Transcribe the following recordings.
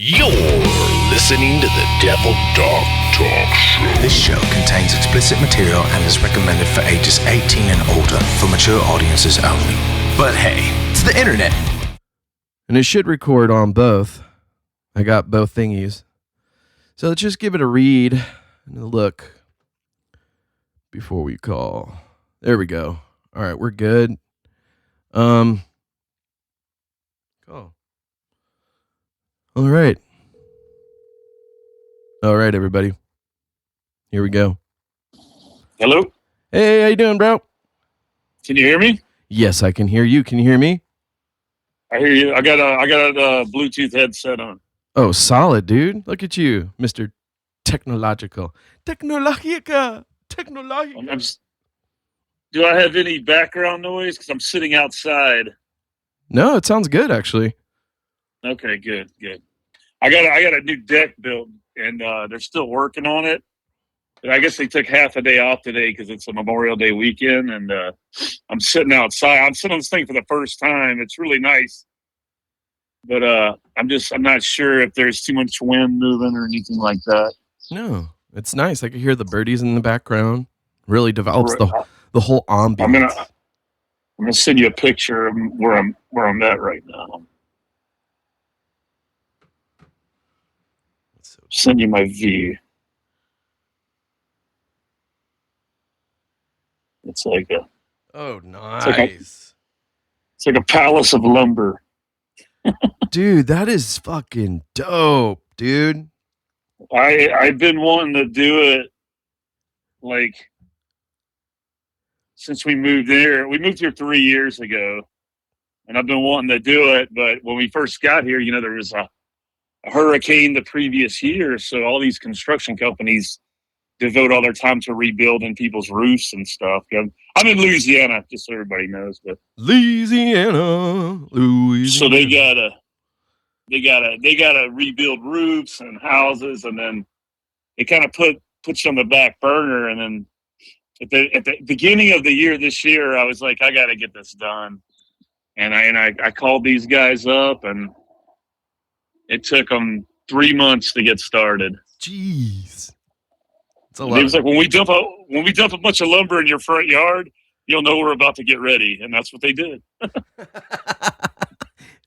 You're listening to the Devil Dog Talk Show. This show contains explicit material and is recommended for ages 18 and older for mature audiences only. But hey, it's the internet. And it should record on both. I got both thingies. So let's just give it a read and a look before we call. There we go. All right, we're good. Call. All right. All right, everybody. Here we go. Hello? Hey, how you doing, bro? Can you hear me? Yes, I can hear you. Can you hear me? I hear you. I got a Bluetooth headset on. Oh, solid, dude. Look at you, Mr. Technological. Technologica. Do I have any background noise? Because I'm sitting outside. No, it sounds good, actually. Okay, good. I got a new deck built, and they're still working on it. But I guess they took half a day off today because it's a Memorial Day weekend, and I'm sitting outside. I'm sitting on this thing for the first time. It's really nice, but I'm not sure if there's too much wind moving or anything like that. No, it's nice. I can hear the birdies in the background. Really develops the whole ambience. I'm gonna send you a picture of where I'm at right now. Send you my view. It's like a nice. It's like a palace of lumber. Dude, that is fucking dope, dude. I've been wanting to do it like since we moved there. We moved here 3 years ago, and I've been wanting to do it. But when we first got here, there was a hurricane the previous year, so all these construction companies devote all their time to rebuilding people's roofs and stuff. I'm in Louisiana, just so everybody knows. But Louisiana. So they gotta rebuild roofs and houses, and then they kind of puts you on the back burner. And then at the beginning of the year this year, I was like, I got to get this done, and I called these guys up, and it took them 3 months to get started. Jeez. It's a lot. It was like, when we dump a bunch of lumber in your front yard, you'll know we're about to get ready. And that's what they did.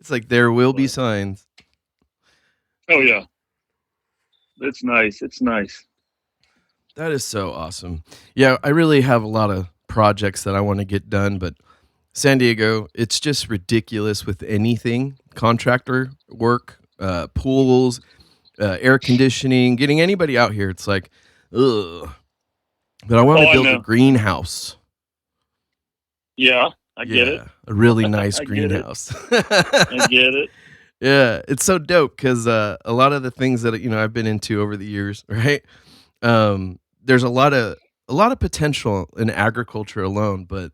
It's like there will be signs. Oh, yeah. It's nice. That is so awesome. Yeah, I really have a lot of projects that I want to get done, but San Diego, it's just ridiculous with anything. Contractor work, pools, air conditioning, getting anybody out here. It's like, ugh. But I want to build a greenhouse. Yeah, I get it. A really nice greenhouse. I get it. Yeah, it's so dope because a lot of the things that I've been into over the years, right? There's a lot of potential in agriculture alone, but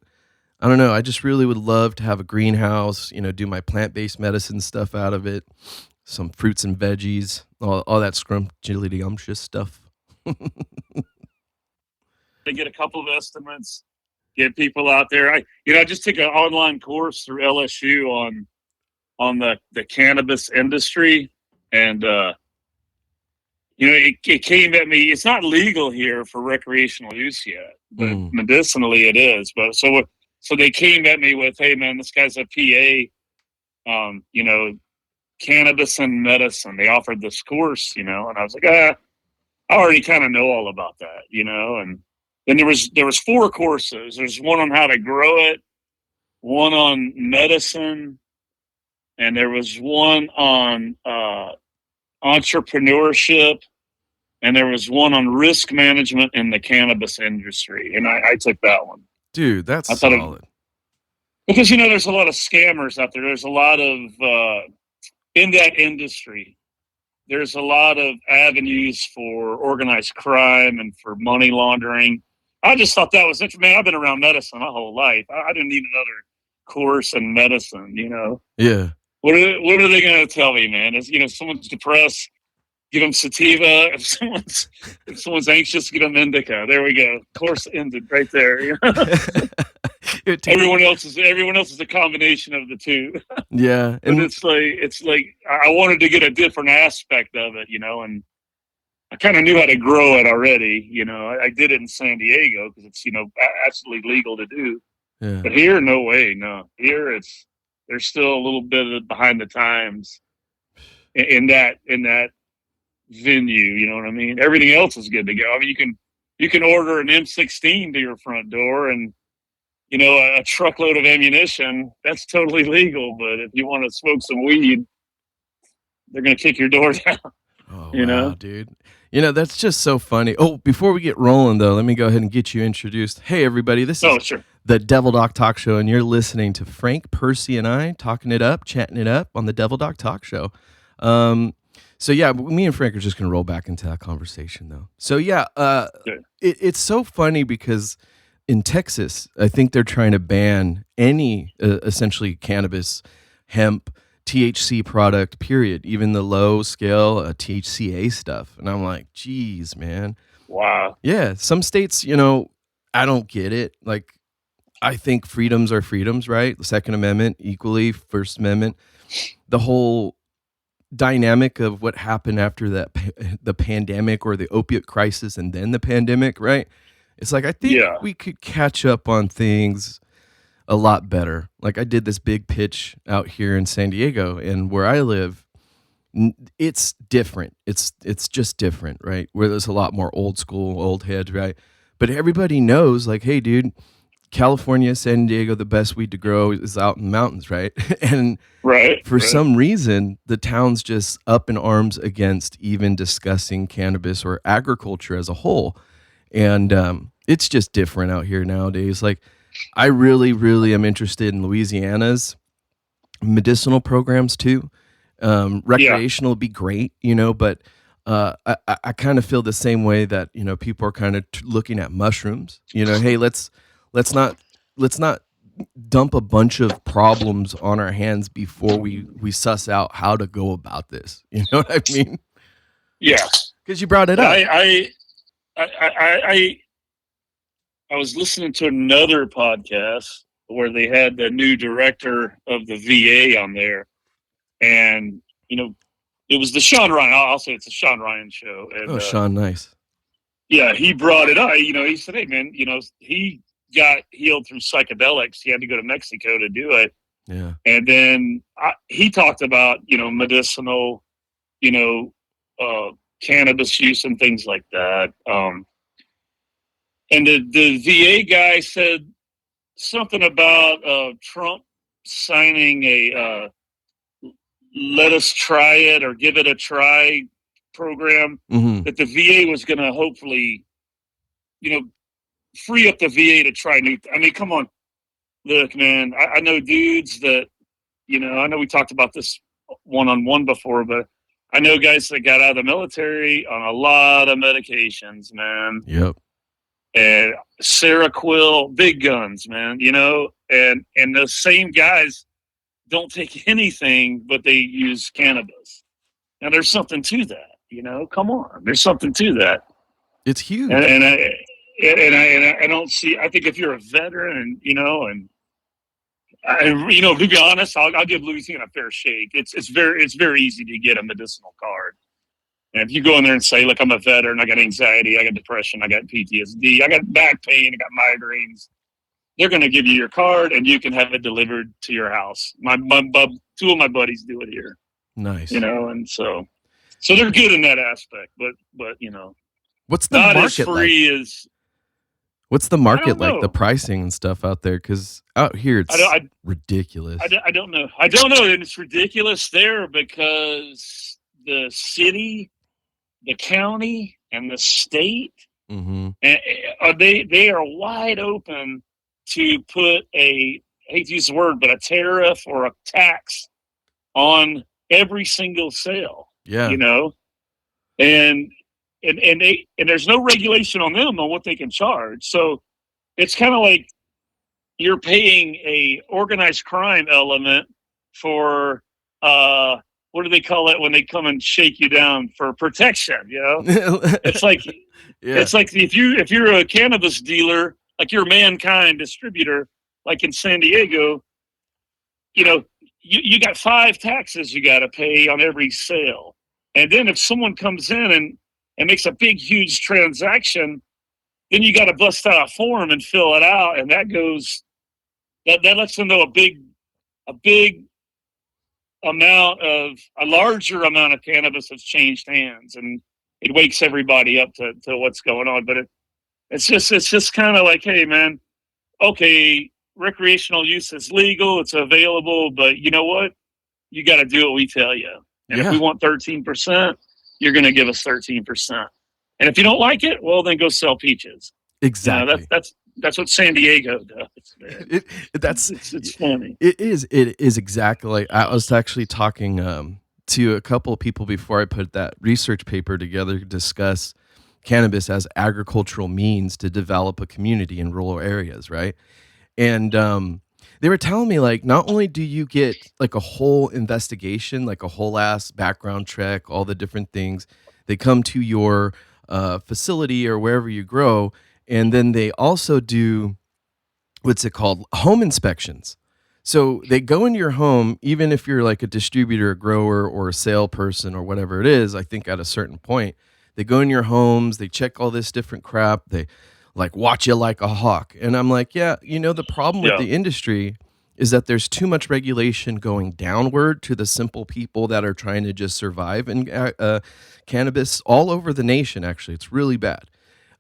I don't know. I just really would love to have a greenhouse. Do my plant-based medicine stuff out of it, some fruits and veggies, all that scrumptious stuff. They get a couple of estimates, get people out there. I just took an online course through LSU on the cannabis industry, and it came at me. It's not legal here for recreational use yet, but medicinally it is. But so they came at me with, hey man, this guy's a PA, cannabis and medicine. They offered this course, and I was like, I already kind of know all about that, and then there was 4 courses. There's one on how to grow it, one on medicine, and there was one on entrepreneurship, and there was one on risk management in the cannabis industry. And I took that one. Dude, that's solid. Because, there's a lot of scammers out there. There's a lot of, in that industry, there's a lot of avenues for organized crime and for money laundering. I just thought that was interesting. Man, I've been around medicine my whole life. I didn't need another course in medicine, Yeah. What are they going to tell me, man? If someone's depressed, give them sativa. If someone's anxious, get them indica. There we go. Course ended right there. everyone else is a combination of the two. Yeah, and it's like I wanted to get a different aspect of it, and I kind of knew how to grow it already. I did it in San Diego because it's absolutely legal to do. Yeah. But here, no way, no. Here, there's still a little bit of behind the times in that venue. You know what I mean? Everything else is good to go. I mean, you can order an M16 to your front door and a truckload of ammunition. That's totally legal. But if you want to smoke some weed, they're going to kick your door down. Oh, wow, dude. That's just so funny. Oh, before we get rolling, though, let me go ahead and get you introduced. Hey, everybody, this is the Devil Doc Talk Show, and you're listening to Frank, Percy, and I talking it up, chatting it up on the Devil Doc Talk Show. So, yeah, me and Frank are just going to roll back into that conversation, though. So, yeah, it's so funny because in Texas, I think they're trying to ban any, essentially, cannabis, hemp, THC product, period, even the low scale THCA stuff. And I'm like, geez, man. Wow. Yeah. Some states, I don't get it. Like, I think freedoms are freedoms, right? The Second Amendment, equally, First Amendment. The whole dynamic of what happened after the pandemic or the opiate crisis and then the pandemic, right? It's like, I think we could catch up on things a lot better. Like I did this big pitch out here in San Diego, and where I live, it's different. It's just different, right? Where there's a lot more old school, old heads, right? But everybody knows, like, hey, dude, California, San Diego, the best weed to grow is out in the mountains, right? And for some reason, the town's just up in arms against even discussing cannabis or agriculture as a whole. And it's just different out here nowadays. Like, I really, really am interested in Louisiana's medicinal programs too. Recreational would be great, but I kind of feel the same way that people are kind of looking at mushrooms. Hey, let's not dump a bunch of problems on our hands before we suss out how to go about this. You know what I mean? Yeah, because you brought it up. I was listening to another podcast where they had the new director of the VA on there, and it was the Sean Ryan. I'll say it's a Sean Ryan show. And, Sean, nice. Yeah, he brought it up. He said, "Hey, man, he got healed through psychedelics. He had to go to Mexico to do it. Yeah, and then he talked about medicinal, cannabis use and things like that." And the VA guy said something about Trump signing a let us try it or give it a try program that the VA was going to hopefully, free up the VA to try new. I mean, come on. Look, man, I know dudes that, I know we talked about this one-on-one before, but I know guys that got out of the military on a lot of medications, man. Yep. And Seroquel, big guns, man, and those same guys don't take anything, but they use cannabis. Now there's something to that, come on, there's something to that. It's huge. And I don't see, I think if you're a veteran, and to be honest, I'll give Louisiana a fair shake. It's very easy to get a medicinal card. And if you go in there and say, look, I'm a veteran, I got anxiety, I got depression, I got PTSD, I got back pain, I got migraines, they're going to give you your card and you can have it delivered to your house. Two of my buddies do it here. Nice. And so they're good in that aspect, but what's the not market as free like? as. What's the market like, the pricing and stuff out there? Because out here it's ridiculous. I don't know. And it's ridiculous there because the city, the county, and the state, and they are wide open to put I hate to use the word, but a tariff or a tax on every single sale. Yeah. And there's no regulation on them on what they can charge. So it's kind of like you're paying a organized crime element for what do they call it when they come and shake you down for protection? It's like it's like if you're a cannabis dealer, like you're a Mankind distributor, like in San Diego, you got 5 taxes you got to pay on every sale. And then if someone comes in and makes a big, huge transaction, then you got to bust out a form and fill it out. And that lets them know a larger amount of cannabis has changed hands, and it wakes everybody up to what's going on. But it's just kind of like, hey man, okay, recreational use is legal, it's available, but you know what? You got to do what we tell you. And if we want 13%, you're going to give us 13%. And if you don't like it, well, then go sell peaches. Exactly. That's what San Diego does. It's funny. It is exactly like I was actually talking to a couple of people before I put that research paper together to discuss cannabis as agricultural means to develop a community in rural areas, right? And they were telling me, like, not only do you get like a whole investigation, like a whole ass background check, all the different things, they come to your facility or wherever you grow, and then they also do what's it called, home inspections. So they go into your home, even if you're like a distributor, a grower, or a salesperson, or whatever it is. I think at a certain point, they go in your homes, they check all this different crap, they like watch you like a hawk. And I'm like, yeah, the problem with the industry is that there's too much regulation going downward to the simple people that are trying to just survive in cannabis all over the nation. Actually, it's really bad.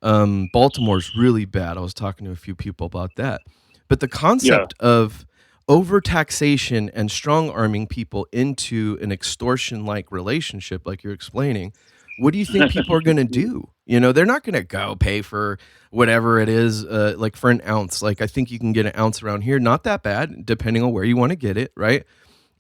Baltimore's really bad. I was talking to a few people about that. But the concept of overtaxation and strong arming people into an extortion-like relationship, like you're explaining, what do you think people are going to do? They're not going to go pay for whatever it is, like for an ounce. Like I think you can get an ounce around here, not that bad, depending on where you want to get it, right?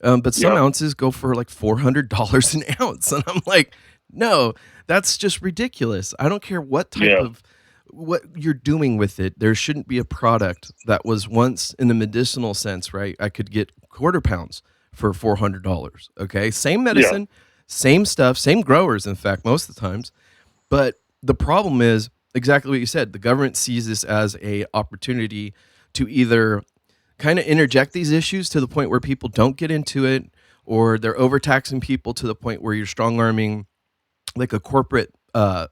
But some ounces go for like $400 an ounce, and I'm like, no, that's just ridiculous. I don't care what type of what you're doing with it. There shouldn't be a product that was once in the medicinal sense, right? I could get quarter pounds for $400. Okay, same medicine, same stuff, same growers. In fact, most of the times, but the problem is exactly what you said. The government sees this as a opportunity to either kind of interject these issues to the point where people don't get into it, or they're overtaxing people to the point where you're strong arming like a corporate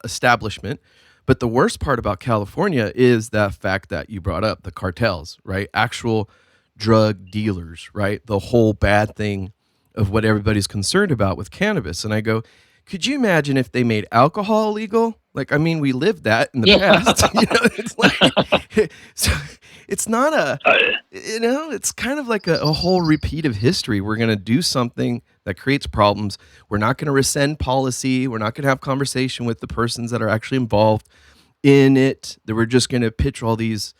establishment. But the worst part about California is that fact that you brought up, the cartels, right? Actual drug dealers, right? The whole bad thing of what everybody's concerned about with cannabis. And I go, could you imagine if they made alcohol illegal? Like, I mean, we lived that in the past. It's like, so it's not it's kind of like a whole repeat of history. We're going to do something that creates problems. We're not going to rescind policy. We're not going to have conversation with the persons that are actually involved in it. That we're just going to pitch all these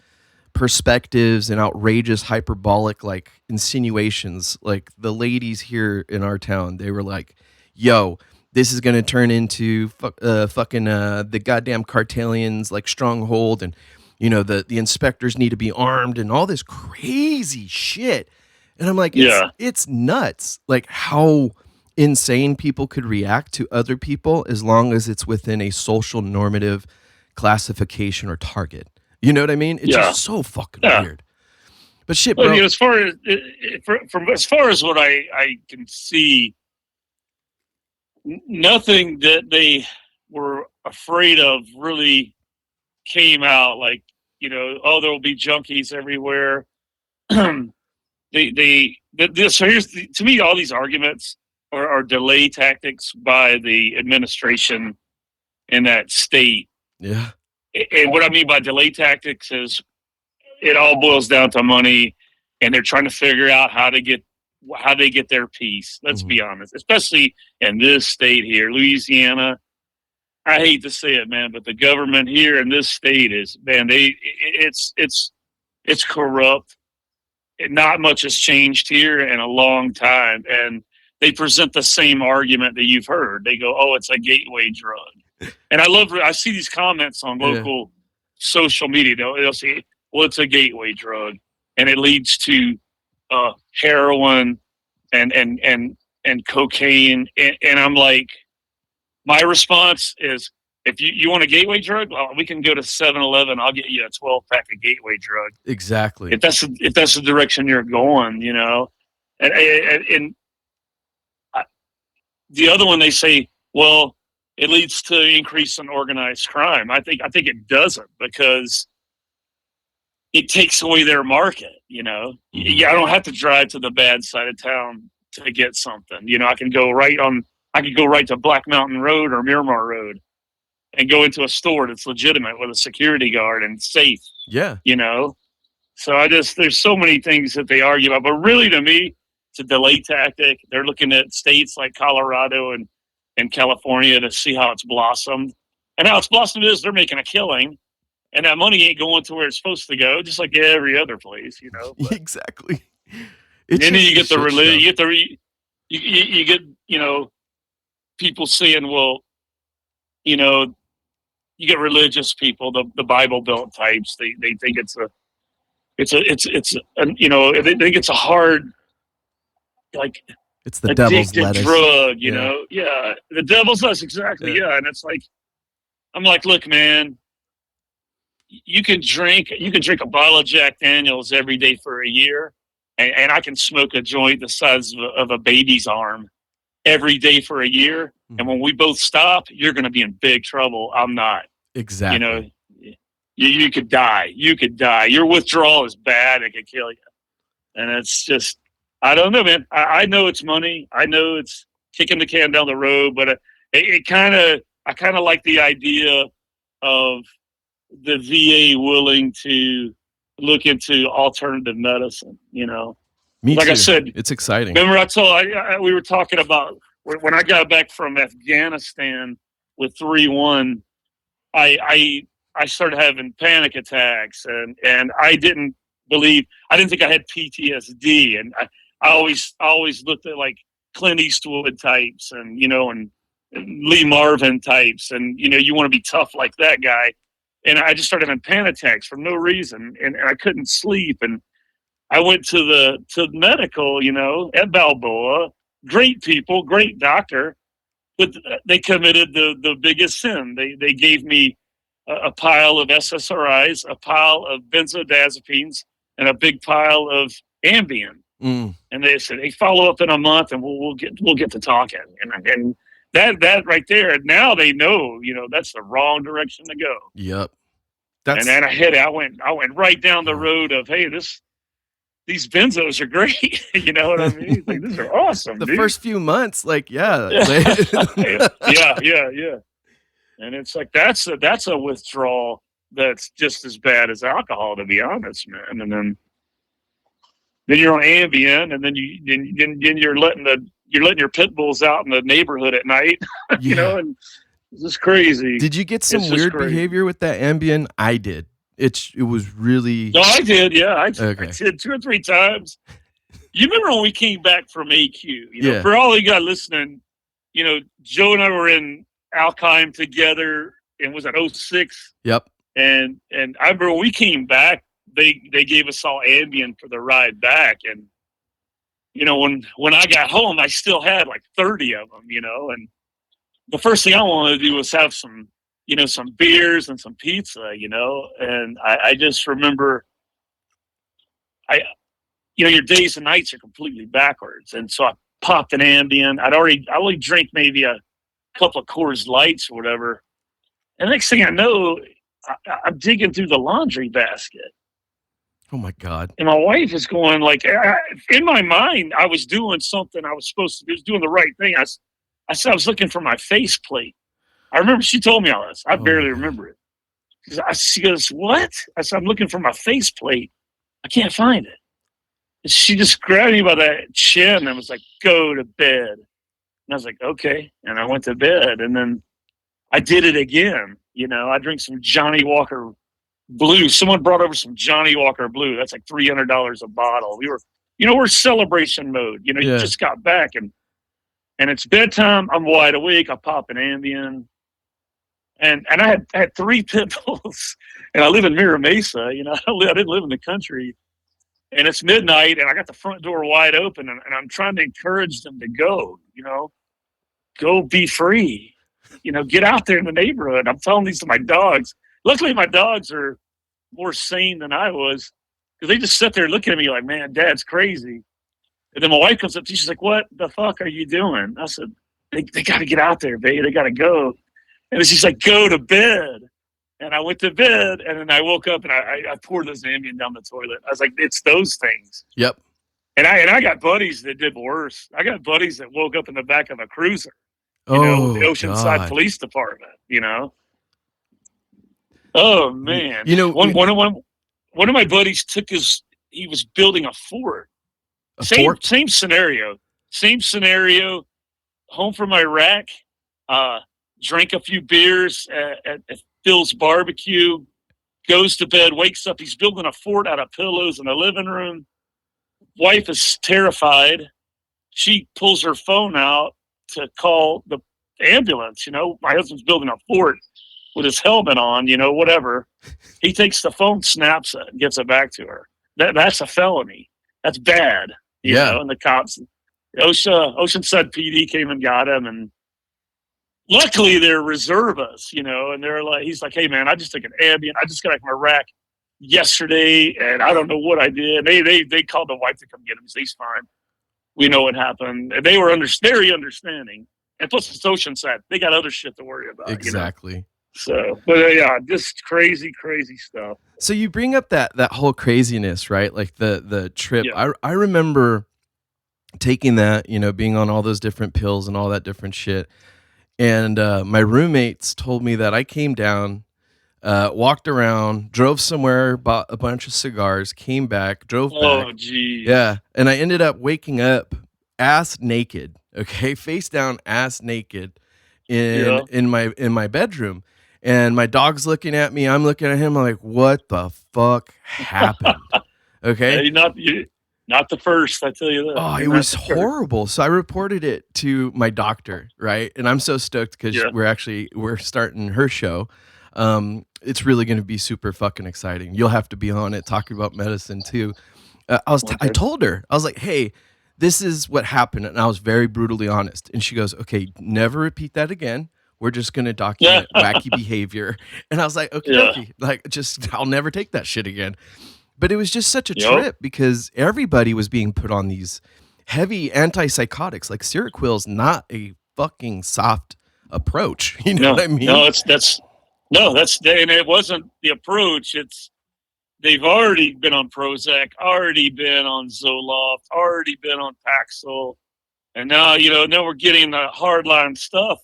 perspectives and outrageous hyperbolic like insinuations. Like the ladies here in our town, they were like, yo, this is going to turn into fucking the goddamn cartelians like stronghold, and the inspectors need to be armed and all this crazy shit. And I'm like, it's nuts, like how insane people could react to other people as long as it's within a social normative classification or target. You know what I mean? It's just so fucking weird. But shit, bro. As far as what I can see, nothing that they were afraid of really came out. Like, there will be junkies everywhere. So here's to me, all these arguments are delay tactics by the administration in that state. Yeah. And what I mean by delay tactics is it all boils down to money, and they're trying to figure out how they get their piece. Let's be honest, especially in this state here, Louisiana. I hate to say it, man, but the government here in this state is, man, it's corrupt. Not much has changed here in a long time, and they present the same argument that you've heard. They go, "Oh, it's a gateway drug," and I see these comments on local social media. They'll say, "Well, it's a gateway drug, and it leads to heroin and cocaine," and I'm like, my response is, if you want a gateway drug, well, we can go to 7-Eleven. I'll get you a 12-pack of gateway drug. Exactly. If that's the direction you're going, and the other one, they say, well, it leads to increase in organized crime. I think it doesn't, because it takes away their market. I don't have to drive to the bad side of town to get something. I can go right to Black Mountain Road or Miramar Road and go into a store that's legitimate with a security guard and safe. Yeah. So there's so many things that they argue about, but really, to me, it's a delay tactic. They're looking at states like Colorado and California to see how it's blossomed. And how it's blossomed is they're making a killing, and that money ain't going to where it's supposed to go, just like every other place, But, exactly. And then you get the religion. You get people saying, well, you get religious people, the Bible Belt types. They think they think it's a hard, like, it's the devil's lettuce drug, Yeah, the devil's lettuce, exactly. Yeah. And it's like, I'm like, look, man, you can drink a bottle of Jack Daniels every day for a year, and I can smoke a joint the size of a baby's arm every day for a year. Mm-hmm. And when we both stop, you're going to be in big trouble. I'm not. Exactly. You could die. Your withdrawal is bad. It could kill you. And it's just, I don't know, man. I know it's money. I know it's kicking the can down the road, but I kind of like the idea of the VA willing to look into alternative medicine, Me like too. I said, it's exciting. Remember we were talking about when I got back from Afghanistan with 3-1, I started having panic attacks, and I didn't think I had PTSD. And I always looked at like Clint Eastwood types and Lee Marvin types. And, you want to be tough like that guy. And I just started having panic attacks for no reason. And I couldn't sleep. And I went to medical, at Balboa, great people, great doctor, but they committed the biggest sin. They gave me a pile of SSRIs, a pile of benzodiazepines, and a big pile of Ambien. And they said, "Hey, follow up in a month, and we'll get to talking." And that right there, now they know, that's the wrong direction to go. Yep. And then I went right down the road of, hey, these benzos are great. You know what I mean? Like, these are awesome. The first few months, yeah. Yeah. And it's like that's a withdrawal that's just as bad as alcohol, to be honest, man. And then you're on Ambien, and then you're letting your pit bulls out in the neighborhood at night, and it's just crazy. Did you get some weird behavior with that Ambien? I did. It was really. No, I did. Yeah, I did 2 or 3 times. You remember when we came back from AQ? For all you got listening, Joe and I were in Alkheim together, and was at 06. Yep. And I remember when we came back, they gave us all Ambien for the ride back, and when I got home, I still had like 30 of them, and the first thing I wanted to do was have some beers and some pizza, and I just remember your days and nights are completely backwards. And so I popped an Ambien. I only drank maybe a couple of Coors Lights or whatever. And next thing I know, I'm digging through the laundry basket. Oh my God. And my wife is going in my mind, I was doing something I was supposed to do, doing the right thing. I said I was looking for my faceplate. I remember she told me all this. I barely remember it. She goes, "What?" I said, "I'm looking for my faceplate. I can't find it." And she just grabbed me by the chin and was like, "Go to bed." And I was like, "Okay." And I went to bed, and then I did it again. I drank some Johnny Walker Blue. Someone brought over some Johnny Walker Blue. That's like $300 a bottle. We're celebration mode. You just got back, and it's bedtime. I'm wide awake. I pop an Ambien. And I had 3 pit bulls, and I live in Mira Mesa. I didn't live in the country, and it's midnight, and I got the front door wide open, and I'm trying to encourage them to go, go be free, get out there in the neighborhood. I'm telling these to my dogs. Luckily, my dogs are more sane than I was because they just sit there looking at me like, man, Dad's crazy. And then my wife comes up to me, she's like, what the fuck are you doing? I said, they got to get out there, babe. They got to go. And she's like, go to bed. And I went to bed, and then I woke up, and I poured this Ambien down the toilet. I was like, it's those things. Yep. And I got buddies that did worse. I got buddies that woke up in the back of a cruiser. The Oceanside God. Police Department. Oh man! One of my buddies he was building a fort. Same scenario. Home from Iraq. Drank a few beers at Phil's barbecue. Goes to bed. Wakes up. He's building a fort out of pillows in the living room. Wife is terrified. She pulls her phone out to call the ambulance. My husband's building a fort with his helmet on, whatever. He takes the phone, snaps it, and gives it back to her. That's a felony. That's bad. You know, and the cops, Oceanside PD came and got him, and luckily they're reservists, and he's like, hey man, I just took an Ambien. I just got back from Iraq yesterday, and I don't know what I did. They called the wife to come get him. So he's fine. We know what happened. And they were very understanding. And plus it's Oceanside. They got other shit to worry about. Exactly. So, but yeah, just crazy stuff. So you bring up that whole craziness, right? Like the trip. Yeah. I remember taking that, being on all those different pills and all that different shit. And my roommates told me that I came down, walked around, drove somewhere, bought a bunch of cigars, came back, drove back. Oh, geez. Yeah. And I ended up waking up ass naked, okay? Face down, ass naked in my bedroom. And my dog's looking at me. I'm looking at him. I'm like, what the fuck happened? Okay. Hey, not the first, I tell you that. Oh, it was horrible. So I reported it to my doctor, right? And I'm so stoked because we're starting her show. It's really going to be super fucking exciting. You'll have to be on it talking about medicine too. I told her, I was like, hey, this is what happened. And I was very brutally honest. And she goes, okay, never repeat that again. We're just going to document wacky behavior. And I was like, okay, I'll never take that shit again. But it was just such a trip because everybody was being put on these heavy antipsychotics. Like Seroquel's not a fucking soft approach. You know what I mean? No, and it wasn't the approach. They've already been on Prozac, already been on Zoloft, already been on Paxil, and now now we're getting the hardline stuff.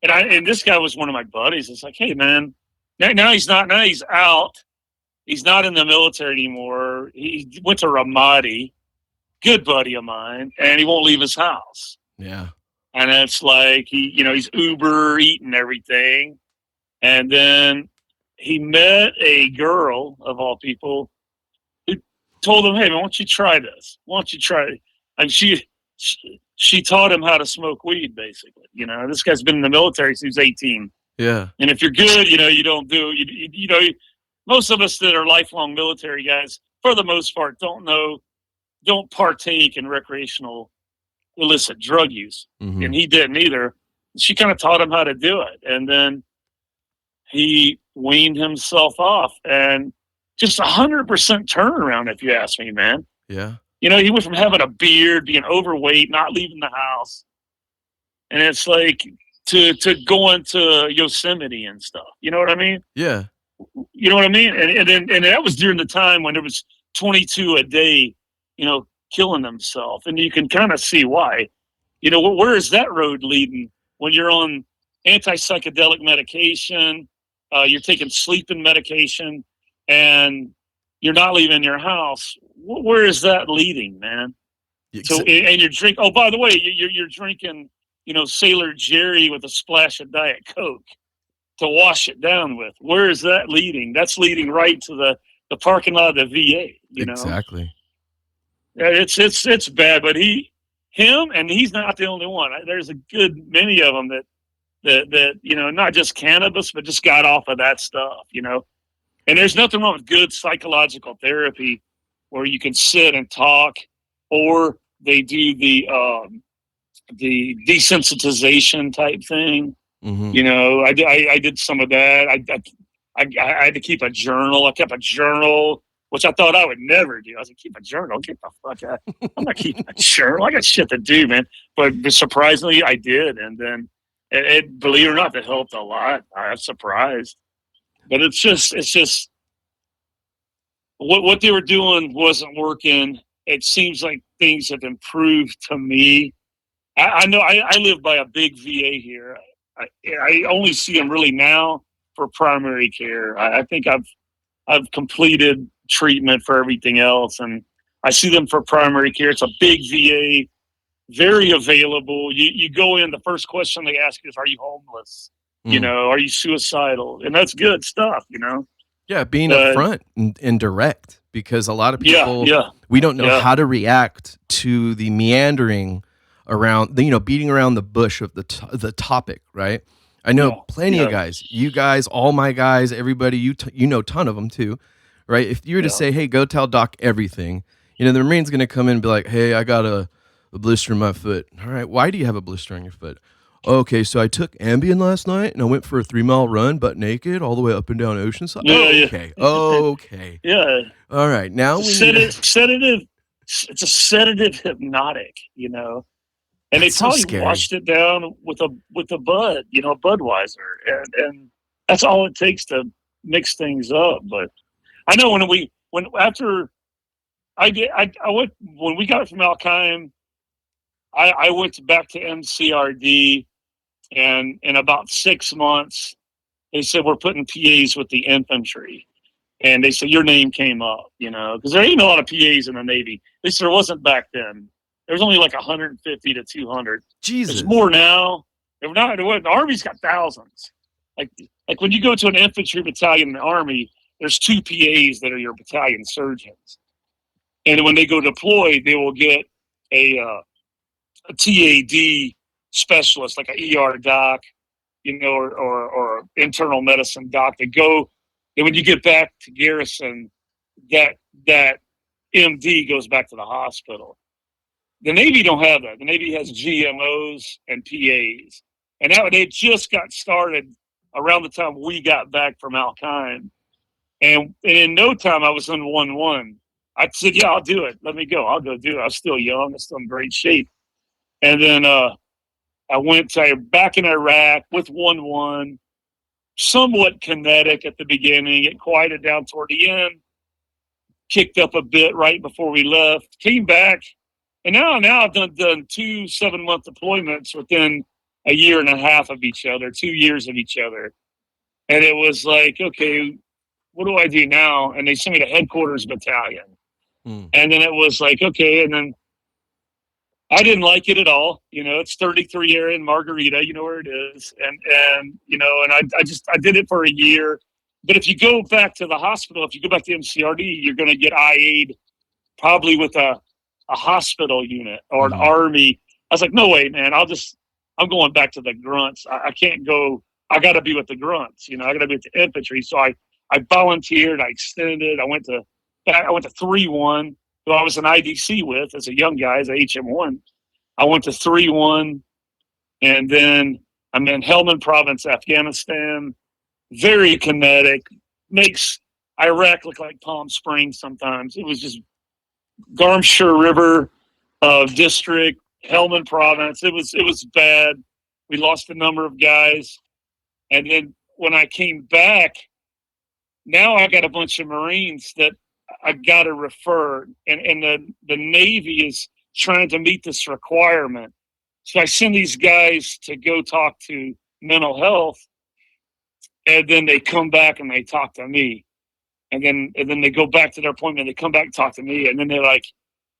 And this guy was one of my buddies. It's like, hey man, now he's not. Now he's out. He's not in the military anymore. He went to Ramadi, good buddy of mine, and he won't leave his house. Yeah. And it's like he's Uber eating everything. And then he met a girl of all people who told him, hey man, why don't you try this? Why don't you try it? And she taught him how to smoke weed, basically. This guy's been in the military since he was 18. Yeah. And if you're good, you don't do most of us that are lifelong military guys, for the most part, don't partake in recreational illicit drug use. Mm-hmm. And he didn't either. She kind of taught him how to do it. And then he weaned himself off, and just 100% turnaround, if you ask me, man. Yeah. He went from having a beard, being overweight, not leaving the house. And it's like to going to Yosemite and stuff. You know what I mean? Yeah. You know what I mean? And that was during the time when there was 22 a day, killing themselves. And you can kind of see why. Where is that road leading when you're on anti-psychedelic medication, you're taking sleeping medication, and you're not leaving your house? Where is that leading, man? So, and you're drinking. Oh, by the way, you're drinking, Sailor Jerry with a splash of Diet Coke to wash it down with. Where is that leading? That's leading right to the parking lot of the VA. Exactly. Yeah, it's bad, but and he's not the only one. There's a good many of them that not just cannabis, but just got off of that stuff. And there's nothing wrong with good psychological therapy where you can sit and talk, or they do the desensitization type thing. Mm-hmm. You know, I did some of that. I had to keep a journal. I kept a journal, which I thought I would never do. I was like, keep a journal? Get the fuck out. I'm not keeping a journal. I got shit to do, man. But surprisingly, I did. And then, believe it or not, that helped a lot. I was surprised. But it's just what they were doing wasn't working. It seems like things have improved to me. I know I live by a big VA here. I only see them really now for primary care. I think I've completed treatment for everything else, and I see them for primary care. It's a big VA, very available. You go in, the first question they ask is, "Are you homeless? You know, are you suicidal?" And that's good stuff, you know. Yeah, being upfront and direct, because a lot of people, we don't know how to react to the meandering around, beating around the bush of the topic, right? I know plenty of guys, you guys, all my guys, everybody, you know, a ton of them too, right? If you were to say, hey, go tell doc everything, the Marine's going to come in and be like, hey, I got a blister in my foot. All right, why do you have a blister on your foot? Okay, so I took Ambien last night and I went for a 3-mile run, butt naked, all the way up and down Oceanside. Okay. Yeah. All right. Now sedative. It's a sedative hypnotic, you know, and that's they probably so scary. washed it down with a bud, you know, Budweiser, and that's all it takes to mix things up. But I know when we went from Alkheim, I went back to MCRD. And in about 6 months, they said, we're putting PAs with the infantry. And they said, your name came up, you know, because there ain't a lot of PAs in the Navy. At least there wasn't back then. There was only like 150 to 200. Jesus. There's more now. The Army's got thousands. Like when you go to an infantry battalion in the Army, there's 2 PAs that are your battalion surgeons. And when they go deployed, they will get a TAD specialist, like an ER doc, you know, or internal medicine doc, that go. And when you get back to garrison, that MD goes back to the hospital. The Navy don't have that. The Navy has GMOs and PAs, and they just got started around the time we got back from Alkheim. And in no time, I was in 1-1. I said, yeah, I'll do it. Let me go. I'll go do it. I was still young. I was still in great shape. And then I went back in Iraq with 1-1, somewhat kinetic at the beginning. It quieted down toward the end, kicked up a bit right before we left, came back. And now I've done 2 7-month deployments within a year and a half of each other, 2 years of each other. And it was like, okay, what do I do now? And they sent me to headquarters battalion. And then it was like, okay. And then I didn't like it at all. You know, it's 33 area in Margarita, you know where it is. And you know, and I did it for a year. But if you go back to the hospital, if you go back to MCRD, you're going to get IA'd probably with a hospital unit or an Army. I was like, no way, man. I'm going back to the grunts. I can't go. I got to be with the grunts. You know, I got to be with the infantry. So I volunteered. I extended. I went to 3-1, who I was an IDC with as a young guy, as a HM1. I went to 3-1, and then I'm in Helmand province, Afghanistan. Very kinetic. Makes Iraq look like Palm Springs sometimes. It was just Garmshire River district, Helmand province. It was bad. We lost a number of guys. And then when I came back, now I got a bunch of Marines that I got to refer. And the Navy is trying to meet this requirement. So I send these guys to go talk to mental health. And then they come back and they talk to me. And then they go back to their appointment. They come back and talk to me. And then they're like,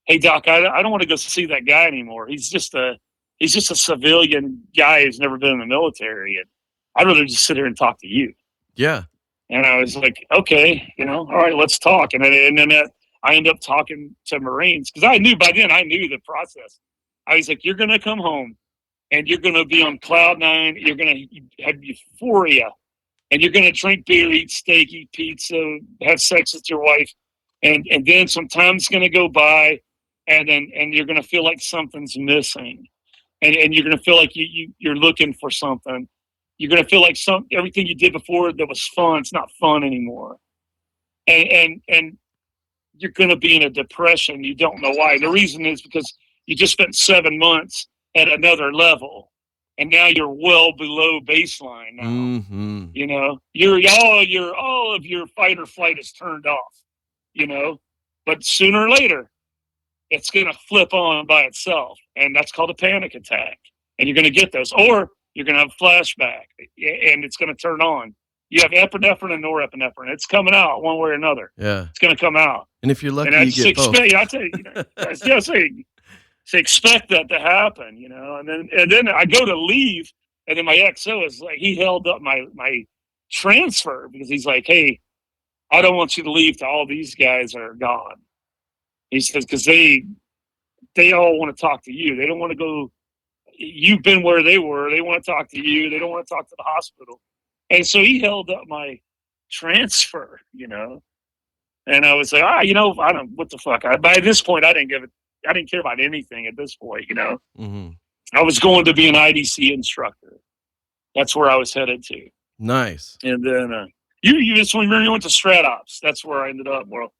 hey, Doc, I don't want to go see that guy anymore. He's just a civilian guy who's never been in the military. And I'd rather just sit here and talk to you. Yeah. And I was like, okay, you know, all right, let's talk. And then I ended up talking to Marines because I knew the process. I was like, you're going to come home and you're going to be on cloud 9. You're going to have euphoria. And you're going to drink beer, eat steak, eat pizza, have sex with your wife. And then some time's going to go by, and you're going to feel like something's missing. And you're going to feel like you're looking for something. You're going to feel like everything you did before that was fun, it's not fun anymore. And you're going to be in a depression. You don't know why. The reason is because you just spent 7 months at another level, and now you're well below baseline now. Mm-hmm. You know, all of your fight or flight is turned off, you know, but sooner or later it's going to flip on by itself. And that's called a panic attack. And you're going to get those, or you're going to have a flashback and it's going to turn on. You have epinephrine and norepinephrine. It's coming out one way or another. Yeah. It's going to come out. And if you're lucky, you get both. I tell you, so expect that to happen, you know, and then I go to leave, and then my XO is like, he held up my transfer because he's like, hey, I don't want you to leave till all these guys are gone. He says, because they all want to talk to you. They don't want to go. You've been where they were. They want to talk to you. They don't want to talk to the hospital. And so he held up my transfer, you know, and I was like, you know, what the fuck? By this point, I didn't care about anything at this point, you know. Mm-hmm. I was going to be an IDC instructor. That's where I was headed to. Nice. And then you just remember you went to Strat Ops. That's where I ended up. Well,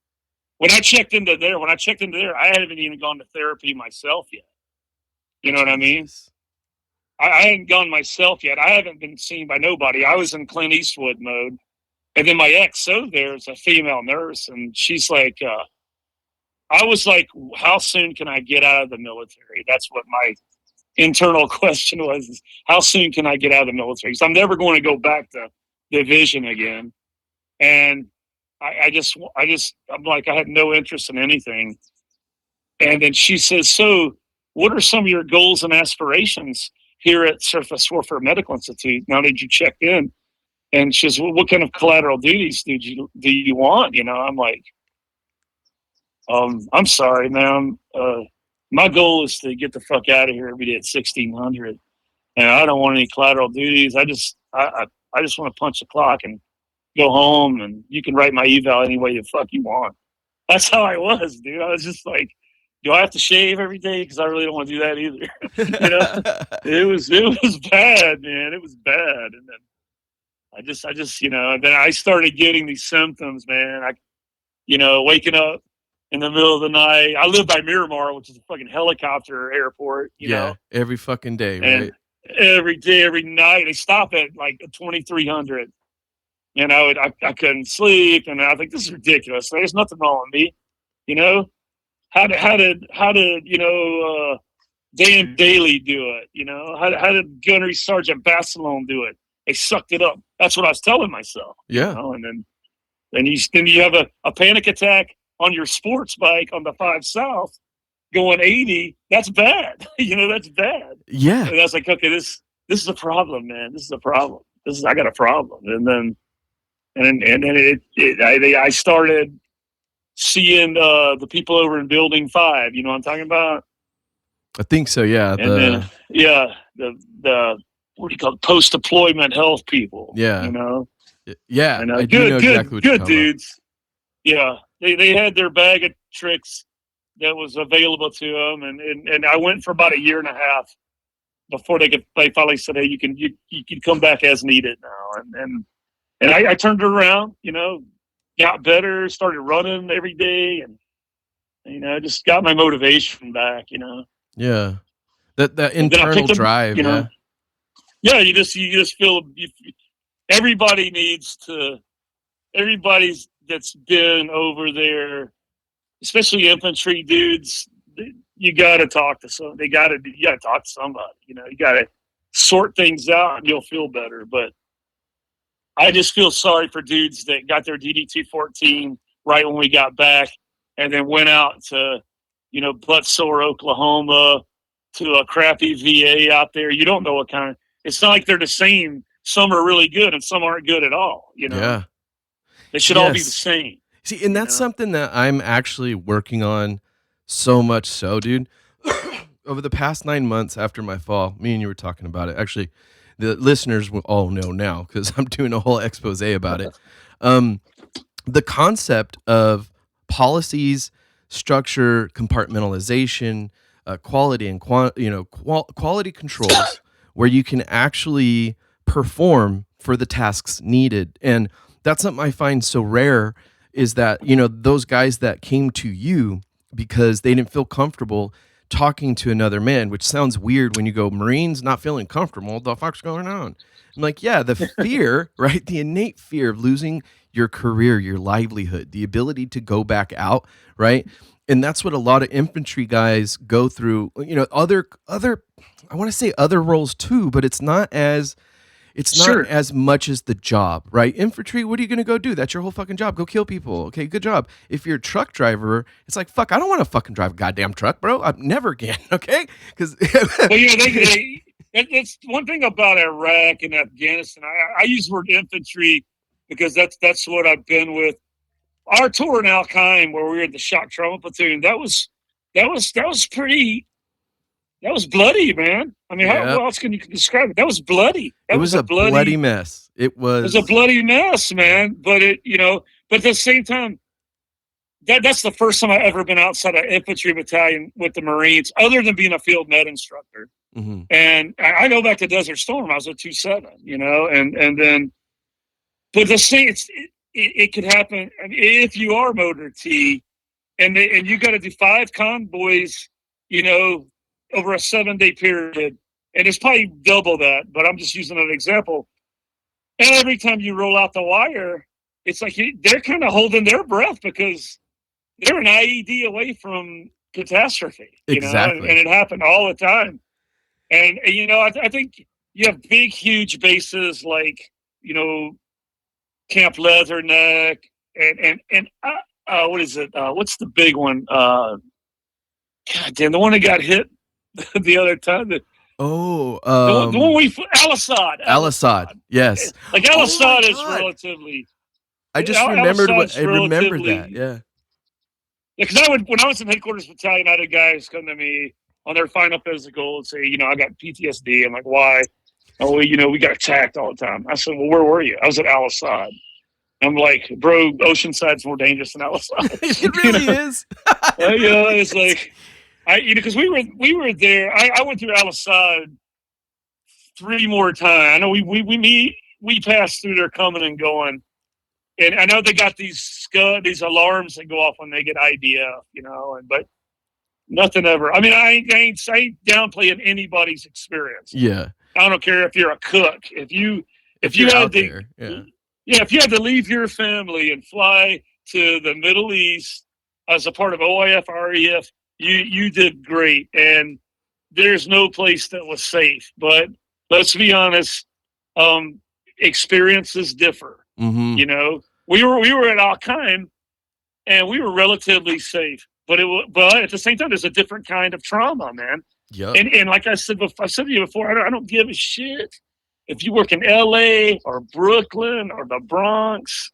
when I checked into there, I hadn't even gone to therapy myself yet. You know what I mean? I hadn't gone myself yet. I haven't been seen by nobody. I was in Clint Eastwood mode. And then my XO there is a female nurse, and she's like, I was like, how soon can I get out of the military? That's what my internal question was, is how soon can I get out of the military? Because I'm never going to go back to division again. And I'm like, I had no interest in anything. And then she says, so what are some of your goals and aspirations here at Surface Warfare Medical Institute now that you checked in? And she says, well, what kind of collateral duties do you want? You know, I'm like, I'm sorry, ma'am. My goal is to get the fuck out of here every day at 1600, and I don't want any collateral duties. I just want to punch the clock and go home, and you can write my eval any way the fuck you want. That's how I was, dude. I was just like, do I have to shave every day? Because I really don't want to do that either. You know, it was bad, man. It was bad, and then I just, you know, and then I started getting these symptoms, man. Waking up in the middle of the night. I live by Miramar, which is a fucking helicopter airport, you know. Every fucking day, right? And every day, every night. They stop at like 2300. And I couldn't sleep, and I think this is ridiculous. There's nothing wrong with me, you know. How did Dan Daly do it? You know, how did Gunnery Sergeant Basilone do it? They sucked it up. That's what I was telling myself. Yeah. You know? And then you have a panic attack on your sports bike on the 5 South going 80. That's bad. You know, that's bad. Yeah. And I was like, okay, this is a problem, man. This is a problem. I got a problem. And then I started seeing the people over in Building 5. You know what I'm talking about? I think so. Yeah. The what do you call it? Post-deployment health people. Yeah. You know? Yeah. And, I do know exactly what you're good dudes. Yeah. They had their bag of tricks that was available to them. And I went for about a year and a half before they finally said, hey, you can come back as needed now. And I turned it around, you know, got better, started running every day, and, you know, just got my motivation back, you know. Yeah. That internal drive, you know. Yeah, you just feel everybody that's been over there, especially infantry dudes, you got to talk to you got to talk to somebody, you know. You got to sort things out and you'll feel better. But I just feel sorry for dudes that got their DD-214 right when we got back and then went out to, you know, Buttsore, Oklahoma, to a crappy VA out there. You don't know what kind of, it's not like they're the same. Some are really good and some aren't good at all, you know. Yeah. They should all be the same. See, and that's something that I'm actually working on so much so, dude. Over the past 9 months after my fall, me and you were talking about it. Actually, the listeners will all know now because I'm doing a whole expose about it. The concept of policies, structure, compartmentalization, quality and quality controls, where you can actually perform for the tasks needed. And that's something I find so rare, is that, those guys that came to you because they didn't feel comfortable talking to another man, which sounds weird when you go, Marines not feeling comfortable. What the fuck's going on? I'm like, yeah, the fear, right? The innate fear of losing your career, your livelihood, the ability to go back out, right? And that's what a lot of infantry guys go through. Other I want to say other roles too, but it's not as much as the job, right? Infantry, what are you going to go do? That's your whole fucking job. Go kill people. Okay, good job. If you're a truck driver, it's like, fuck, I don't want to fucking drive a goddamn truck, bro. I'm never again, okay? Because that's one thing about Iraq and Afghanistan. I use the word infantry because that's what I've been with. Our tour in Al Qaim, where we were in the shock trauma platoon, that was pretty. That was bloody, man. I mean, how else can you describe it? That was bloody. It was a bloody mess. It was a bloody mess, man. But but at the same time, that's the first time I've ever been outside an infantry battalion with the Marines, other than being a field med instructor. Mm-hmm. And I go back to Desert Storm. I was a 2-7, and then, but the same, it could happen. I mean, if you are motor T, and you got to do 5 convoys, over a 7-day period, and it's probably double that, but I'm just using an example. And every time you roll out the wire, it's like they're kind of holding their breath because they're an IED away from catastrophe. Exactly. And it happened all the time. And I think you have big, huge bases like Camp Leatherneck and what is it? What's the big one? God damn, the one that got hit the other time. The one Al-Assad. Al-Assad, yes. Like Al-Assad is relatively. I just remembered that. Yeah. Because when I was in headquarters battalion, I had guys come to me on their final physical and say, I got PTSD. I'm like, why? Oh, we got attacked all the time. I said, well, where were you? I was at Al-Assad. I'm like, bro, Oceanside's more dangerous than Al-Assad. It really is. It's like. Because we were there. I went through Al-Assad 3 more times. I know we passed through there coming and going, and I know they got these alarms that go off when they get IDF, but nothing ever. I mean, I ain't downplaying anybody's experience. Yeah, I don't care if you're a cook. If you had if you had to leave your family and fly to the Middle East as a part of OIF, REF. You did great, and there's no place that was safe. But let's be honest, experiences differ. Mm-hmm. We were at Al Qaim, and we were relatively safe. But at the same time, there's a different kind of trauma, man. Yeah. And like I said to you before, I don't give a shit if you work in LA or Brooklyn or the Bronx.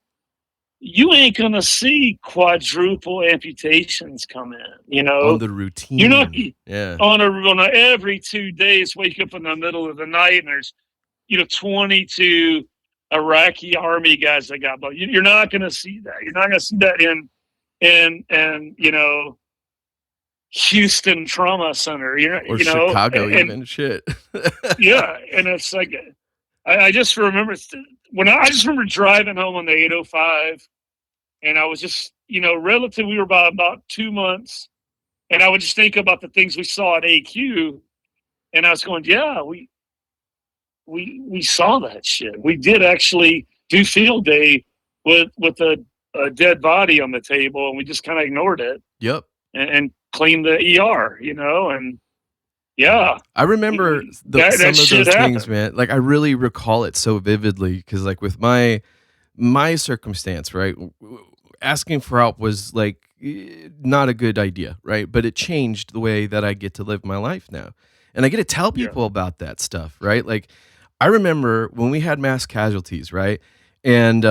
You ain't gonna see quadruple amputations come in, on the routine. You're not, on a every 2 days. Wake up in the middle of the night and there's, 22 Iraqi army guys that got blown. You're not gonna see that. You're not gonna see that in Houston Trauma Center. Or Chicago, even shit. Yeah, and it's like I just remember. I just remember driving home on the 805, and I was just, we were about 2 months, and I would just think about the things we saw at AQ, and I was going, yeah, we saw that shit. We did actually do field day with a dead body on the table, and we just kind of ignored it. Yep. And cleaned the ER, and yeah. I remember some of those things, man. Like, I really recall it so vividly because, like, with my circumstance, right, asking for help was, like, not a good idea, right? But it changed the way that I get to live my life now. And I get to tell people about that stuff, right? Like, I remember when we had mass casualties, right? And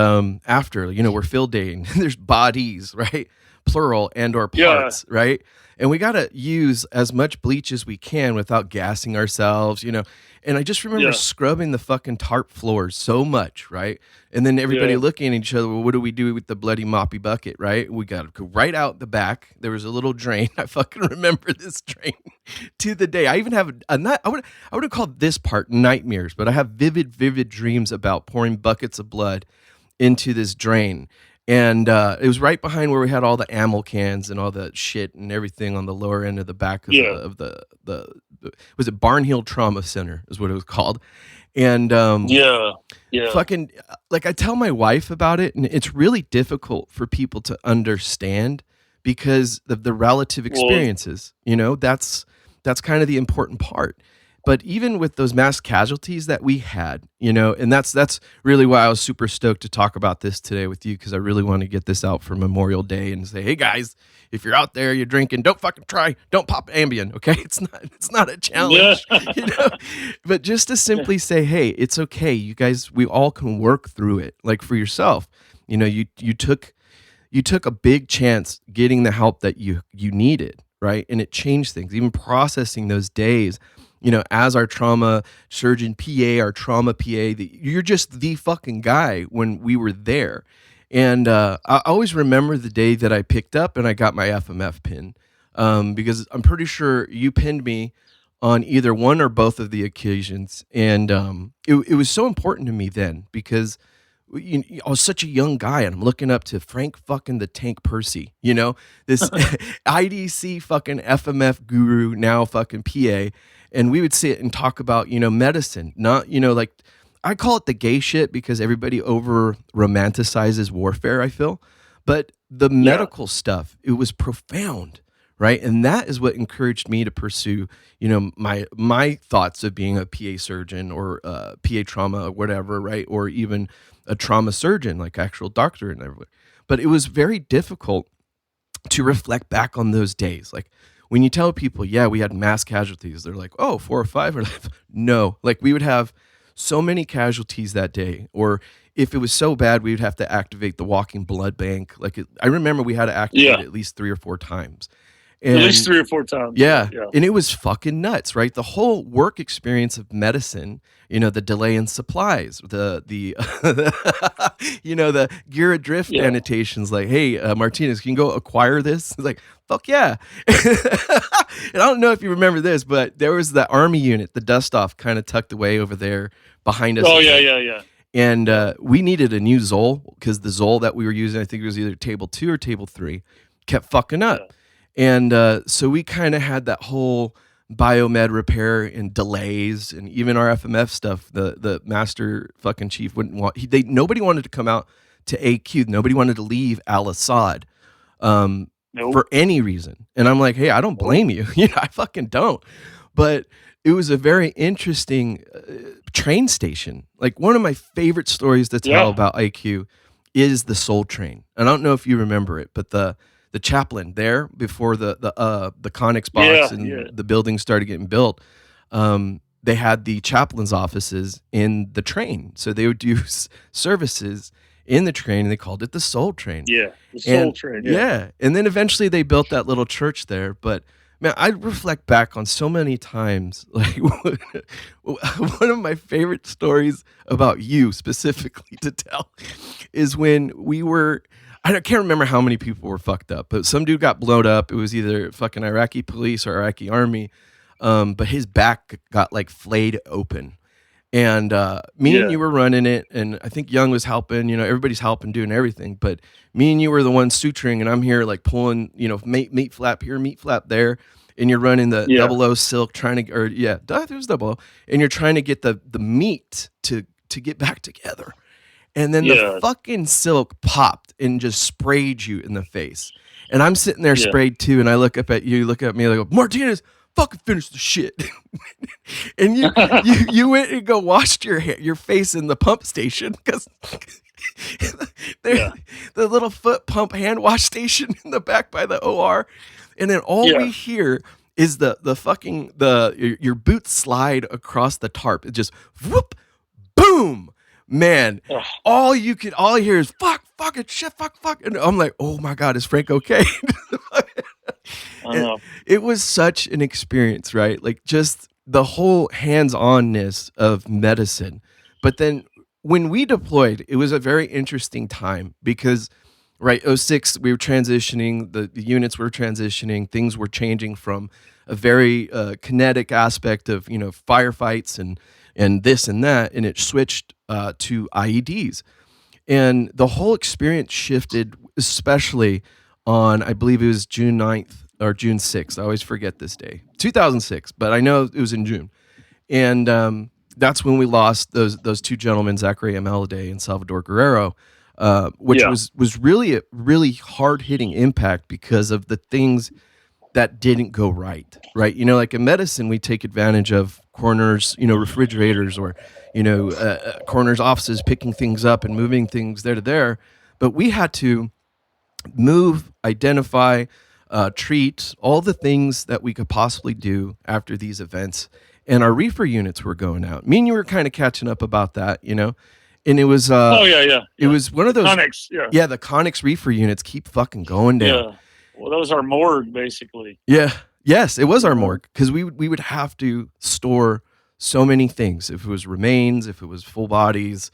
after, we're field daying, there's bodies, right? plural and or parts, right? And we got to use as much bleach as we can without gassing ourselves, you know. And I just remember scrubbing the fucking tarp floors so much, right? And then everybody looking at each other, well, what do we do with the bloody moppy bucket, right? We got to go right out the back. There was a little drain. I fucking remember this drain to the day. I even have a night. I would have called this part nightmares, but I have vivid dreams about pouring buckets of blood into this drain. And it was right behind where we had all the ammo cans and all the shit and everything on the lower end of the back of the was it Barnhill Trauma Center is what it was called. And fucking, like, I tell my wife about it, and it's really difficult for people to understand because of the relative experiences. You know, that's kind of the important part. But even with those mass casualties that we had, you know, and that's really why I was super stoked to talk about this today with you, because I really want to get this out for Memorial Day and say, hey guys, if you're out there, you're drinking, don't pop Ambien, okay? It's not a challenge, you know. But just to simply say, hey, it's okay, you guys, we all can work through it. Like for yourself, you know, you took a big chance getting the help that you needed, right? And it changed things. Even processing those days. You know, as our trauma surgeon PA, our trauma PA, you're just the fucking guy when we were there. And I always remember the day that I picked up and I got my FMF pin, because I'm pretty sure you pinned me on either one or both of the occasions. And it was so important to me then because I was such a young guy and I'm looking up to Frank fucking the Tank Percy, you know, this IDC fucking FMF guru, now fucking PA. And we would sit and talk about, you know, medicine, not, you know, like I call it the gay shit because everybody over romanticizes warfare, I feel. But the medical stuff, it was profound, right? And that is what encouraged me to pursue, you know, my thoughts of being a PA surgeon or PA trauma or whatever, right? Or even a trauma surgeon, like actual doctor and everything. But it was very difficult to reflect back on those days. Like, when you tell people, yeah, we had mass casualties, they're like, oh, 4 or 5? Or like, no, like we would have so many casualties that day. Or if it was so bad, we would have to activate the walking blood bank. Like I remember we had to activate it at least 3 or 4 times. And, at least 3 or 4 times. Yeah. And it was fucking nuts, right? The whole work experience of medicine, you know, the delay in supplies, the you know, the gear adrift annotations like, hey, Martinez, can you go acquire this? It's like, fuck yeah. And I don't know if you remember this, but there was the army unit, the dust off kind of tucked away over there behind us. Oh, yeah. And we needed a new Zoll because the Zoll that we were using, I think it was either table 2 or table 3, kept fucking up. Yeah. And so we kind of had that whole biomed repair and delays, and even our FMF stuff. The master fucking chief wouldn't want. Nobody wanted to come out to AQ. Nobody wanted to leave Al Assad for any reason. And I'm like, hey, I don't blame you. You know, I fucking don't. But it was a very interesting train station. Like one of my favorite stories to tell about AQ is the Soul Train. And I don't know if you remember it, but the chaplain there before the Connex box the building started getting built, they had the chaplain's offices in the train. So they would do services in the train, and they called it the Soul Train. Yeah, the Soul Train. Yeah. And then eventually they built that little church there. But man, I reflect back on so many times. Like one of my favorite stories about you specifically to tell is when we were, I can't remember how many people were fucked up, but some dude got blown up. It was either fucking Iraqi police or Iraqi army. But his back got like flayed open. And me and you were running it, and I think Young was helping. You know, everybody's helping, doing everything. But me and you were the ones suturing, and I'm here like pulling, you know, meat flap here, meat flap there, and you're running the 00 silk, trying to, or it was 00, and you're trying to get the meat to get back together. And then the fucking silk popped and just sprayed you in the face. And I'm sitting there sprayed too, and I look up at you, look at me, and I go, Martinez, fucking finish the shit. And you went and go washed your face in the pump station because the little foot pump hand wash station in the back by the OR. And then all we hear is the fucking your boots slide across the tarp. It just whoop, boom, man, Ugh, all I hear is fuck it, shit, fuck. And I'm like, oh my God, is Frank okay? I it, know. it was such an experience, right? Like just the whole hands-onness of medicine. But then when we deployed, it was a very interesting time because, right, '06, we were transitioning, the units were transitioning, things were changing from a very kinetic aspect of, firefights and this and that, and it switched to IEDs. And the whole experience shifted, especially on, I believe it was June 9th or June 6th. I always forget this day, 2006, but I know it was in June. And that's when we lost those two gentlemen, Zachary Amelade and Salvador Guerrero, which Yeah. was really a really hard hitting impact because of the things that didn't go right? Like in medicine, we take advantage of corners, refrigerators, or corners, offices, picking things up and moving things there to there. But we had to move, identify, treat all the things that we could possibly do after these events. And our reefer units were going out. Me and you were kind of catching up about that, and it was Oh yeah. it was one of The those. Connex, yeah. Yeah, the Connex reefer units keep fucking going down. Yeah. Well, that was our morgue, basically. Yeah. Yes, it was our Yeah. morgue because we would have to store so many things. If it was remains, if it was full bodies,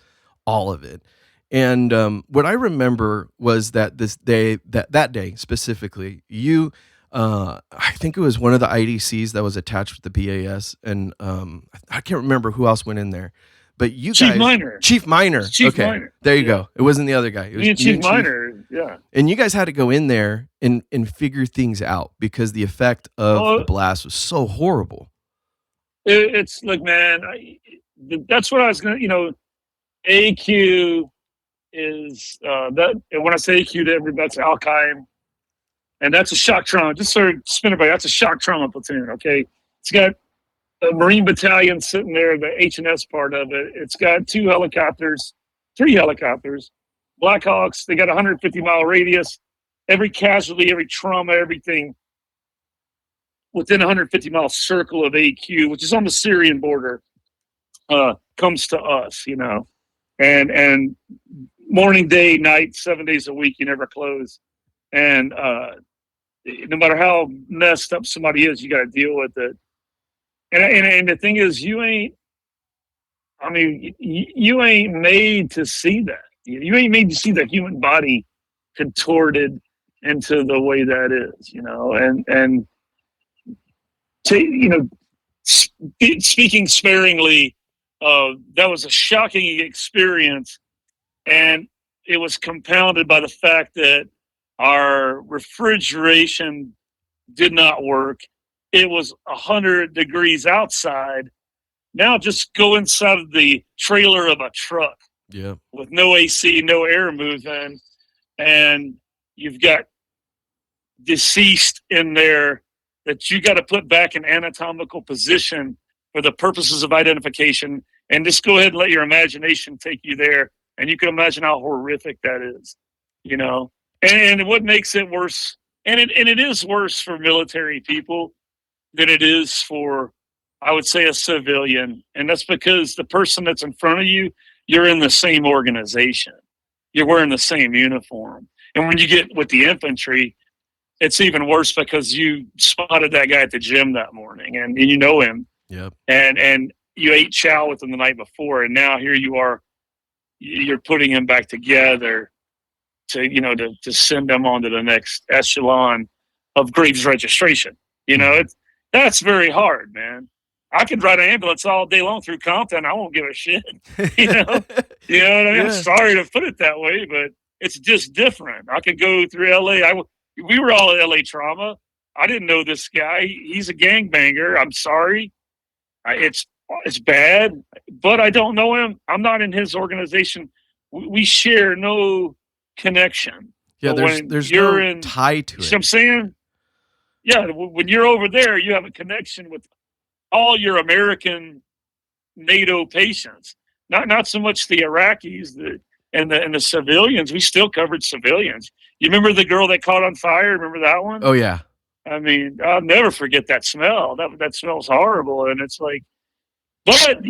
all of it. And what I remember was that this day, that day specifically, I think it was one of the IDCs that was attached with the BAS, and I can't remember who else went in there. But you Chief guys, Minor. Chief Minor. Chief Okay, Minor. there you Yeah. go. It wasn't the other guy. It was Me and Chief Minor, yeah. and you guys had to go in there and figure things out because the effect of Well, the blast was so horrible. it's like, man, that's what I was gonna. AQ is that. And when I say AQ to everybody, that's Alkheim, and that's a shock trauma. Just sort of spin it by. That's a shock trauma platoon. Okay, it's got a Marine battalion sitting there, the H&S part of it. It's got 3 helicopters, Blackhawks. They got a 150-mile radius. Every casualty, every trauma, everything within a 150-mile circle of AQ, which is on the Syrian border, comes to us, and morning, day, night, 7 days a week, you never close. And no matter how messed up somebody is, you got to deal with it. And the thing is, you ain't made to see that. You ain't made to see the human body contorted into the way that is, and speaking sparingly, that was a shocking experience, and it was compounded by the fact that our refrigeration did not work. It was 100 degrees outside. Now just go inside of the trailer of a truck with no AC, no air moving, and you've got deceased in there that you got to put back in anatomical position for the purposes of identification. And just go ahead and let your imagination take you there. And you can imagine how horrific that is, And what makes it worse, and it is worse for military people than it is for, I would say, a civilian. And that's because the person that's in front of you, you're in the same organization. You're wearing the same uniform. And when you get with the infantry, it's even worse because you spotted that guy at the gym that morning and you know him. Yep. And you ate chow with him the night before. And now here you are, you're putting him back together to send them on to the next echelon of Graves registration. That's very hard, man. I could ride an ambulance all day long through Compton. I won't give a shit. You know what I mean? Yeah. I'm sorry to put it that way, but it's just different. I could go through LA. We were all at LA trauma. I didn't know this guy. He's a gangbanger. I'm sorry. It's bad, but I don't know him. I'm not in his organization. We share no connection. Yeah, But there's no tie to you it. see what I'm saying? Yeah, when you're over there, you have a connection with all your American NATO patients. Not so much the Iraqis and the civilians. We still covered civilians. You remember the girl that caught on fire? Remember that one? Oh yeah. I mean, I'll never forget that smell. That smells horrible, and it's like, but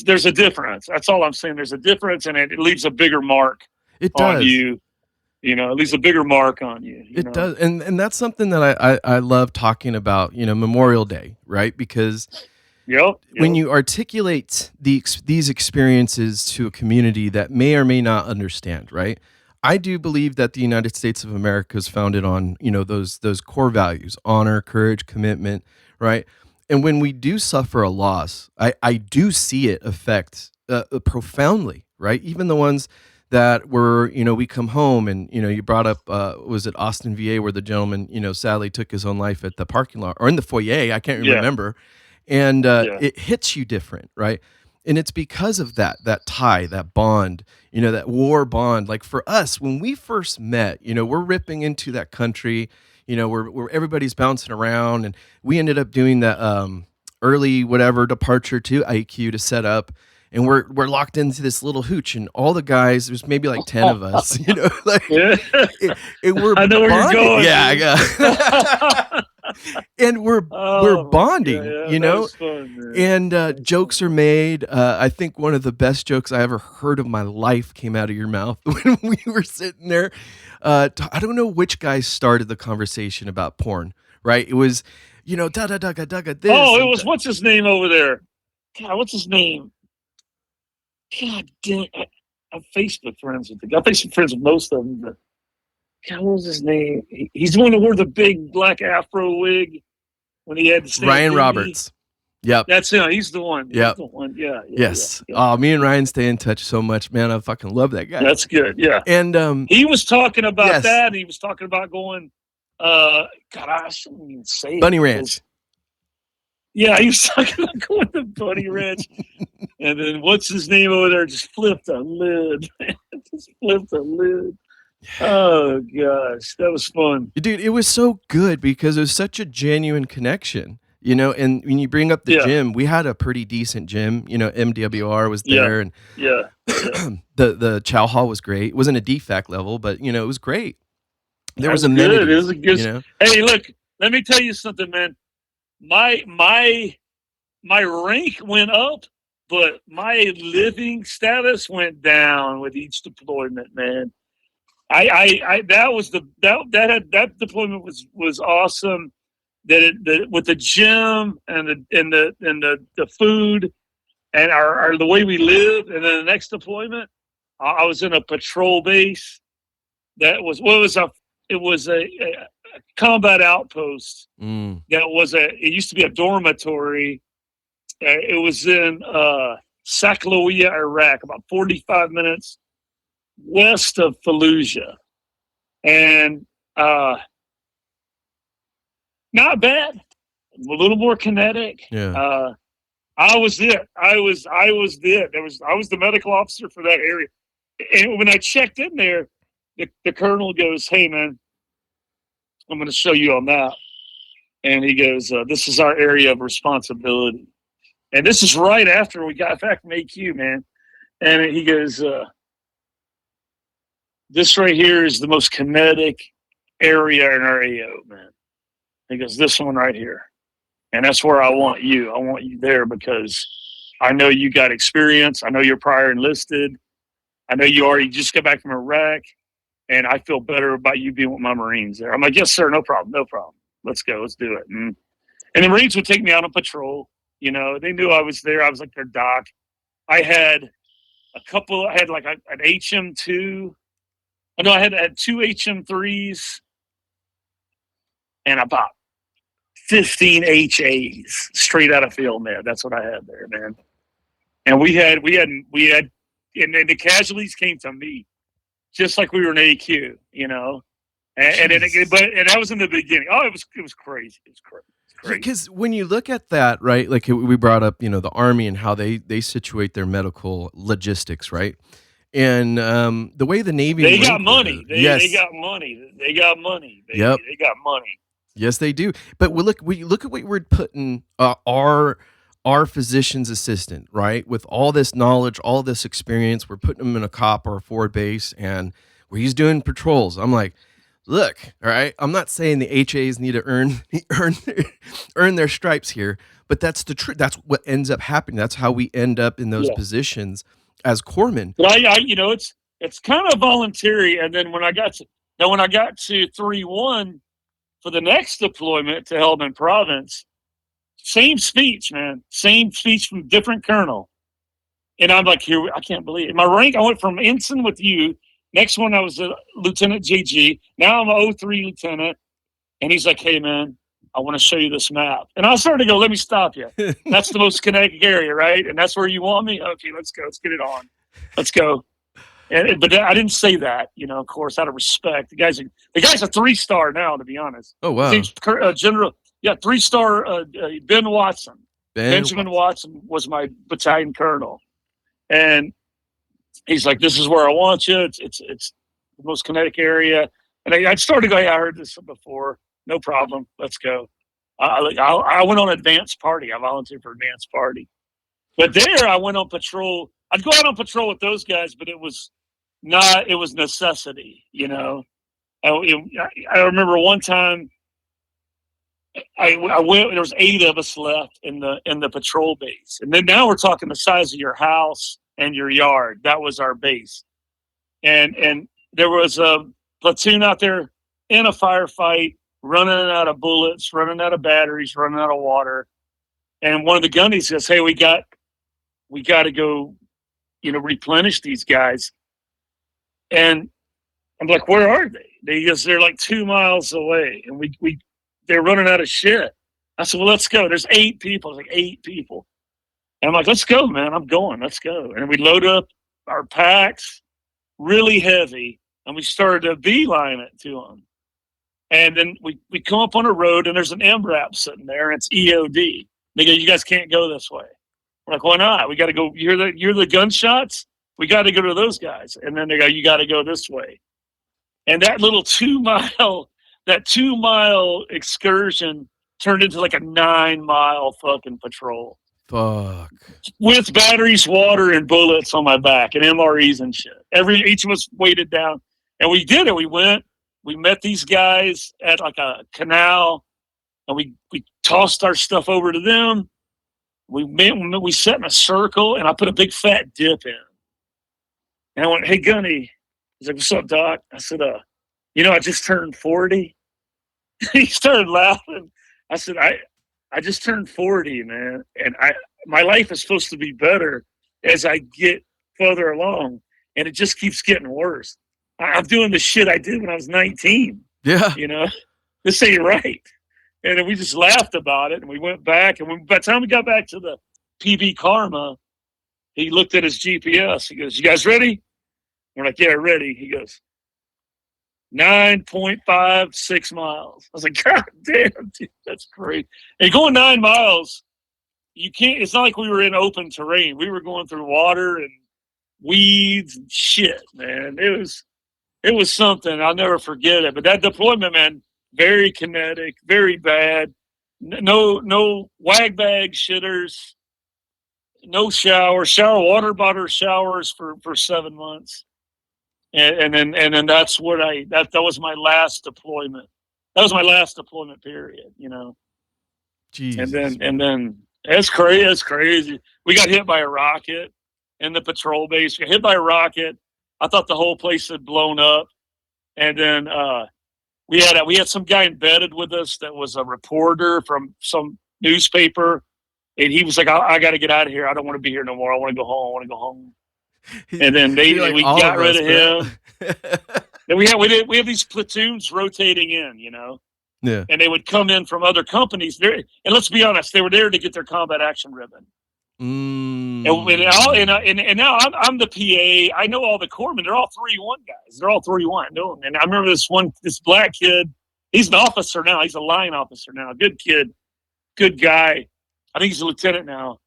there's a difference. That's all I'm saying. There's a difference, and it leaves a bigger mark It on does. you. You know, it leaves a bigger mark on you. It does, and that's something that I love talking about. Memorial Day, right? Because when you articulate these experiences to a community that may or may not understand, right? I do believe that the United States of America is founded on those core values: honor, courage, commitment, right? And when we do suffer a loss, I do see it affect profoundly, right? Even the ones that were, we come home and, you brought up, was it Austin, VA, where the gentleman, sadly took his own life at the parking lot or in the foyer? I can't remember. And it hits you different, right? And it's because of that tie, that bond, that war bond. Like for us, when we first met, we're ripping into that country, where everybody's bouncing around, and we ended up doing that early whatever departure to IQ to set up. And we're locked into this little hooch, and all the guys, there's maybe like 10 of us, like, and we're I know where bonding. you're going. Yeah. And we're bonding, fun, and jokes are made. I think one of the best jokes I ever heard of my life came out of your mouth when we were sitting there. I don't know which guy started the conversation about porn, right? It was, da da da da da this. Oh, it was, what's his name over there? God, what's his name? God damn, I'm Facebook friends with the guy. I'm Facebook friends with most of them, but God, what was his name? He's the one that wore the big black afro wig when he had the Ryan Roberts. Yep. That's him. He's the one. Yep. He's the one. Yeah. Yes. Oh, me and Ryan stay in touch so much, man. I fucking love that guy. That's good. Yeah. And he was talking about that, and he was talking about going, God, I shouldn't even say Bunny Ranch. Yeah, he was talking about going to Bunny Ranch. And then what's his name over there? Just flipped a lid. Just flipped a lid. Oh gosh, that was fun, dude. It was so good because it was such a genuine connection, And when you bring up the gym, we had a pretty decent gym. MWR was there, and the chow hall was great. It wasn't a defect level, but it was great. There was amenities. Good. It was a good. Hey, look, let me tell you something, man. My rank went up, but my living status went down with each deployment, man. That deployment was awesome. That with the gym and the food and our the way we lived, and then the next deployment, I was in a patrol base. That was a combat outpost. It used to be a dormitory. It was in Sakloia, Iraq, about 45 minutes west of Fallujah, and not bad. A little more kinetic. Yeah. I was it. I was it. I was the medical officer for that area, and when I checked in there, the colonel goes, "Hey, man, I'm going to show you on that," and he goes, "This is our area of responsibility," and this is right after we got back from AQ, man, and he goes. This right here is the most kinetic area in our AO, man. He goes, this one right here. And that's where I want you. I want you there because I know you got experience. I know you're prior enlisted. I know you already just got back from Iraq. And I feel better about you being with my Marines there. I'm like, yes, sir, no problem, no problem. Let's go, let's do it. And the Marines would take me out on patrol. They knew I was there. I was like their doc. I had like an HM2. I had 2 HM3s and about 15 HAs straight out of field med. That's what I had there, man. And we had, and the casualties came to me, just like we were in AQ, And that was in the beginning. Oh, it was crazy. It was crazy. Because when you look at that, right, like we brought up, the Army and how they situate their medical logistics, right? And the way the Navy... They got money. They got money. They got money. Yep. They got money. Yes, they do. But we look at what we're putting our physician's assistant, right? With all this knowledge, all this experience, we're putting him in a COP or a forward base, and where he's doing patrols. I'm like, look, all right, I'm not saying the HAs need to earn their stripes here, but that's the truth. That's what ends up happening. That's how we end up in those positions as corpsmen. But it's kind of voluntary. And then when I got to 3-1 for the next deployment to Helmand Province, same speech, man, same speech from different colonel. And I'm like, here, I can't believe it. My rank, I went from ensign with you. Next one, I was a Lieutenant JG. Now I'm a 03 lieutenant. And he's like, hey, man, I want to show you this map. And I started to go, let me stop you. That's the most kinetic area, right? And that's where you want me? Okay, let's go. Let's get it on. Let's go. But I didn't say that, of course, out of respect. The guy's a 3-star now, to be honest. Oh, wow. General, 3-star Ben Watson. Benjamin Watson was my battalion colonel. And he's like, this is where I want you. It's the most kinetic area. And I started to go, hey, I heard this before. No problem. Let's go. I went on advanced party. I volunteered for advanced party. But there I went on patrol. I'd go out on patrol with those guys, but it was necessity, I remember one time I went, there was 8 of us left in the patrol base. And then now we're talking the size of your house and your yard. That was our base. And there was a platoon out there in a firefight, running out of bullets, running out of batteries, running out of water. And one of the gunnies says, hey, we got to go, replenish these guys. And I'm like, where are they? They're like 2 miles away, and they're running out of shit. I said, well, let's go. There's 8 people. It's like 8 people. And I'm like, let's go, man. I'm going. Let's go. And we load up our packs really heavy, and we started to beeline it to them. And then we come up on a road, and there's an MRAP sitting there, and it's EOD. They go, you guys can't go this way. We're like, why not? We got to go. You hear the gunshots? We got to go to those guys. And then they go, you got to go this way. And that little 2-mile excursion turned into like a 9-mile fucking patrol. Fuck. With batteries, water, and bullets on my back, and MREs and shit. Each of us weighted down. And we did it. We met these guys at like a canal, and we tossed our stuff over to them. We sat in a circle, and I put a big fat dip in. And I went, hey, Gunny. He's like, what's up, Doc? I said, I just turned 40. He started laughing. I said, I just turned 40, man. And my life is supposed to be better as I get further along. And it just keeps getting worse. I'm doing the shit I did when I was 19. Yeah. This ain't right. And then we just laughed about it. And we went back. And by the time we got back to the PB Karma, he looked at his GPS. He goes, you guys ready? We're like, yeah, ready. He goes, 9.56 miles. I was like, God damn, dude, that's great. And going 9 miles, you can't, it's not like we were in open terrain. We were going through water and weeds and shit, man. It was something. I'll never forget it. But that deployment, man, very kinetic, very bad. No wag bag shitters. No shower water bottle showers for 7 months. And then that's what that was my last deployment. That was my last deployment period, Jesus. And then it's crazy. We got hit by a rocket in the patrol base. We got hit by a rocket. I thought the whole place had blown up. And then we had some guy embedded with us that was a reporter from some newspaper. And he was like, I got to get out of here. I don't want to be here no more. I want to go home. And then we got rid of him. Then we have these platoons rotating in, Yeah. And they would come in from other companies. And let's be honest, they were there to get their combat action ribbon. Mm. And now I'm the PA. I know all the corpsmen. They're all 3-1 guys. They're all 3-1. I know them. And I remember this black kid. He's an officer now. He's a line officer now. Good kid, good guy. I think he's a lieutenant now.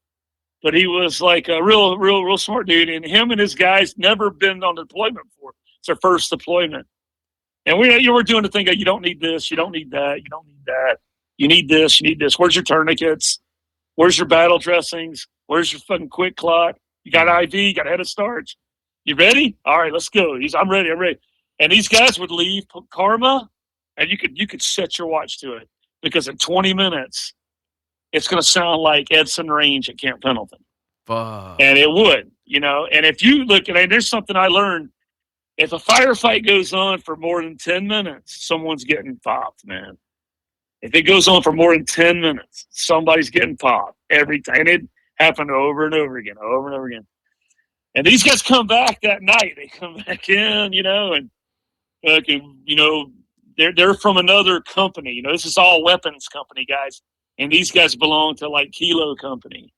But he was like a real smart dude. And him and his guys never been on deployment before. It's their first deployment. And we were doing the thing that you don't need this, you don't need that, you don't need that. You need this, you need this. Where's your tourniquets? Where's your battle dressings? Where's your fucking quick clot? You got IV, you got head of starch. You ready? All right, let's go. I'm ready. And these guys would leave Karma, and you could set your watch to it, because in 20 minutes, it's going to sound like Edson Range at Camp Pendleton. Fuck. And it would, and if you look at it, there's something I learned. If a firefight goes on for more than 10 minutes, someone's getting popped, man. If it goes on for more than 10 minutes, somebody's getting popped every time. And it happened over and over again, over and over again. And these guys come back that night. They come back in, and they're from another company. This is all weapons company guys. And these guys belong to like Kilo Company.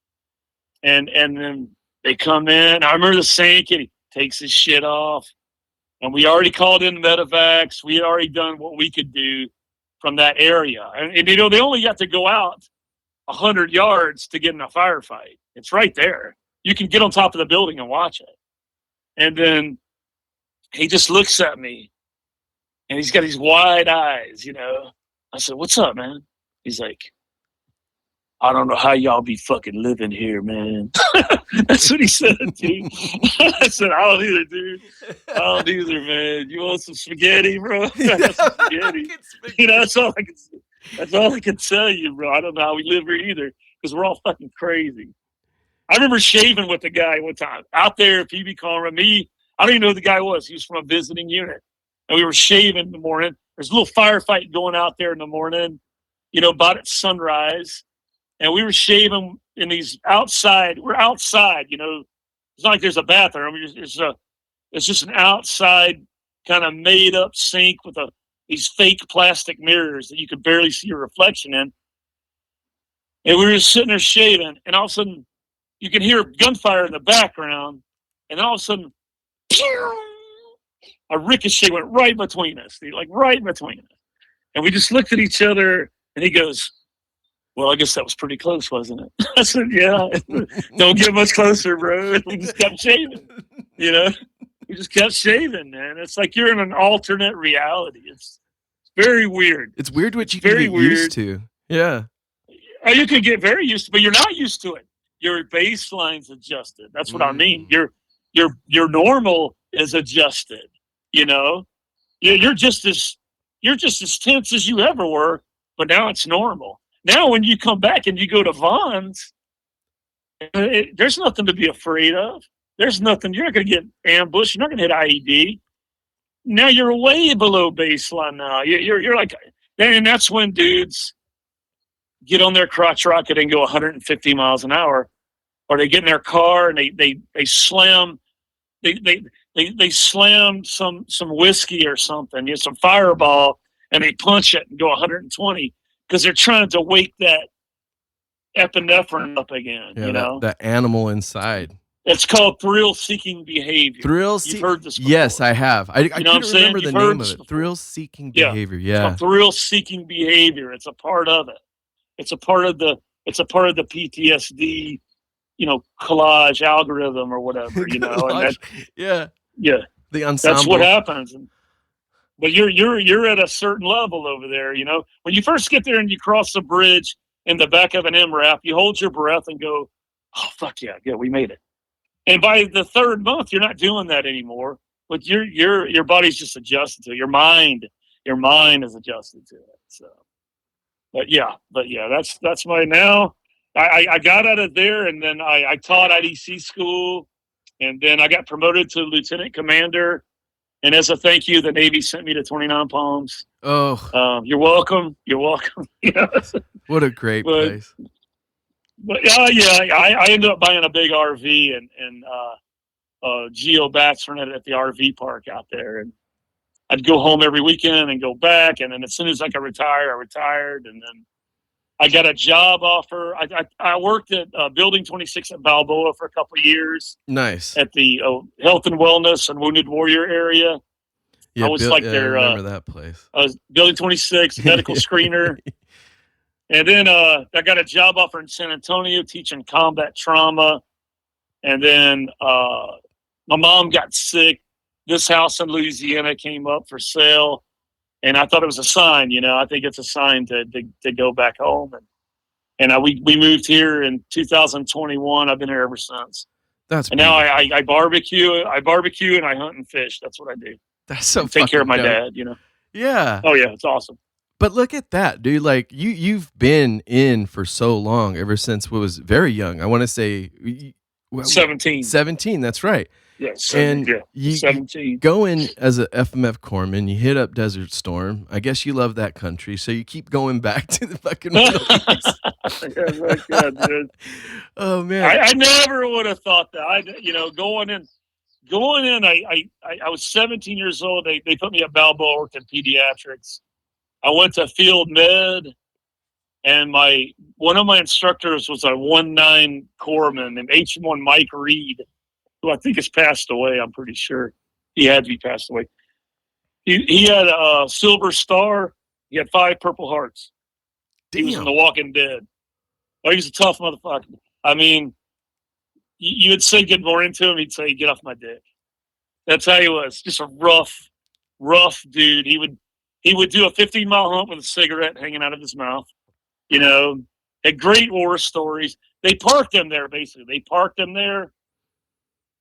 And then they come in. I remember the same kid, he takes his shit off. And we already called in medevacs. We had already done what we could do from that area. And they only got to go out 100 yards to get in a firefight. It's right there. You can get on top of the building and watch it. And then he just looks at me, and he's got these wide eyes, I said, "What's up, man?" He's like, "I don't know how y'all be fucking living here, man." That's what he said, dude. I said, "I don't either, dude. I don't either, man. You want some spaghetti, bro?" Spaghetti. That's all I can tell you, bro. I don't know how we live here either, because we're all fucking crazy. I remember shaving with the guy one time out there, PB Karma. Me, I don't even know who the guy was. He was from a visiting unit, and we were shaving in the morning. There's a little firefight going out there in the morning, about at sunrise. And we were shaving in these outside. We're outside, It's not like there's a bathroom. It's just an outside kind of made up sink with these fake plastic mirrors that you could barely see your reflection in. And we were just sitting there shaving, and all of a sudden, you can hear gunfire in the background, and all of a sudden, pew, a ricochet went right between us, like right between us. And we just looked at each other, and he goes, "Well, I guess that was pretty close, wasn't it?" I said, "Yeah, don't get much closer, bro." We just kept shaving, We just kept shaving, man. It's like you're in an alternate reality. It's very weird. It's weird what you can get used to. Yeah. You can get very used to, but you're not used to it. Your baseline's adjusted. That's what I mean. Your normal is adjusted. You're just as tense as you ever were, but now it's normal. Now, when you come back and you go to Vaughn's, there's nothing to be afraid of. There's nothing. You're not going to get ambushed. You're not going to hit IED. Now you're way below baseline. Now you're like, and that's when dudes get on their crotch rocket and go 150 miles an hour, or they get in their car and they slam they slam some whiskey or something, some Fireball, and they punch it and go 120. Because they're trying to wake that epinephrine up again, that animal inside. It's called thrill-seeking behavior. You've heard this before. Yes, I have. I couldn't remember the name of it. Thrill-seeking behavior. Yeah. It's thrill-seeking behavior. It's a part of it. It's a part of the PTSD, collage algorithm or whatever, and that, yeah. The ensemble. That's what happens. But you're at a certain level over there, When you first get there and you cross the bridge in the back of an MRAP, you hold your breath and go, "Oh, fuck yeah, good, we made it." And by the third month, you're not doing that anymore. But your body's just adjusted to it. Your mind is adjusted to it. So, but yeah, that's my now. I got out of there, and then I taught IDC school, and then I got promoted to lieutenant commander. And as a thank you, the Navy sent me to 29 Palms. Oh, you're welcome. You're welcome. What a great place. But I ended up buying a big RV and Geo Bats rented at the RV park out there, and I'd go home every weekend and go back. And then as soon as I could retire, I retired, and then I got a job offer. I worked at Building 26 at Balboa for a couple of years. Nice. At the Health and Wellness and Wounded Warrior area. Yeah, I was I remember that place. I was Building 26, medical screener. And then I got a job offer in San Antonio teaching combat trauma. And then my mom got sick. This house in Louisiana came up for sale. And I thought it was a sign, I think it's a sign to go back home. And we moved here in 2021. I've been here ever since. That's and now I barbecue and I hunt and fish. That's what I do. That's so and take care of my dope. dad. Yeah. Oh yeah, it's awesome. But look at that, dude. Like you've been in for so long, ever since was very young. I want to say 17. 17, that's right. Yes. And Yeah. you 17. go in as a FMF corpsman, you hit up Desert Storm. I guess you love that country, so you keep going back to the fucking Philippines. Yeah, my God, dude. Oh man. I never would have thought that. Going in, I was 17 years old. They put me at Balboa, worked in pediatrics. I went to field med, and one of my instructors was a 1-9 corpsman named H1 Mike Reed, who I think has passed away. I'm pretty sure he had to be passed away. He had a Silver Star. He had 5 Purple Hearts. Damn. He was in The Walking Dead. Oh, he was a tough motherfucker. I mean, you would say good morning to him, he'd say, "Get off my dick." That's how he was. Just a rough dude. He would do a 15-mile hump with a cigarette hanging out of his mouth. Had great war stories. They parked him there, basically. They parked him there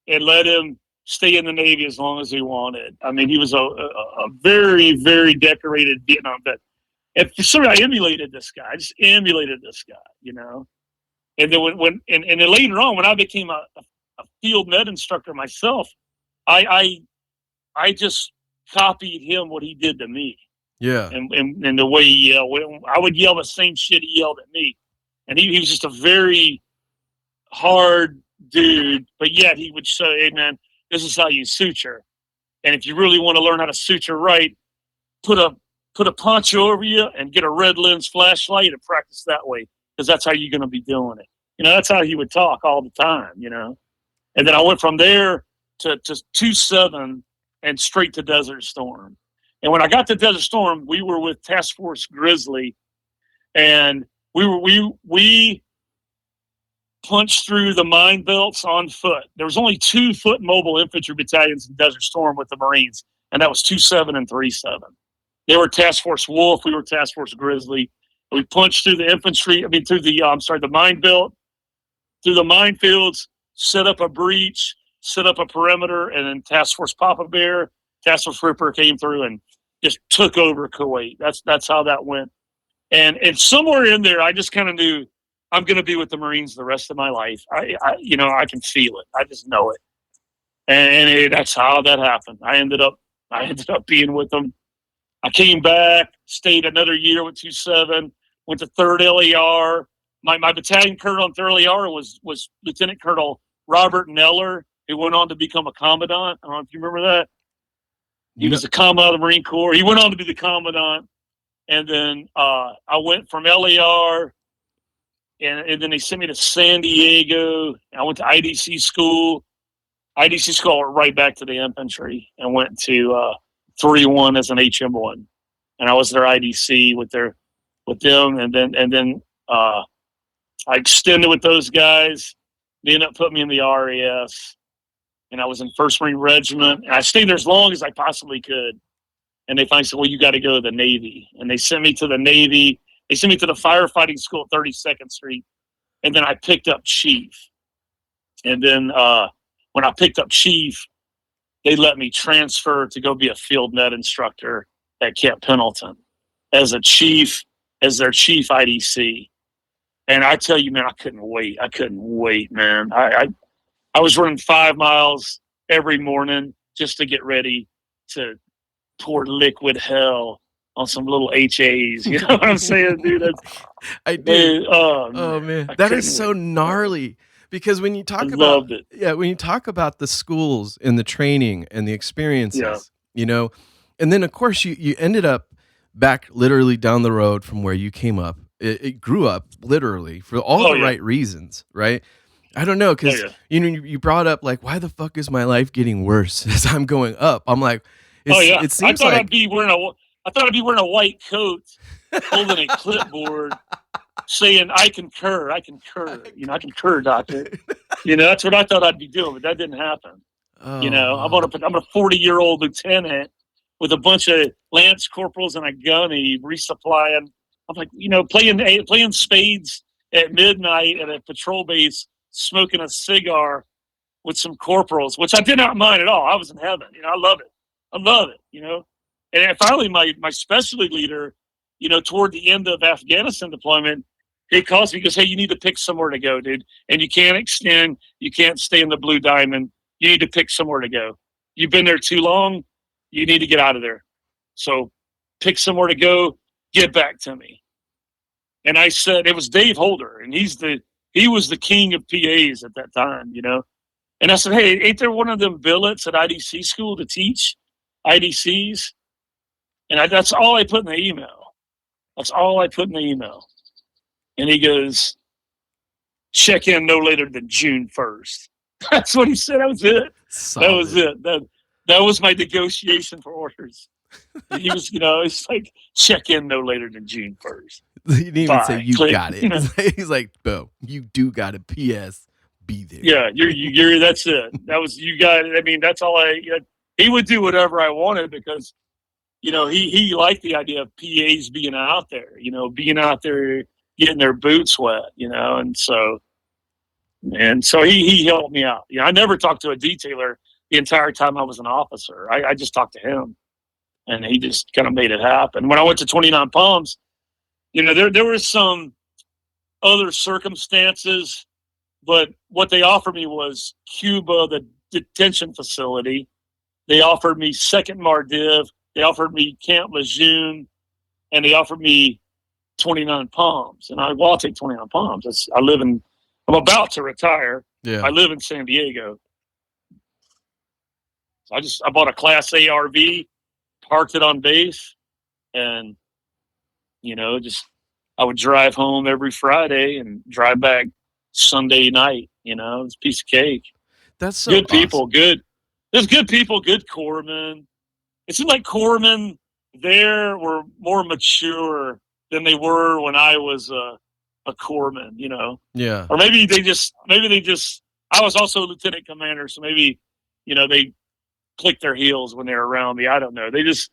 and let him stay in the Navy as long as he wanted. I mean, he was a very, very decorated Vietnam vet. And I emulated this guy. I just emulated this guy, And then then later on, when I became a field med instructor myself, I just copied him, what he did to me. Yeah. And the way he yelled. I would yell the same shit he yelled at me. And he was just a very hard dude, but yet he would say, "Hey man, this is how you suture. And if you really want to learn how to suture right, put a poncho over you and get a red lens flashlight and practice that way, because that's how you're going to be doing it." That's how he would talk all the time, And then I went from there to 2-7 and straight to Desert Storm. And when I got to Desert Storm, we were with Task Force Grizzly, and we punched through the mine belts on foot. There was only 2 foot mobile infantry battalions in Desert Storm with the Marines, and that was 2-7 and 3-7. They were Task Force Wolf. We were Task Force Grizzly. We punched through the infantry. Through the mine belt, through the minefields, set up a breach, set up a perimeter, and then Task Force Papa Bear, Task Force Ripper came through and just took over Kuwait. That's how that went. And somewhere in there, I just kind of knew I'm going to be with the Marines the rest of my life. I can feel it. I just know it. And that's how that happened. I ended up being with them. I came back, stayed another year with 2-7, went to 3rd LAR. My battalion colonel in 3rd LAR was Lieutenant Colonel Robert Neller, who went on to become a commandant. I don't know if you remember that. He was the commandant of the Marine Corps. He went on to be the commandant. And then I went from LAR, and then they sent me to San Diego. I went to IDC school. IDC school, right back to the infantry, and went to 3-1 as an HM1. And I was their IDC with them. And then I extended with those guys. They ended up putting me in the RAF. And I was in 1st Marine Regiment. And I stayed there as long as I possibly could. And they finally said, "Well, you got to go to the Navy." And they sent me to the Navy. They sent me to the firefighting school at 32nd Street. And then I picked up Chief. And then when I picked up Chief, they let me transfer to go be a field med instructor at Camp Pendleton as their chief IDC. And I tell you, man, I couldn't wait, man. I was running 5 miles every morning just to get ready to pour liquid hell on some little HAs. You know what I'm saying, dude? I do. Oh man, that is so gnarly. Because when you talk about when you talk about the schools and the training and the experiences, and then of course you ended up back literally down the road from where you came up. It grew up literally for all the right reasons, right? I don't know, because you brought up like, why the fuck is my life getting worse as I'm going up? I'm like, it seems like I'd be wearing a white coat, holding a clipboard, saying, "I concur. I concur, doctor." That's what I thought I'd be doing, but that didn't happen. I'm a 40-year-old lieutenant with a bunch of lance corporals and a gunny resupplying. I'm like, playing spades at midnight at a patrol base, smoking a cigar with some corporals, which I did not mind at all. I was in heaven. I love it. I love it, And finally, my specialty leader, toward the end of Afghanistan deployment, he calls me, he goes, "Hey, you need to pick somewhere to go, dude. And you can't extend. You can't stay in the Blue Diamond. You need to pick somewhere to go. You've been there too long. You need to get out of there. So pick somewhere to go. Get back to me." And I said, it was Dave Holder, and he was the king of PAs at that time, And I said, "Hey, ain't there one of them billets at IDC school to teach IDCs?" And that's all I put in the email. That's all I put in the email. And he goes, "Check in no later than June 1st. That's what he said. That was it. Solid. That was it. That was my negotiation for orders. He was, it's like, check in no later than June 1st. He didn't even say you Click, got it. He's like, "Bo, you do got it. P.S. Be there." Yeah, you're. That's it. That was, you got it. I mean, that's all he would do whatever I wanted because, he liked the idea of PAs being out there, being out there, getting their boots wet, and so he helped me out. I never talked to a detailer the entire time I was an officer. I just talked to him, and he just kind of made it happen. When I went to 29 Palms, there were some other circumstances, but what they offered me was Cuba, the detention facility. They offered me Second Mardiv. They offered me Camp Lejeune, and they offered me 29 Palms. And I'll take 29 Palms. I'm about to retire. Yeah. I live in San Diego. So I bought a Class A RV, parked it on base, and, I would drive home every Friday and drive back Sunday night. It's a piece of cake. That's so good awesome. people. There's good people, good corpsmen. It seemed like corpsmen there were more mature than they were when I was a corpsman, Yeah. Or maybe they just, I was also a lieutenant commander, so maybe, they clicked their heels when they were around me. I don't know. They just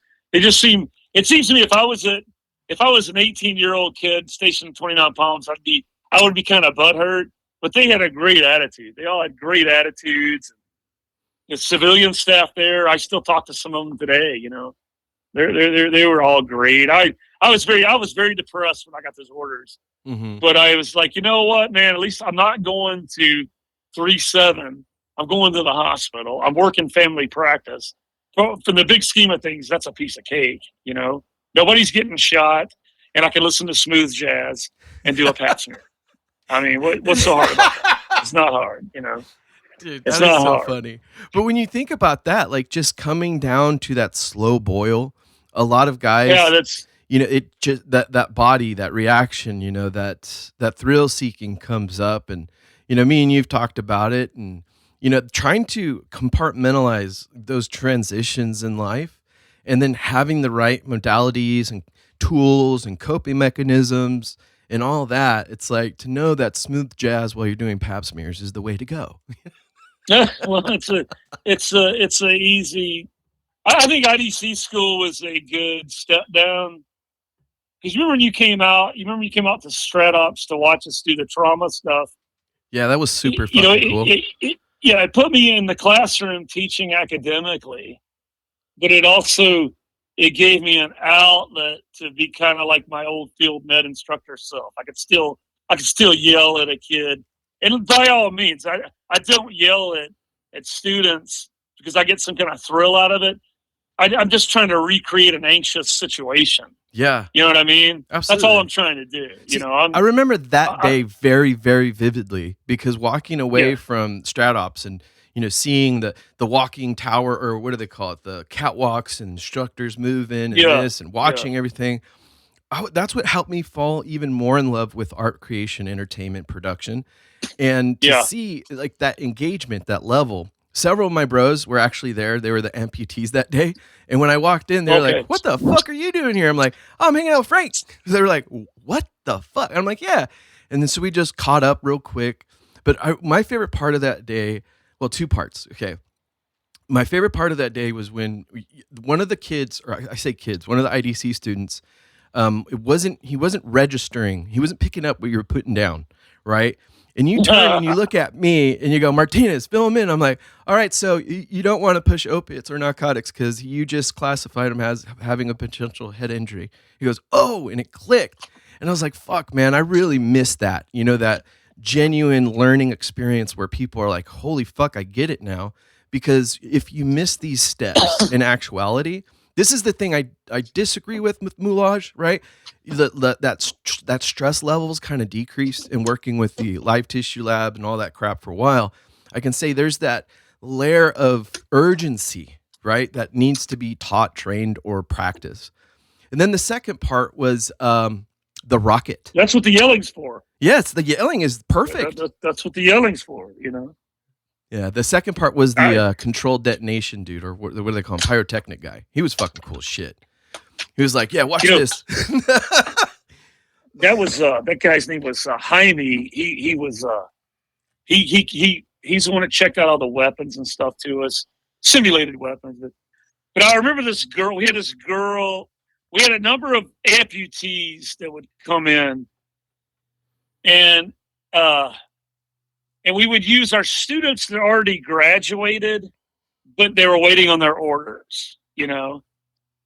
seem, it seems to me if I was an 18-year-old kid stationed in 29 Palms, I would be kind of butthurt, but they had a great attitude. They all had great attitudes. The civilian staff there, I still talk to some of them today, they were all great. I was very depressed when I got those orders, but I was like, you know what, man, at least I'm not going to 3-7. I'm going to the hospital. I'm working family practice. From the big scheme of things, that's a piece of cake, Nobody's getting shot, and I can listen to smooth jazz and do a pap smear. I mean, what's so hard about that? It's not hard, Dude, it's that not is so hard. funny. But when you think about that, like just coming down to that slow boil, a lot of guys, that's it just that body, that reaction, that thrill seeking comes up, and me and you've talked about it, and trying to compartmentalize those transitions in life, and then having the right modalities and tools and coping mechanisms and all that. It's like to know that smooth jazz while you're doing pap smears is the way to go. well, it's a easy. I think IDC school was a good step down because remember when you came out to StratOps to watch us do the trauma stuff. Yeah, that was super fucking cool. It put me in the classroom teaching academically, but it gave me an outlet to be kind of like my old field med instructor self. I could still yell at a kid, and by all means, I don't yell at students because I get some kind of thrill out of it. I'm just trying to recreate an anxious situation. Yeah. You know what I mean? Absolutely. That's all I'm trying to do. See, I remember that day very, very vividly because walking away from StratOps and, seeing the walking tower, or what do they call it? The catwalks and instructors moving and this and watching everything. That's what helped me fall even more in love with art creation, entertainment, production. And to see like that engagement, that level. Several of my bros were actually there. They were the amputees that day. And when I walked in, they're like, "What the fuck are you doing here?" I'm like, "Oh, I'm hanging out with Frank." They were like, "What the fuck?" And I'm like, "Yeah." And then so we just caught up real quick. But my favorite part of that day, well, two parts. Okay. My favorite part of that day was when one of the kids, or I say kids, one of the IDC students, he wasn't registering. He wasn't picking up what you were putting down, right? And you turn and you look at me and you go, Martinez, fill him in. I'm like, all right, so you don't want to push opiates or narcotics because you just classified him as having a potential head injury. He goes, oh, and it clicked. And I was like, fuck, man, I really missed that. You know, that genuine learning experience where people are like, holy fuck, I get it now. Because if you miss these steps in actuality, this is the thing I disagree with Moulage, right? That stress levels kind of decreased in working with the live tissue lab and all that crap for a while. I can say there's that layer of urgency, right, that needs to be taught, trained, or practiced. And then the second part was the rocket. That's what the yelling's for. Yes, the yelling is perfect. That's what the yelling's for, you know? Yeah, the second part was the controlled detonation dude, or what do they call him? Pyrotechnic guy. He was fucking cool as shit. He was like, yeah, watch this. That was that guy's name was Jaime. He was he's the one that checked out all the weapons and stuff to us, simulated weapons. But I remember this girl. We had a number of amputees that would come in, and we would use our students that already graduated, but they were waiting on their orders, you know.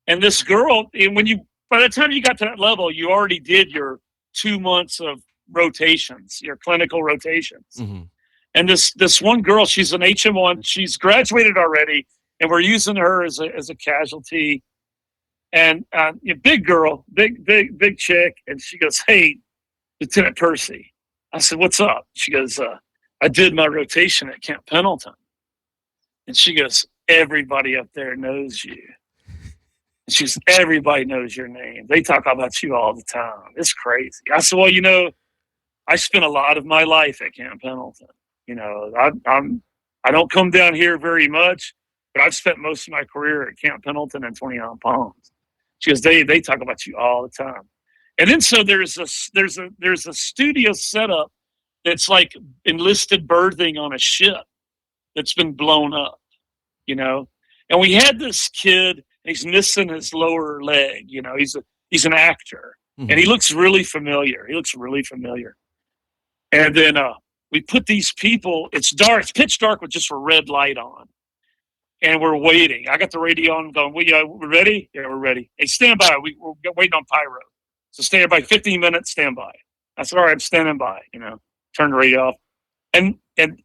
And this girl, and by the time you got to that level, you already did your 2 months of rotations, your clinical rotations. Mm-hmm. And this one girl, she's an HM1, she's graduated already, and we're using her as a casualty. And a big girl, big chick, and she goes, "Hey, Lieutenant Percy." I said, "What's up?" She goes, "I did my rotation at Camp Pendleton." And she goes, "Everybody up there knows you." And she goes, "Everybody knows your name. They talk about you all the time. It's crazy." I said, "Well, you know, I spent a lot of my life at Camp Pendleton. You know, I don't come down here very much, but I've spent most of my career at Camp Pendleton and 29 Palms." She goes, they talk about you all the time. And then so there's a studio setup that's like enlisted berthing on a ship that's been blown up, you know. And we had this kid, he's missing his lower leg, you know. He's an actor, mm-hmm. And he looks really familiar. And then we put these people. It's dark, it's pitch dark with just a red light on. And we're waiting. I got the radio on going, we're ready? Yeah, we're ready. Hey, stand by. We're waiting on pyro. So stand by, 15 minutes, stand by. I said, all right, I'm standing by, you know, turn the radio off. And then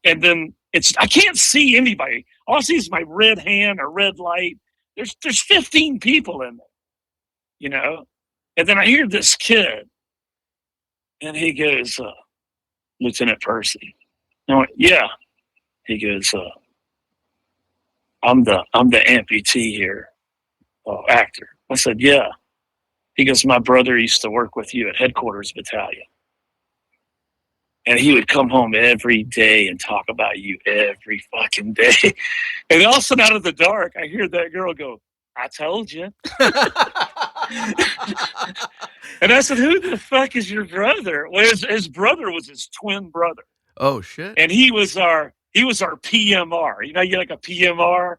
I can't see anybody. All I see is my red hand or red light. There's 15 people in there, you know. And then I hear this kid, and he goes, "Lieutenant Percy." I went, "Yeah." He goes, I'm the amputee here, actor." I said, "Yeah." He goes, "My brother used to work with you at Headquarters Battalion. And he would come home every day and talk about you every fucking day." And all of a sudden, out of the dark, I hear that girl go, "I told you." And I said, "Who the fuck is your brother?" Well, his brother was his twin brother. Oh, shit. And he was our PMR. You know, you like a PMR?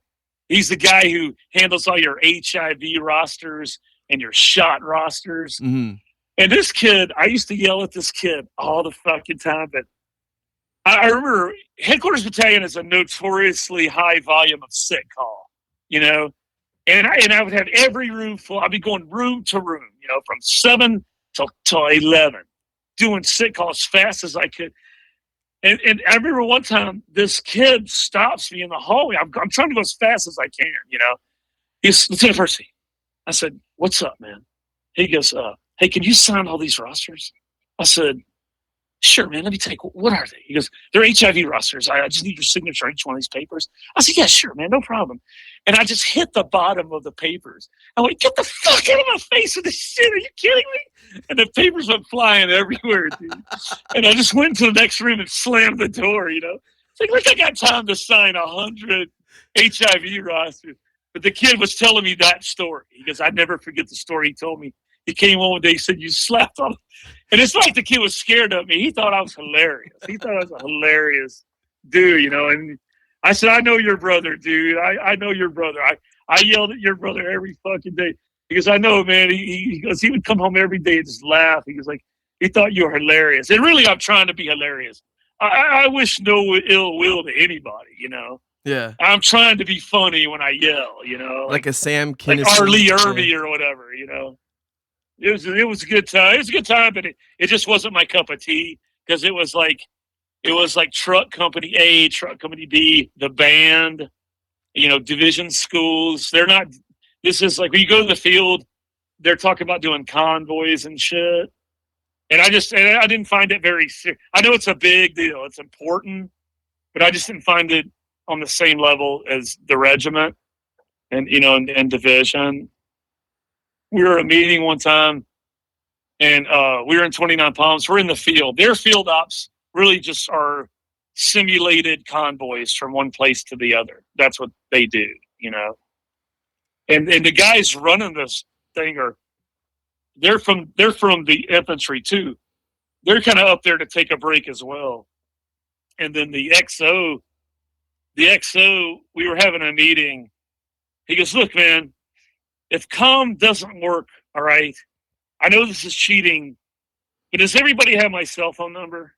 He's the guy who handles all your HIV rosters and your shot rosters. Mm-hmm. And this kid, I used to yell at this kid all the fucking time. But I remember Headquarters Battalion is a notoriously high volume of sick call, you know. And I would have every room full. I'd be going room to room, you know, from 7 till 11, doing sick call as fast as I could. And I remember one time this kid stops me in the hallway. I'm trying to go as fast as I can, you know. He's Lieutenant Percy. I said, "What's up, man?" He goes, "Hey, can you sign all these rosters?" I said, "Sure, man. Let me take. What are they?" He goes, "They're HIV rosters. I just need your signature on each one of these papers." I said, "Yeah, sure, man. No problem." And I just hit the bottom of the papers. I went, "Get the fuck out of my face with this shit. Are you kidding me?" And the papers went flying everywhere, dude. And I just went to the next room and slammed the door, you know. It's like I got time to sign 100 HIV rosters. But the kid was telling me that story. He goes, "I never forget the story he told me." He came home one day, he said, "You slapped on him." And it's like the kid was scared of me. He thought I was hilarious. He thought I was a hilarious dude, you know. And I said, "I know your brother, dude. I know your brother. I yelled at your brother every fucking day." He goes, "I know, man." He goes, he would come home every day and just laugh. He goes, like, he thought you were hilarious. And really, I'm trying to be hilarious. I wish no ill will to anybody, Yeah. I'm trying to be funny when I yell, Like a Sam like Kinison. R. Lee Ermey or whatever, It was a good time. It was a good time, but it just wasn't my cup of tea because it was like truck company A, truck company B, the band, division schools. They're not. This is like when you go to the field, they're talking about doing convoys and shit. And I didn't find it very serious. I know it's a big deal. It's important, but I just didn't find it on the same level as the regiment and, and division. We were at a meeting one time and we were in 29 Palms. We're in the field. Their field ops really just are simulated convoys from one place to the other. That's what they do, And the guys running this thing they're from the infantry too. They're kind of up there to take a break as well. And then the XO, we were having a meeting. He goes, look, man, if comm doesn't work, all right, I know this is cheating, but does everybody have my cell phone number?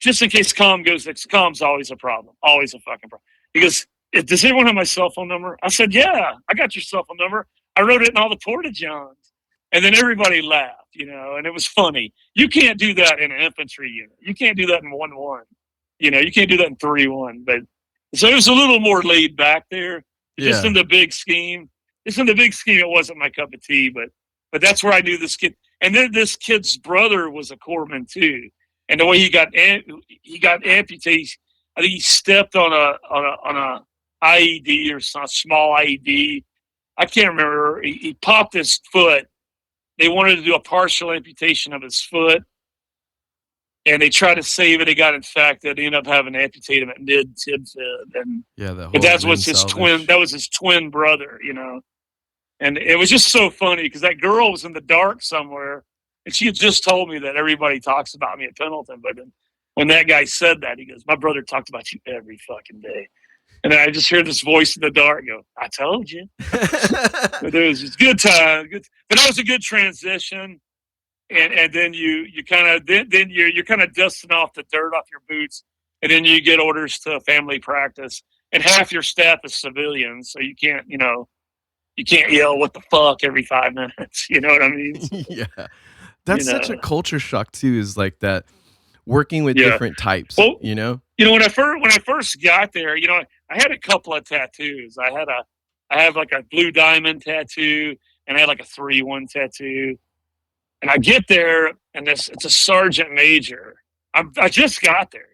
Just in case comm goes, comm's always a problem, always a fucking problem. He goes, does everyone have my cell phone number? I said, yeah, I got your cell phone number. I wrote it in all the porta-johns. And then everybody laughed, and it was funny. You can't do that in an infantry unit. You can't do that in 1-1. You can't do that in 3-1. But so it was a little more laid back there. Yeah. Just in the big scheme. It wasn't my cup of tea, but that's where I knew this kid. And then this kid's brother was a corpsman too. And the way he got amputated, I think he stepped on a IED or some small IED. I can't remember. He popped his foot. They wanted to do a partial amputation of his foot, and they tried to save it. He got infected. They ended up having to amputate him at mid-tib fib. And but that was his twin. That was his twin brother, And it was just so funny because that girl was in the dark somewhere, and she had just told me that everybody talks about me at Pendleton. But then when that guy said that, he goes, "My brother talked about you every fucking day." And then I just hear this voice in the dark go, "I told you." But it was just a good time. But that was a good transition. And then you kind of then you're kind of dusting off the dirt off your boots, and then you get orders to family practice. And half your staff is civilians, so you can't yell "what the fuck" every 5 minutes. You know what I mean? Yeah, that's such a culture shock too. Is like that working with different types. Well, when I first got there, I had a couple of tattoos. I have like a blue diamond tattoo, and I had like a 3-1 tattoo. And I get there, and it's a sergeant major. I just got there,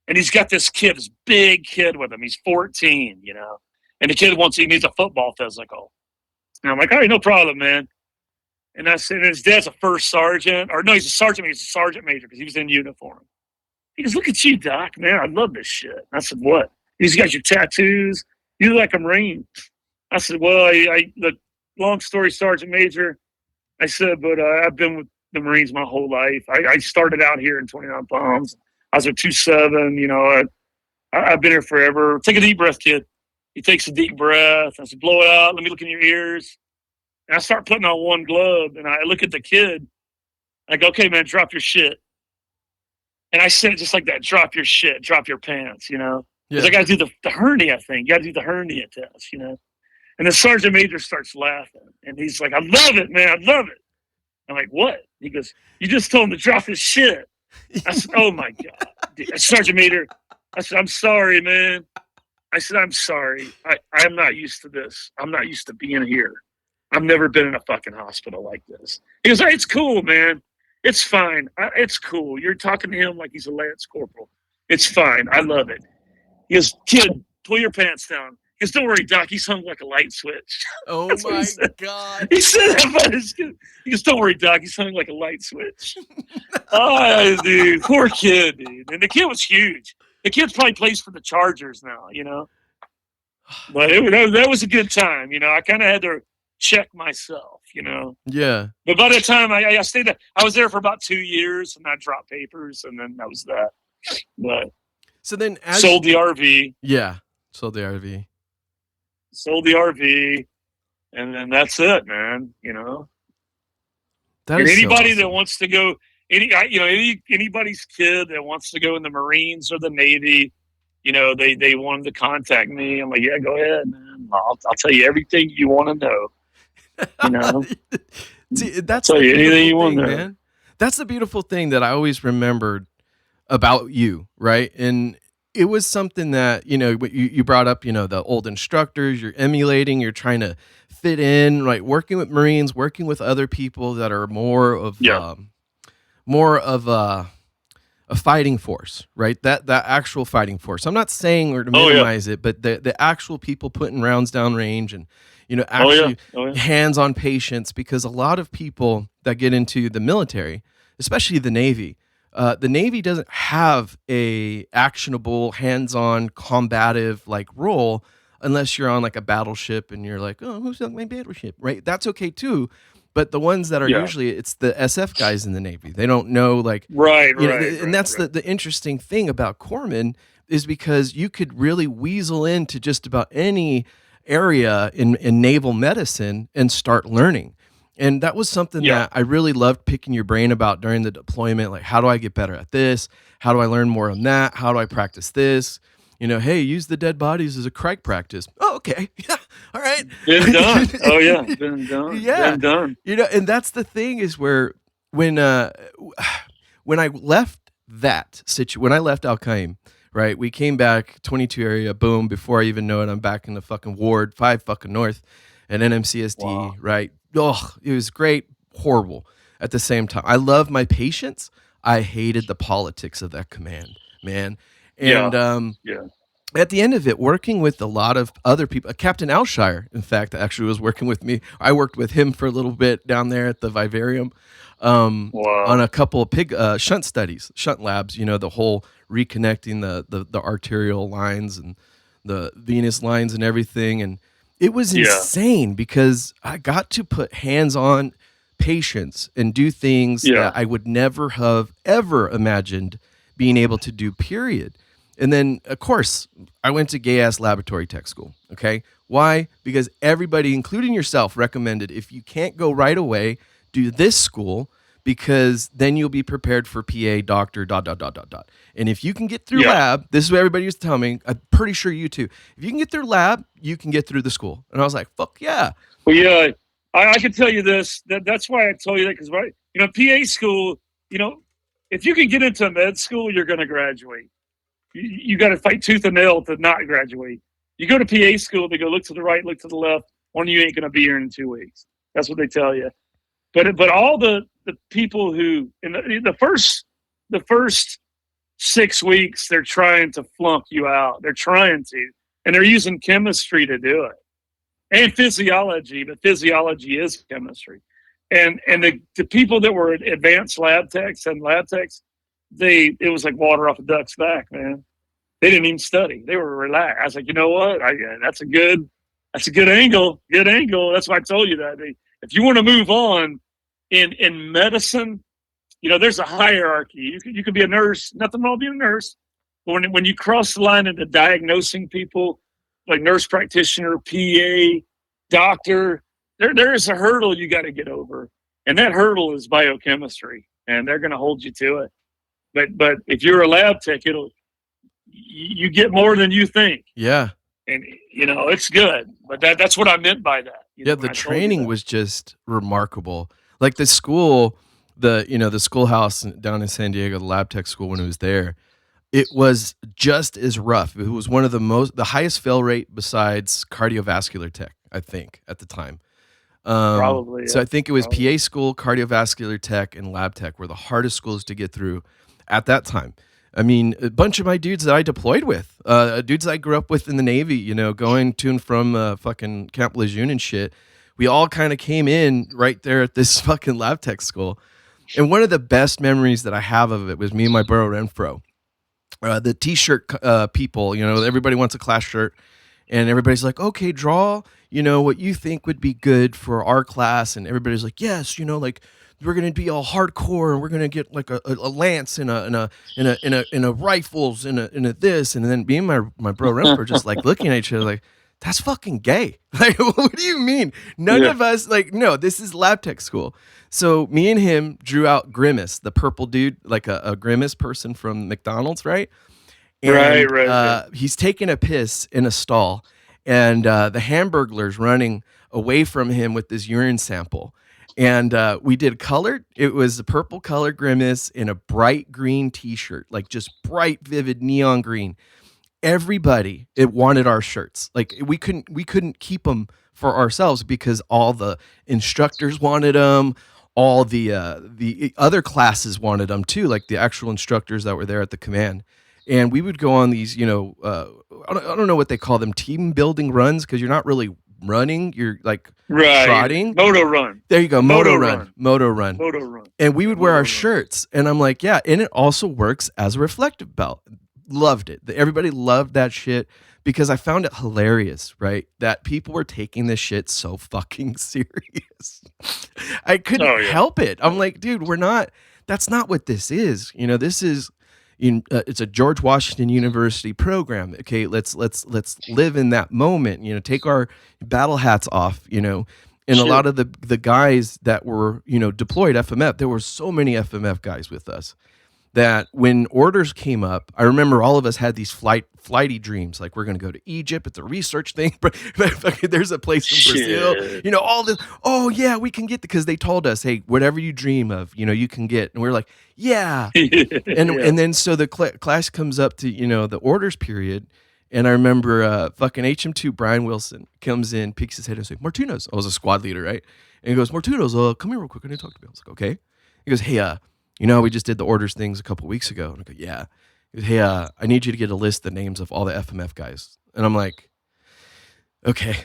and he's got this big kid with him. He's 14, and the kid he needs a football physical. And I'm like, all right, no problem, man. And I said, his dad's a first sergeant, or no, he's a sergeant. He's a sergeant major because he was in uniform. He goes, look at you, Doc, man. I love this shit. And I said, what? He's got your tattoos. You look like a Marine. I said, well, the long story, Sergeant Major. I said, but I've been with the Marines my whole life. I started out here in 29 Palms. I was at 2-7. I've been here forever. Take a deep breath, kid. He takes a deep breath. I said, blow it out. Let me look in your ears. And I start putting on one glove, and I look at the kid. I go, okay, man, drop your shit. And I said it just like that, drop your shit, drop your pants, Because I got to do the hernia thing. You got to do the hernia test, And the sergeant major starts laughing. And he's like, I love it, man. I love it. I'm like, what? He goes, you just told him to drop his shit. I said, oh, my God. Sergeant major, I said, I'm sorry, man. I said, I'm sorry. I'm not used to this. I'm not used to being here. I've never been in a fucking hospital like this. He goes, hey, it's cool, man. It's fine. It's cool. You're talking to him like he's a Lance Corporal. It's fine. I love it. He goes, kid, pull your pants down. He goes, don't worry, Doc. He's hung like a light switch. Oh, my God. He said that about his kid. He goes, don't worry, Doc. He's hung like a light switch. Oh, dude. Poor kid, dude. And the kid was huge. The kid probably plays for the Chargers now, But that was a good time. I kind of had to check myself, Yeah. But by the time I stayed there, I was there for about 2 years, and I dropped papers, and then that was that. But so then sold the RV. Yeah, sold the RV. And then that's it, man. That and is anybody so awesome. that wants to go, anybody's kid that wants to go in the Marines or the Navy, they wanted to contact me. I'm like, yeah, go ahead, man. I'll tell you everything you want to know. See, that's I'll tell the you anything you beautiful want thing, to know. man. That's the beautiful thing that I always remembered about you, right? And it was something that, you brought up, the old instructors, you're emulating, you're trying to fit in, right? Working with Marines, working with other people that are more of a fighting force, right? That actual fighting force. I'm not saying or to minimize it, but the actual people putting rounds down range and actually hands on patients, because a lot of people that get into the military, especially the Navy doesn't have a actionable hands-on combative like role unless you're on like a battleship and you're like, oh, who's on my battleship, right? That's okay too. But the ones that are usually, it's the SF guys in the Navy. They don't know the interesting thing about corpsmen is because you could really weasel into just about any area in naval medicine and start learning. And that was something that I really loved picking your brain about during the deployment. Like, how do I get better at this? How do I learn more on that? How do I practice this? Hey, use the dead bodies as a crike practice. Oh, okay. Yeah. All right. Been done. Oh, yeah. Been done. Yeah. Been done. And that's the thing is where when I left when I left Al Qaim, right, we came back 22 area, boom, before I even know it, I'm back in the fucking ward, 5 fucking north and NMCSD, right? Oh, it was great, horrible at the same time. I love my patients. I hated the politics of that command, man. And at the end of it, working with a lot of other people, Captain Alshire, in fact, actually was working with me. I worked with him for a little bit down there at the Vivarium on a couple of pig shunt studies, shunt labs, the whole reconnecting the arterial lines and the venous lines and everything. And it was insane because I got to put hands on patients and do things that I would never have ever imagined being able to do, period. And then, of course, I went to gay-ass laboratory tech school, okay? Why? Because everybody, including yourself, recommended if you can't go right away, do this school because then you'll be prepared for PA, doctor, ... And if you can get through lab, this is what everybody used to tell me, I'm pretty sure you too, if you can get through lab, you can get through the school. And I was like, fuck yeah. Well, yeah, I can tell you this. That's why I told you that, because, right, PA school, if you can get into med school, you're going to graduate. You got to fight tooth and nail to not graduate. You go to PA school, they go look to the right, look to the left. One of you ain't going to be here in 2 weeks. That's what they tell you. But all the people who in the first 6 weeks, they're trying to flunk you out. They're trying to, and they're using chemistry to do it, and physiology. But physiology is chemistry. And the people that were advanced lab techs and lab techs, it was like water off a duck's back, man. They didn't even study. They were relaxed. I was like, you know what? That's a good angle. Good angle. That's why I told you that. If you want to move on in medicine, there's a hierarchy. You can be a nurse. Nothing wrong with being a nurse. But when you cross the line into diagnosing people, like nurse practitioner, PA, doctor, there is a hurdle you got to get over, and that hurdle is biochemistry, and they're going to hold you to it. But if you're a lab tech, you get more than you think. Yeah. And it's good. But that's what I meant by that. The training was just remarkable. Like the school, the schoolhouse down in San Diego, the lab tech school, when it was there, it was just as rough. It was one of the highest fail rate besides cardiovascular tech, I think, at the time. Probably. Yeah. So I think it was PA school, cardiovascular tech, and lab tech were the hardest schools to get through at that time. I mean, a bunch of my dudes that I deployed with, dudes I grew up with in the Navy, going to and from fucking Camp Lejeune and shit, we all kind of came in right there at this fucking lab tech school. And one of the best memories that I have of it was me and my bro Renfro. The t-shirt people, everybody wants a class shirt. And everybody's like, okay, draw, what you think would be good for our class. And everybody's like, yes, like we're gonna be all hardcore, and we're gonna get like a lance and a rifles and a this. And then me and my bro Remper just like looking at each other like, that's fucking gay. Like, what do you mean? None of us, like, no, this is lab tech school. So me and him drew out Grimace, the purple dude, like a Grimace person from McDonald's, right? And Right. he's taking a piss in a stall, and the Hamburglar's running away from him with this urine sample. And we did colored. It was a purple color Grimace in a bright green T-shirt, like just bright, vivid neon green. Everybody it wanted our shirts. Like we couldn't keep them for ourselves because all the instructors wanted them. All the other classes wanted them too, like the actual instructors that were there at the command. And we would go on these, I don't know what they call them, team building runs, because you're not really running, you're like trotting. Moto run. There you go, moto run. And we would wear our run. shirts, and I'm like, yeah, and it also works as a reflective belt. Loved it. Everybody loved that shit because I found it hilarious, right? That people were taking this shit so fucking serious. I couldn't help it. I'm like, dude, that's not what this is. This is, it's a George Washington University program. Okay, let's live in that moment. Take our battle hats off. And a lot of the guys that were deployed FMF, there were so many FMF guys with us that when orders came up, I remember all of us had these flighty dreams, like we're going to go to Egypt. It's a research thing, but there's a place in Brazil. All this. Oh yeah, we can get because they told us, hey, whatever you dream of, you can get. And we're like, yeah. And then so the class comes up to the orders period, and I remember fucking HM2 Brian Wilson comes in, peeks his head, and says, Martinez. I was a squad leader, right? And he goes, Martinez, come here real quick. I need to talk to you. I was like, okay. He goes, hey, we just did the orders things a couple weeks ago. And I go, yeah. He goes, hey, I need you to get a list of the names of all the FMF guys. And I'm like, okay,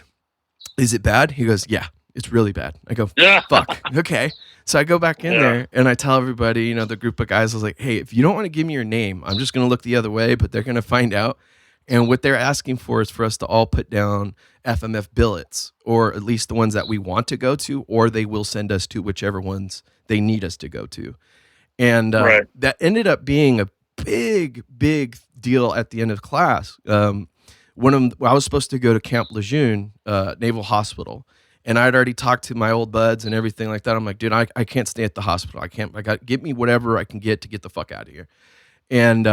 is it bad? He goes, yeah, it's really bad. I go, fuck, okay. So I go back in there and I tell everybody, the group of guys, I was like, hey, if you don't want to give me your name, I'm just going to look the other way, but they're going to find out. And what they're asking for is for us to all put down FMF billets, or at least the ones that we want to go to, or they will send us to whichever ones they need us to go to. And that ended up being a big, big deal at the end of class. I was supposed to go to Camp Lejeune, Naval Hospital, and I'd already talked to my old buds and everything like that. I'm like, dude, I can't stay at the hospital. Get me whatever I can get to get the fuck out of here. And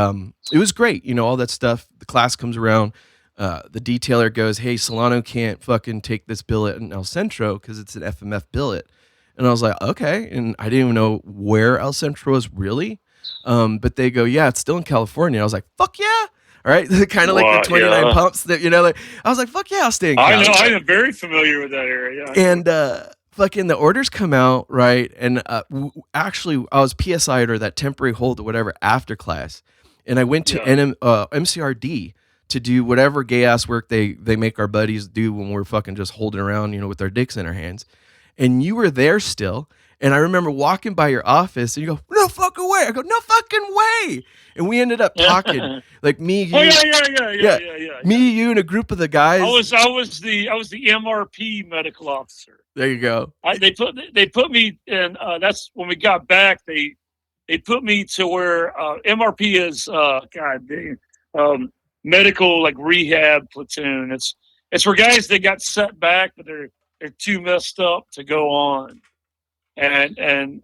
it was great, all that stuff. The class comes around. The detailer goes, hey, Solano can't fucking take this billet in El Centro because it's an FMF billet. And I was like, okay. And I didn't even know where El Centro was really. But they go, yeah, it's still in California. I was like, fuck yeah. All right. Kind of like the 29 pumps that, I was like, fuck yeah, I'll stay in California. I am very familiar with that area. Yeah. And fucking the orders come out, right? And actually, I was PSI'd, or that temporary hold or whatever, after class. And I went to MCRD to do whatever gay ass work they make our buddies do when we're fucking just holding around, with our dicks in our hands. And you were there still. And I remember walking by your office and you go, no fucking way. I go, no fucking way. And we ended up talking, like me, you. Me, you, and a group of the guys. I was the MRP medical officer. There you go. They put me in. That's when we got back. They put me to where MRP is. Medical like rehab platoon. It's for guys that got set back, but they're too messed up to go on. And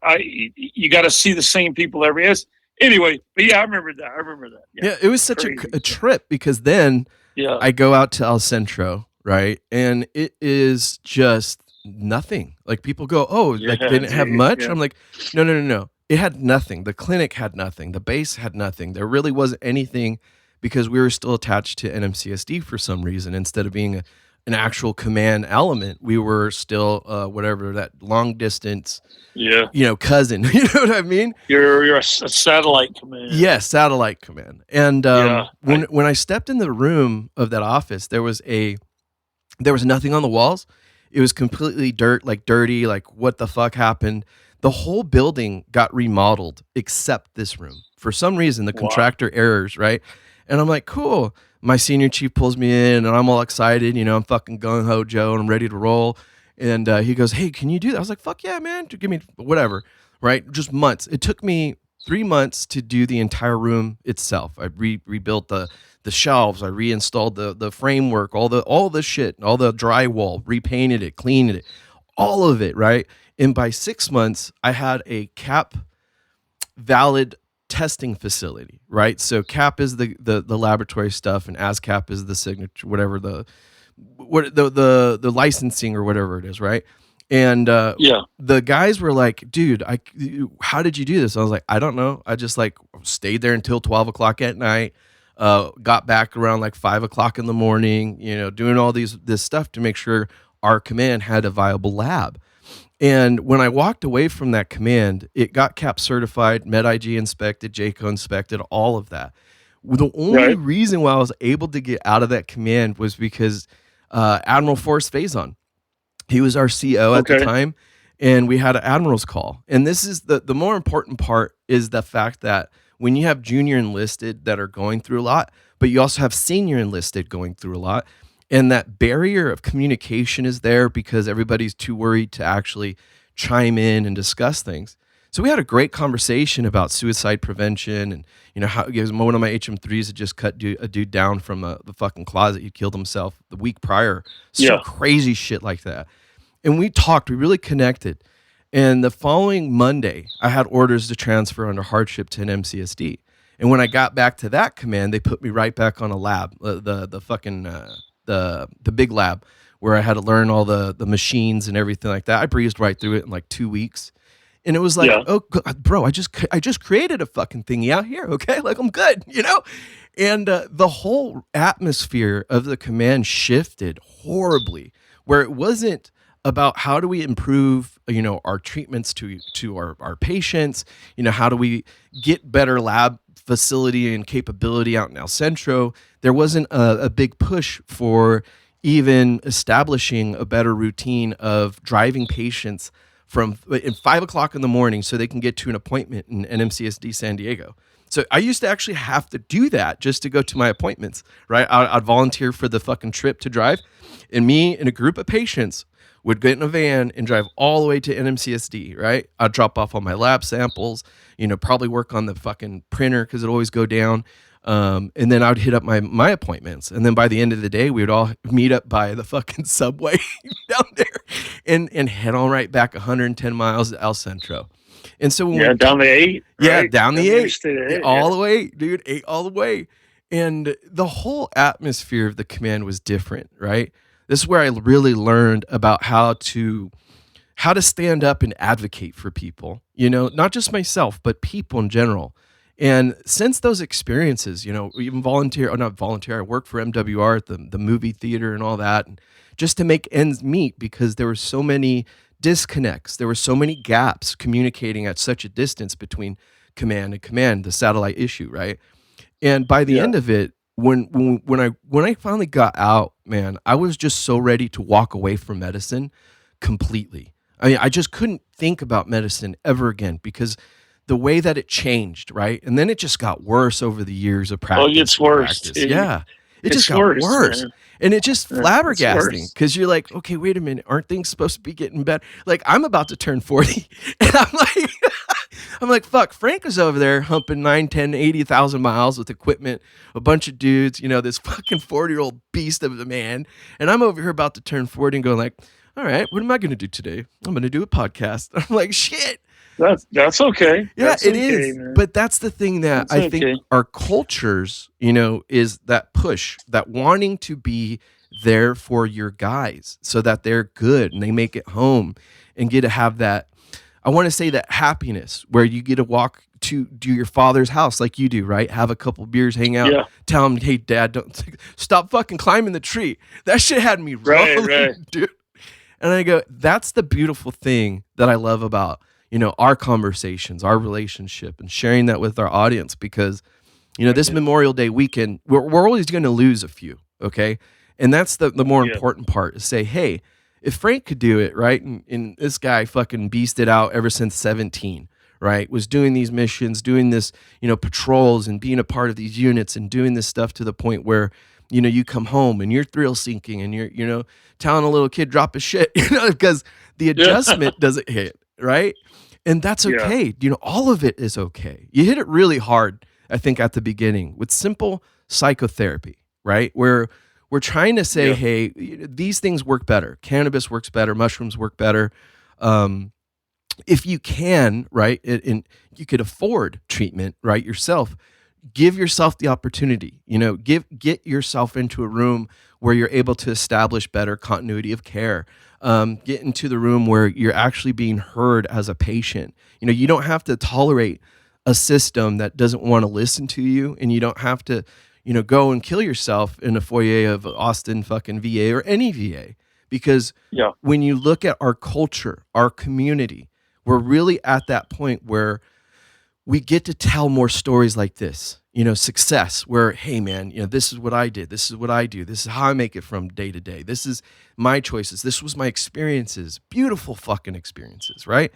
you got to see the same people every day. Anyway, but yeah, I remember that. Yeah, it was such a trip because then I go out to El Centro, right? And it is just nothing. Like people go, oh, like they didn't have much. Yeah. I'm like, no. It had nothing. The clinic had nothing. The base had nothing. There really wasn't anything because we were still attached to NMCSD for some reason. Instead of being an actual command element, we were still whatever that long distance cousin. You know what I mean? You're a satellite command. Yes, satellite command. And when I stepped in the room of that office, there was nothing on the walls. It was completely dirty, like what the fuck happened? The whole building got remodeled except this room. For some reason, the contractor errors, right? And I'm like, cool. My senior chief pulls me in and I'm all excited. I'm fucking gung-ho Joe and I'm ready to roll. And he goes, hey, can you do that? I was like, fuck yeah, man. Give me whatever, right? Just months. It took me 3 months to do the entire room itself. I rebuilt the shelves. I reinstalled the framework, all the shit, all the drywall, repainted it, cleaned it, all of it, right? And by 6 months, I had a CAP valid testing facility, right? So CAP is the laboratory stuff, and ASCAP is the signature, whatever the licensing or whatever it is, right? And the guys were like, dude, how did you do this? I was like, I don't know. I just like stayed there until 12 o'clock at night, got back around like 5 o'clock in the morning, doing all this stuff to make sure our command had a viable lab. And when I walked away from that command, it got CAP certified, MedIG inspected, JCO inspected, all of that. The only reason why I was able to get out of that command was because Admiral Forrest Faison, he was our CO at the time, and we had an admiral's call. And this is the more important part, is the fact that when you have junior enlisted that are going through a lot, but you also have senior enlisted going through a lot, and that barrier of communication is there because everybody's too worried to actually chime in and discuss things. So we had a great conversation about suicide prevention, and how one of my HM3s had just cut a dude down from the fucking closet. He killed himself the week prior. Some crazy shit like that. And we talked, we really connected. And the following Monday, I had orders to transfer under hardship to an MCSD. And when I got back to that command, they put me right back on a lab, the big lab, where I had to learn all the machines and everything like that. I breezed right through it in like 2 weeks. And it was like, oh, bro, I just created a fucking thingy out here, okay? Like, I'm good, And the whole atmosphere of the command shifted horribly, where it wasn't about how do we improve, our treatments to our patients, how do we get better lab facility and capability out in El Centro. There wasn't a big push for even establishing a better routine of driving patients from 5 o'clock in the morning so they can get to an appointment in NMCSD San Diego. So I used to actually have to do that just to go to my appointments, right? I'd volunteer for the fucking trip to drive, and me and a group of patients would get in a van and drive all the way to NMCSD, right? I'd drop off all my lab samples, probably work on the fucking printer because it'd always go down. And then I would hit up my appointments. And then by the end of the day, we would all meet up by the fucking subway down there and head on right back 110 miles to El Centro. And so when down the 8. Yeah, down the 8. All the way, dude, 8 all the way. And the whole atmosphere of the command was different, right? This is where I really learned about how to stand up and advocate for people, not just myself, but people in general. And since those experiences, even I worked for MWR at the movie theater and all that, and just to make ends meet, because there were so many disconnects. There were so many gaps communicating at such a distance between command and command, the satellite issue, right? And by the end of it, when I finally got out, man, I was just so ready to walk away from medicine completely. I mean, I just couldn't think about medicine ever again because the way that it changed, right? And then it just got worse over the years of practice. Oh, it gets worse. It just got worse. Man. And it just flabbergasting because you're like, okay, wait a minute. Aren't things supposed to be getting better? Like, I'm about to turn 40 and I'm like, fuck, Frank is over there humping 9, 10, 80,000 miles with equipment, a bunch of dudes, this fucking 40-year-old beast of a man. And I'm over here about to turn 40 and going like, all right, what am I going to do today? I'm going to do a podcast. I'm like, shit. That's okay. Yeah, it is. Man. But that's the thing that I think our cultures, is that push, that wanting to be there for your guys so that they're good and they make it home and get to have that, I want to say that happiness where you get to walk to do your father's house like you do, right? Have a couple beers, hang out, tell him, hey, Dad, don't stop fucking climbing the tree. That shit had me rolling, dude. And I go, that's the beautiful thing that I love about our conversations, our relationship, and sharing that with our audience because, this Memorial Day weekend, we're always going to lose a few, okay? And that's the more important part is say, hey, if Frank could do it, right, and this guy fucking beasted out ever since 17, right, was doing these missions, doing this, patrols and being a part of these units and doing this stuff to the point where, you come home and you're thrill seeking and you're, telling a little kid drop his shit, because the adjustment doesn't hit, right? And that's okay. You know, all of it is okay. You hit it really hard, I think, at the beginning with simple psychotherapy, right? Where we're trying to say, hey, these things work better. Cannabis works better. Mushrooms work better. If you can, right, and you could afford treatment, right, yourself, give yourself the opportunity, you know, get yourself into a room where you're able to establish better continuity of care. Get into the room where you're actually being heard as a patient. You know, you don't have to tolerate a system that doesn't want to listen to you, and you don't have to, you know, go and kill yourself in a foyer of Austin fucking VA or any VA. Because when you look at our culture, our community, we're really at that point where we get to tell more stories like this, you know, success where, hey man, you know, this is what I did. This is what I do. This is how I make it from day to day. This is my choices. This was my experiences, beautiful fucking experiences, right?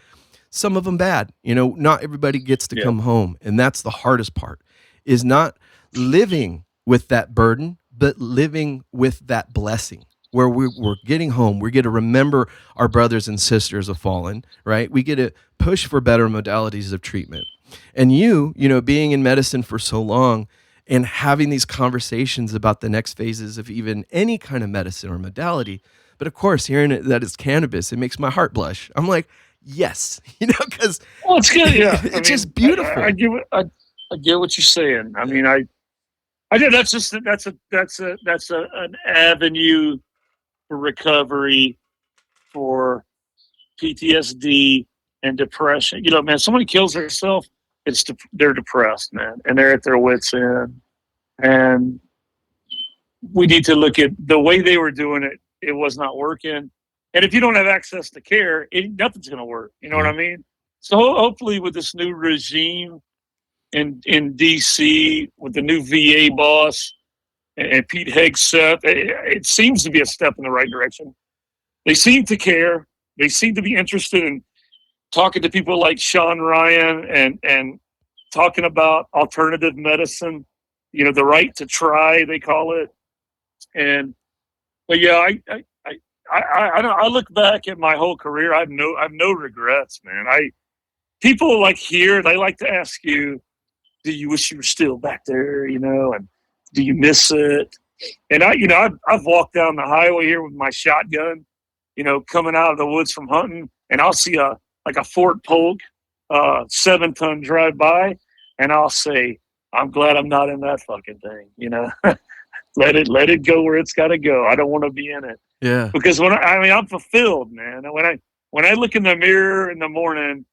Some of them bad, you know, not everybody gets to come home. And that's the hardest part, is not living with that burden, but living with that blessing. Where we're getting home, we get to remember our brothers and sisters have fallen, right? We get to push for better modalities of treatment. And you know, being in medicine for so long and having these conversations about the next phases of even any kind of medicine or modality, but of course, hearing that it's cannabis, it makes my heart blush. I'm like, yes, you know, because it's good. Yeah, it's just beautiful. I get what you're saying. I mean, I did. That's an avenue for recovery, for PTSD and depression. You know, man, somebody kills herself, they're depressed, man, and they're at their wits' end. And we need to look at the way they were doing it. It was not working. And if you don't have access to care, nothing's going to work. You know what I mean? So hopefully with this new regime in DC, with the new VA boss, and Pete Hegseth, it seems to be a step in the right direction. They seem to care. They seem to be interested in talking to people like Sean Ryan and talking about alternative medicine, you know, the right to try, they call it. But yeah, I look back at my whole career. I have no regrets, man. People like here, they like to ask you, do you wish you were still back there, you know, and do you miss it? And I've walked down the highway here with my shotgun, you know, coming out of the woods from hunting, and I'll see a Fort Polk 7-ton drive by, and I'll say, I'm glad I'm not in that fucking thing, you know. let it go where it's got to go. I don't want to be in it. Yeah. Because I'm fulfilled, man. When I look in the mirror in the morning,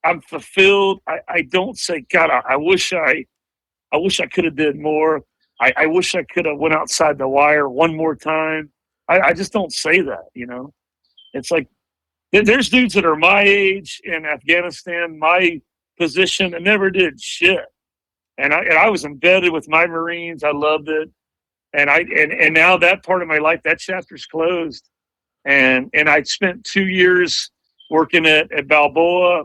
I'm fulfilled. I don't say, God, I wish I could have did more. I wish I could have went outside the wire one more time. I just don't say that, you know. It's like there's dudes that are my age in Afghanistan, my position, and never did shit. And I was embedded with my Marines. I loved it. And now that part of my life, that chapter's closed. And I spent 2 years working at Balboa,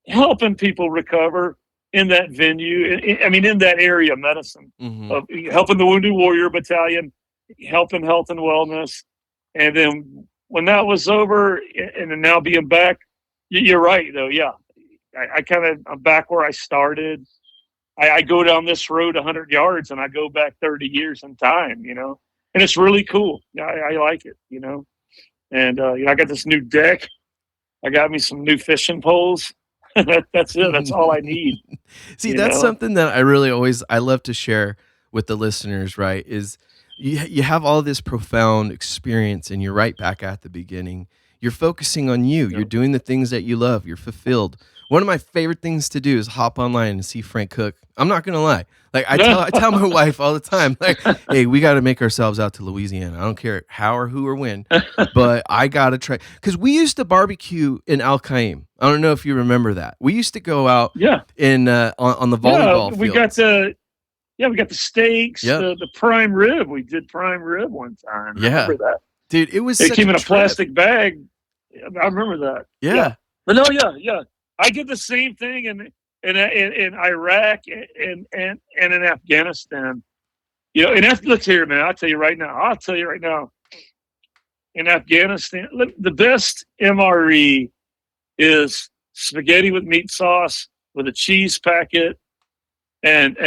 helping people recover in that venue. In that area of medicine, of helping the Wounded Warrior Battalion, helping health and wellness. And then when that was over, and then now being back, you're right, though. Yeah, I'm back where I started. I go down this road 100 yards and I go back 30 years in time, you know, and it's really cool. I like it, you know, and I got this new deck. I got me some new fishing poles. That's it. That's all I need. See, that's something that I love to share with the listeners, right? Is you have all this profound experience and you're right back at the beginning. You're focusing on you. You're doing the things that you love. You're fulfilled. One of my favorite things to do is hop online and see Frank Cook. I'm not going to lie. Like I tell my wife all the time, like, hey, we got to make ourselves out to Louisiana. I don't care how or who or when, but I got to try. Because we used to barbecue in Al Qaim. I don't know if you remember that. We used to go out in on the volleyball field. We got the steaks, the prime rib. We did prime rib one time. I remember that. Dude, it came in a plastic bag. I remember that. Yeah. But no, yeah. I did the same thing in Iraq and in Afghanistan. You know, and look here, man. I'll tell you right now. in Afghanistan, look, the best MRE is spaghetti with meat sauce with a cheese packet, and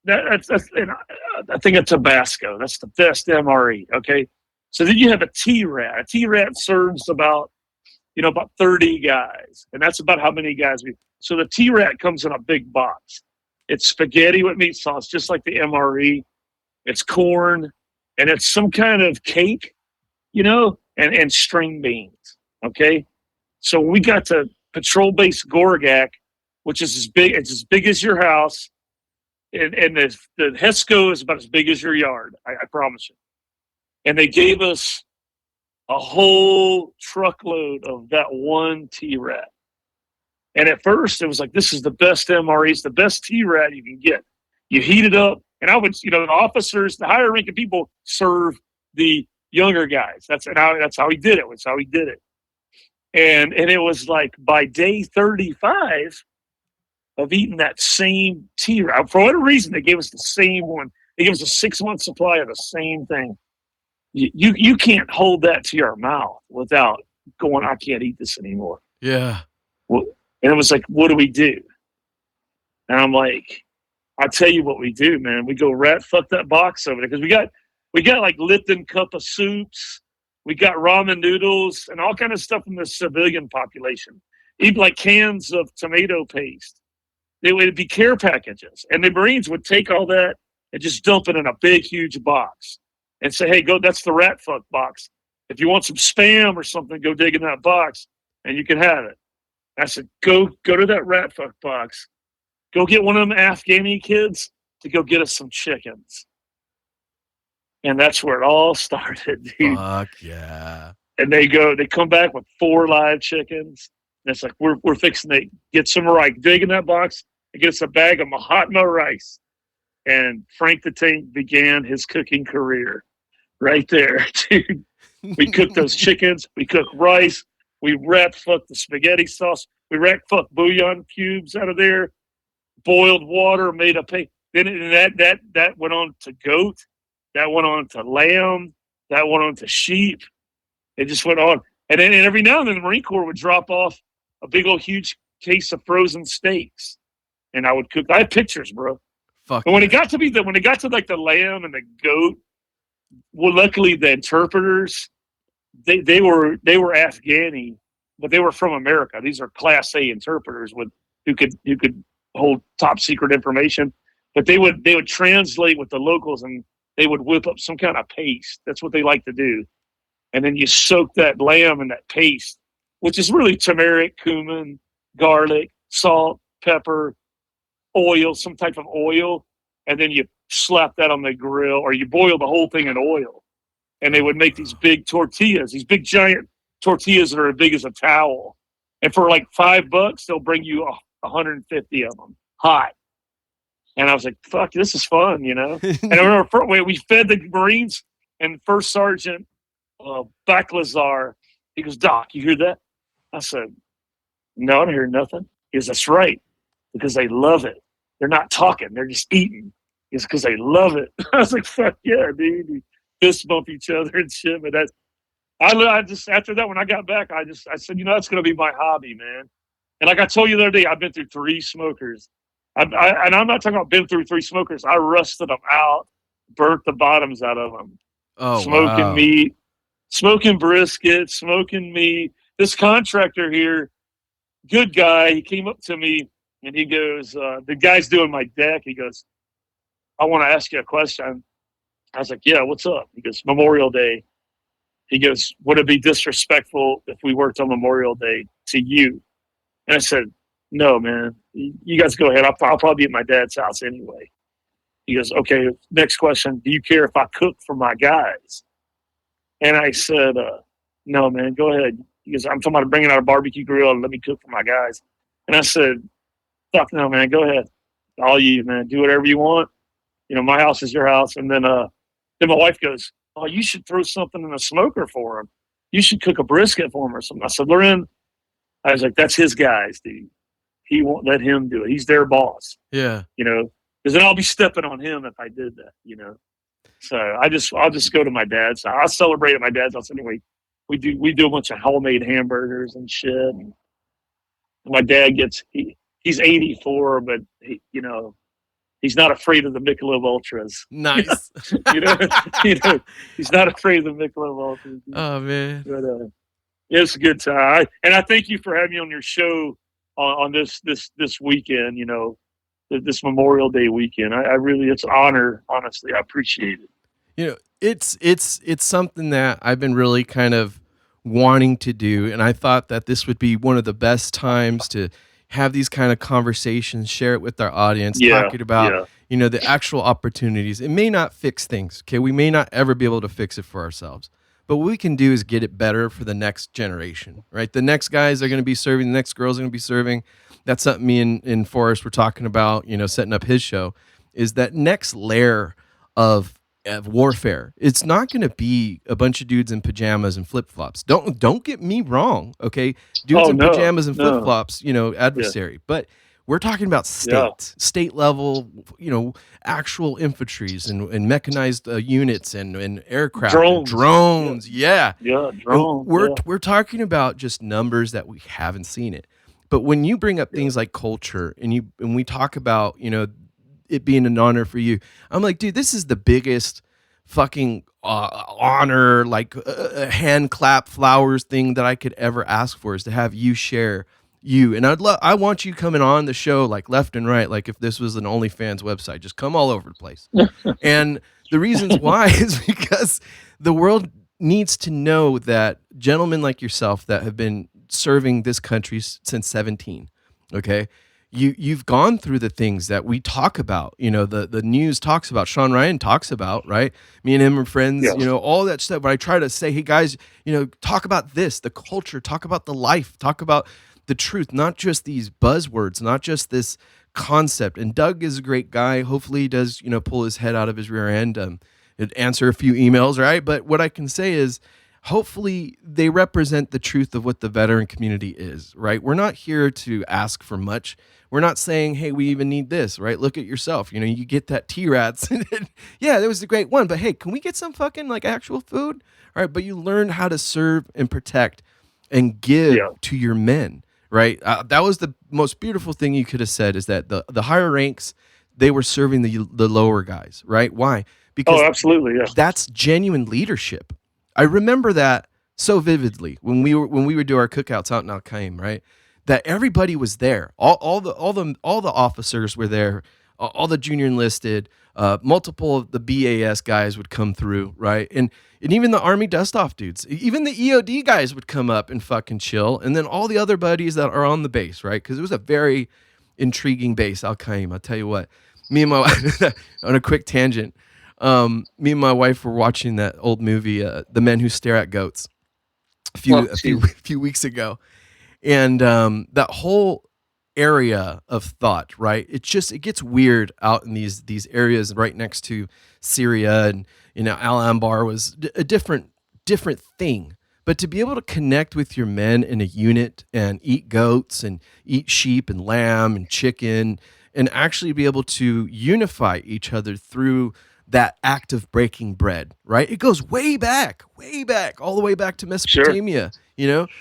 that's and I think a Tabasco. That's the best MRE. Okay, so then you have a T-Rat. A T-Rat serves about 30 guys, and that's about how many guys we. So the T-Rat comes in a big box. It's spaghetti with meat sauce, just like the MRE. It's corn, and it's some kind of cake, and string beans. Okay, so we got to patrol base Gorgak, which is it's as big as your house, and the HESCO is about as big as your yard. I promise you. And they gave us a whole truckload of that one T-Rat. And at first, it was like, this is the best MRE. It's the best T-Rat you can get. You heat it up. And I would, the officers, the higher ranking people serve the younger guys. That's how he did it. That's how he did it. And it was like by day 35 of eating that same T-Rat. For whatever reason, they gave us the same one. They gave us a 6-month supply of the same thing. You can't hold that to your mouth without going, I can't eat this anymore. Yeah. Well, and it was like, what do we do? And I'm like, I tell you what we do, man. We go rat fuck that box over there because we got like Lipton cup of soups, we got ramen noodles and all kind of stuff from the civilian population. Even like cans of tomato paste. They would be care packages, and the Marines would take all that and just dump it in a big, huge box and say, "Hey, go. That's the rat fuck box. If you want some spam or something, go dig in that box, and you can have it." I said, go to that rat fuck box. Go get one of them Afghani kids to go get us some chickens. And that's where it all started, dude. Fuck yeah. And they come back with 4 live chickens. And it's like, we're fixing to get some rice. Dig in that box and get us a bag of Mahatma rice. And Frank the Tank began his cooking career right there, dude. We cooked those chickens. We cooked rice. We rat fucked the spaghetti sauce. We rat fucked bouillon cubes out of there. Boiled water, made a paste. Then that went on to goat. That went on to lamb. That went on to sheep. It just went on. And then every now and then the Marine Corps would drop off a big old huge case of frozen steaks. And I would cook. I have pictures, bro. Fuck. But when it got to like the lamb and the goat, well, luckily the interpreters, they were Afghani, but they were from America. These are Class A interpreters who could hold top secret information. But they would translate with the locals, and they would whip up some kind of paste. That's what they like to do. And then you soak that lamb in that paste, which is really turmeric, cumin, garlic, salt, pepper, oil, some type of oil, and then you slap that on the grill, or you boil the whole thing in oil. And they would make these big tortillas, these big giant tortillas that are as big as a towel. And for like $5, they'll bring you 150 of them hot. And I was like, fuck, this is fun, And I remember we fed the Marines, and First Sergeant Backlazar, he goes, Doc, you hear that? I said, no, I don't hear nothing. He goes, that's right, because they love it. They're not talking, they're just eating. It's because they love it. I was like, fuck yeah, dude. We fist bump each other and shit. But I just, after that, when I got back, I said, that's going to be my hobby, man. And like I told you the other day, I've been through 3 smokers. And I'm not talking about been through 3 smokers. I rusted them out, burnt the bottoms out of them. Oh, smoking meat, smoking brisket, smoking meat. This contractor here, good guy, he came up to me and he goes, the guy's doing my deck. He goes, I want to ask you a question. I was like, yeah, what's up? He goes, Memorial Day. He goes, would it be disrespectful if we worked on Memorial Day to you? And I said, no, man, you guys go ahead. I'll probably be at my dad's house anyway. He goes, okay, next question. Do you care if I cook for my guys? And I said, no, man, go ahead. He goes, I'm talking about bringing out a barbecue grill and let me cook for my guys. And I said, fuck no, man, go ahead. All you, man, do whatever you want. My house is your house. And then my wife goes, oh, you should throw something in the smoker for him. You should cook a brisket for him or something. I said, Loren, I was like, that's his guys, dude. He won't let him do it. He's their boss. Yeah. Because then I'll be stepping on him if I did that, So I'll just go to my dad's. I'll celebrate at my dad's house anyway. We do a bunch of homemade hamburgers and shit. And my dad he's 84, but he's not afraid of the Michelob Ultras. Nice. you know, he's not afraid of the Michelob Ultras. Oh man, but it's a good time. And I thank you for having me on your show on this weekend. This Memorial Day weekend. I really, it's an honor. Honestly, I appreciate it. It's something that I've been really kind of wanting to do, and I thought that this would be one of the best times to have these kind of conversations, share it with our audience, talking about the actual opportunities. It may not fix things, okay? We may not ever be able to fix it for ourselves, but what we can do is get it better for the next generation, right? The next guys are going to be serving, the next girls are going to be serving. That's something me and Forrest were talking about, setting up his show, is that next layer of warfare. It's not going to be a bunch of dudes in pajamas and flip-flops. Don't get me wrong, okay? Dudes in pajamas and flip-flops, adversary. Yeah. But we're talking about state level, actual infantries and mechanized units and aircraft, drones. Drones. We're talking about just numbers that we haven't seen it. But when you bring up things like culture and we talk about, it being an honor for you, I'm like, dude, this is the biggest fucking honor, like hand clap flowers thing that I could ever ask for, is to have you share you. And I want you coming on the show like left and right, like if this was an OnlyFans website, just come all over the place. And the reasons why is because the world needs to know that gentlemen like yourself that have been serving this country since 17, okay? You've gone through the things that we talk about, the news talks about, Sean Ryan talks about, right? Me and him are friends, all that stuff. But I try to say, hey guys, talk about this, the culture, talk about the life, talk about the truth, not just these buzzwords, not just this concept. And Doug is a great guy. Hopefully he does, pull his head out of his rear end and answer a few emails, right? But what I can say is, hopefully they represent the truth of what the veteran community is, right? We're not here to ask for much. We're not saying, hey, we even need this, right? Look at yourself. You get that T-Rats. Yeah, that was a great one. But hey, can we get some fucking like actual food? All right, but you learn how to serve and protect and give to your men, right? That was the most beautiful thing you could have said, is that the higher ranks, they were serving the lower guys, right? Why? Because absolutely, yeah. That's genuine leadership. I remember that so vividly when we would do our cookouts out in Al Qaim, right? That everybody was there. All the officers were there. All the junior enlisted, multiple of the BAS guys would come through, right? And even the Army dust-off dudes, even the EOD guys would come up and fucking chill. And then all the other buddies that are on the base, right? Because it was a very intriguing base, Al Qaim. I'll tell you what. Me and my wife, on a quick tangent, me and my wife were watching that old movie, The Men Who Stare at Goats, a few weeks ago. And that whole area of thought, right? It gets weird out in these areas right next to Syria, and Al Anbar was a different thing. But to be able to connect with your men in a unit and eat goats and eat sheep and lamb and chicken, and actually be able to unify each other through that act of breaking bread, right? It goes way back, all the way back to Mesopotamia,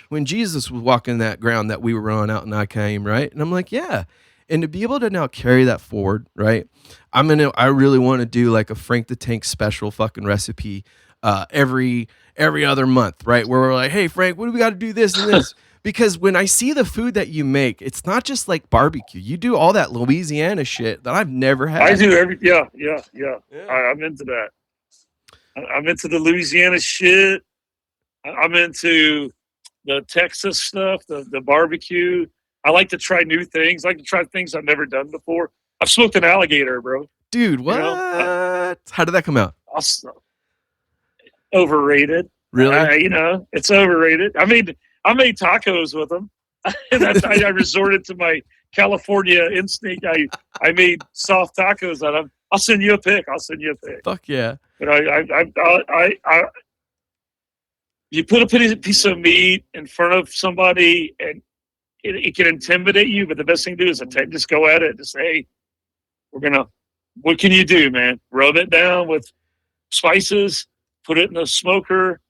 when Jesus was walking that ground that we were on out in Al Qaim, right? And I'm like, yeah. And to be able to now carry that forward, right? I really want to do like a Frank the Tank special fucking recipe every other month, right? Where we're like, hey, Frank, what do we got to do this and this? Because when I see the food that you make, it's not just like barbecue. You do all that Louisiana shit that I've never had. I do yeah. I'm into that. I'm into the Louisiana shit. I'm into the Texas stuff, the barbecue. I like to try new things. I like to try things I've never done before. I've smoked an alligator, bro. Dude, what? How did that come out? Overrated. Really? It's overrated. I made tacos with them. And I resorted to my California instinct. I made soft tacos out of them. I'll send you a pic. Fuck yeah. But you put a piece of meat in front of somebody and it can intimidate you, but the best thing to do is just go at it. Just say, hey, what can you do, man? Rub it down with spices, put it in the smoker,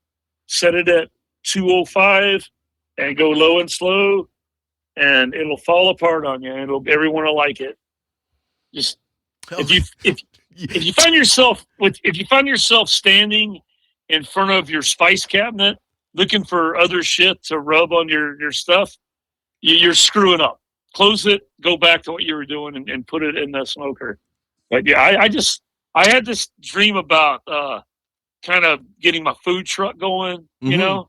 set it at 205, and go low and slow, and it'll fall apart on you, and everyone will like it. Just if you find yourself standing in front of your spice cabinet looking for other shit to rub on your stuff, you're screwing up. Close it, go back to what you were doing, and put it in the smoker. But yeah, I had this dream about kind of getting my food truck going, you know.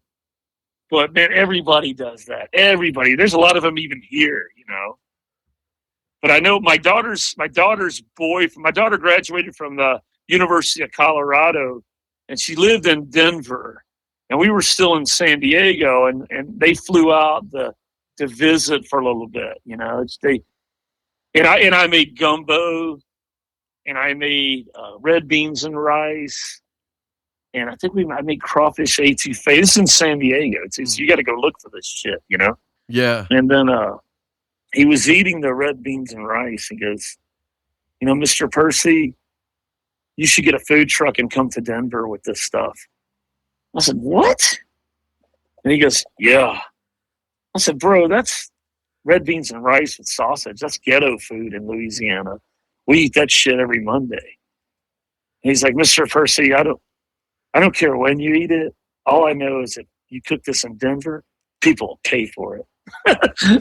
But man, everybody does that. Everybody. There's a lot of them even here, you know. But I know my daughter graduated from the University of Colorado, and she lived in Denver, and we were still in San Diego, and they flew out to visit for a little bit, you know. I made gumbo, and I made red beans and rice, and I think I made crawfish etouffee. This is in San Diego. It's you got to go look for this shit, you know. Yeah. And then he was eating the red beans and rice. He goes, you know, Mr. Percy, you should get a food truck and come to Denver with this stuff. I said, what? And he goes, yeah. I said, bro, that's red beans and rice with sausage. That's ghetto food in Louisiana. We eat that shit every Monday. And he's like, Mr. Percy, I don't care when you eat it. All I know is that you cook this in Denver, people will pay for it.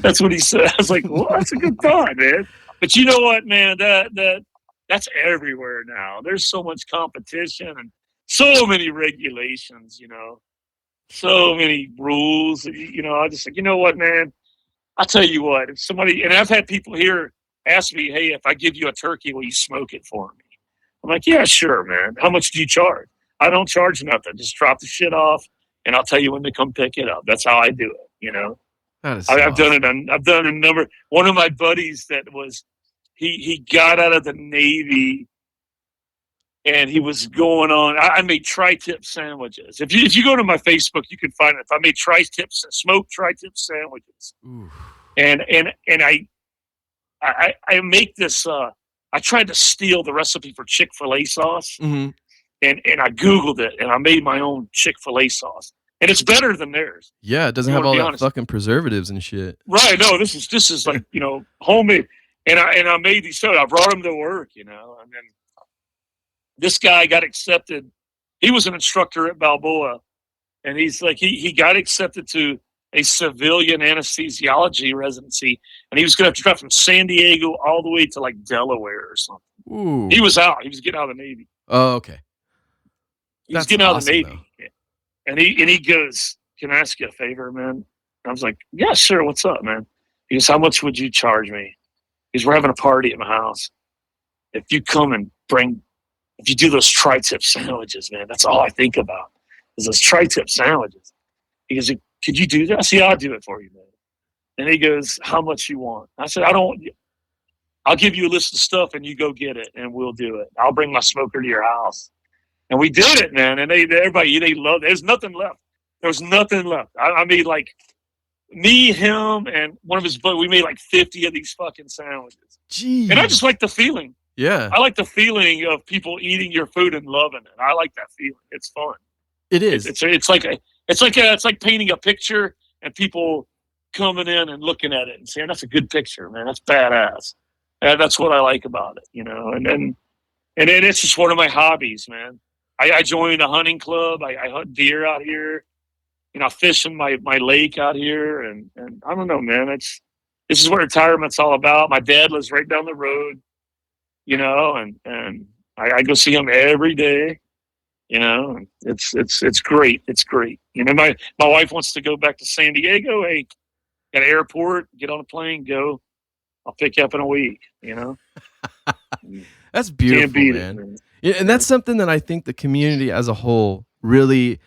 That's what he said. I was like, well, that's a good thought, man. But you know what, man? That's everywhere now. There's so much competition and so many regulations, you know, so many rules. You know, I just like, you know what, man? I'll tell you what. If somebody, and I've had people here ask me, hey, if I give you a turkey, will you smoke it for me? I'm like, yeah, sure, man. How much do you charge? I don't charge nothing. Just drop the shit off, and I'll tell you when to come pick it up. That's how I do it, you know. I've done it. I've done a number. One of my buddies that was, he got out of the Navy, and he was going on. I made tri-tip sandwiches. If you go to my Facebook, you can find it. If I made smoked tri-tip sandwiches, ooh. and I make this. I tried to steal the recipe for Chick-fil-A sauce, and I Googled it, and I made my own Chick-fil-A sauce. And it's better than theirs. Yeah, it doesn't have all that fucking preservatives and shit. Right. No, this is like, you know, homemade. And I made these. So I brought them to work, you know. And then this guy got accepted. He was an instructor at Balboa, and he's like he got accepted to a civilian anesthesiology residency, and he was going to have to drive from San Diego all the way to like Delaware or something. Ooh. He was out. He was getting out of the Navy. Oh, okay. He was getting out of the Navy. Though. And he goes, can I ask you a favor, man? And I was like, yeah, sure. What's up, man? He goes, how much would you charge me? He goes, we're having a party at my house. If you come and if you do those tri-tip sandwiches, man, that's all I think about is those tri-tip sandwiches. He goes, could you do that? I said, yeah, I'll do it for you, man. And he goes, how much you want? I said, I'll give you a list of stuff and you go get it and we'll do it. I'll bring my smoker to your house. And we did it, man. And everybody, they loved it. There's nothing left. There was nothing left. I made like me, him, and one of his buddies. We made like 50 of these fucking sandwiches. Jeez. And I just like the feeling. Yeah. I like the feeling of people eating your food and loving it. I like that feeling. It's fun. It is. It's like painting a picture and people coming in and looking at it and saying, that's a good picture, man. That's badass. And that's what I like about it, you know. And then it's just one of my hobbies, man. I joined a hunting club. I hunt deer out here. You know, I fish in my lake out here. And I don't know, man. This is what retirement's all about. My dad lives right down the road, you know, and I go see him every day, you know. And it's great. It's great. You know, my wife wants to go back to San Diego. Hey, got an airport, get on a plane, go. I'll pick you up in a week, you know. That's beautiful, man. Yeah, and that's something that I think the community as a whole really,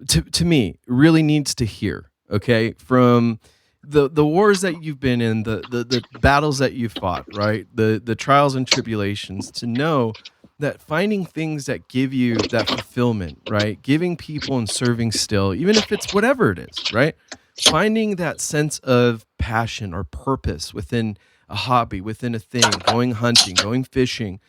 to me, really needs to hear. Okay, from the wars that you've been in, the battles that you've fought, right? The trials and tribulations. To know that finding things that give you that fulfillment, right? Giving people and serving still, even if it's whatever it is, right? Finding that sense of passion or purpose within a hobby, within a thing, going hunting, going fishing.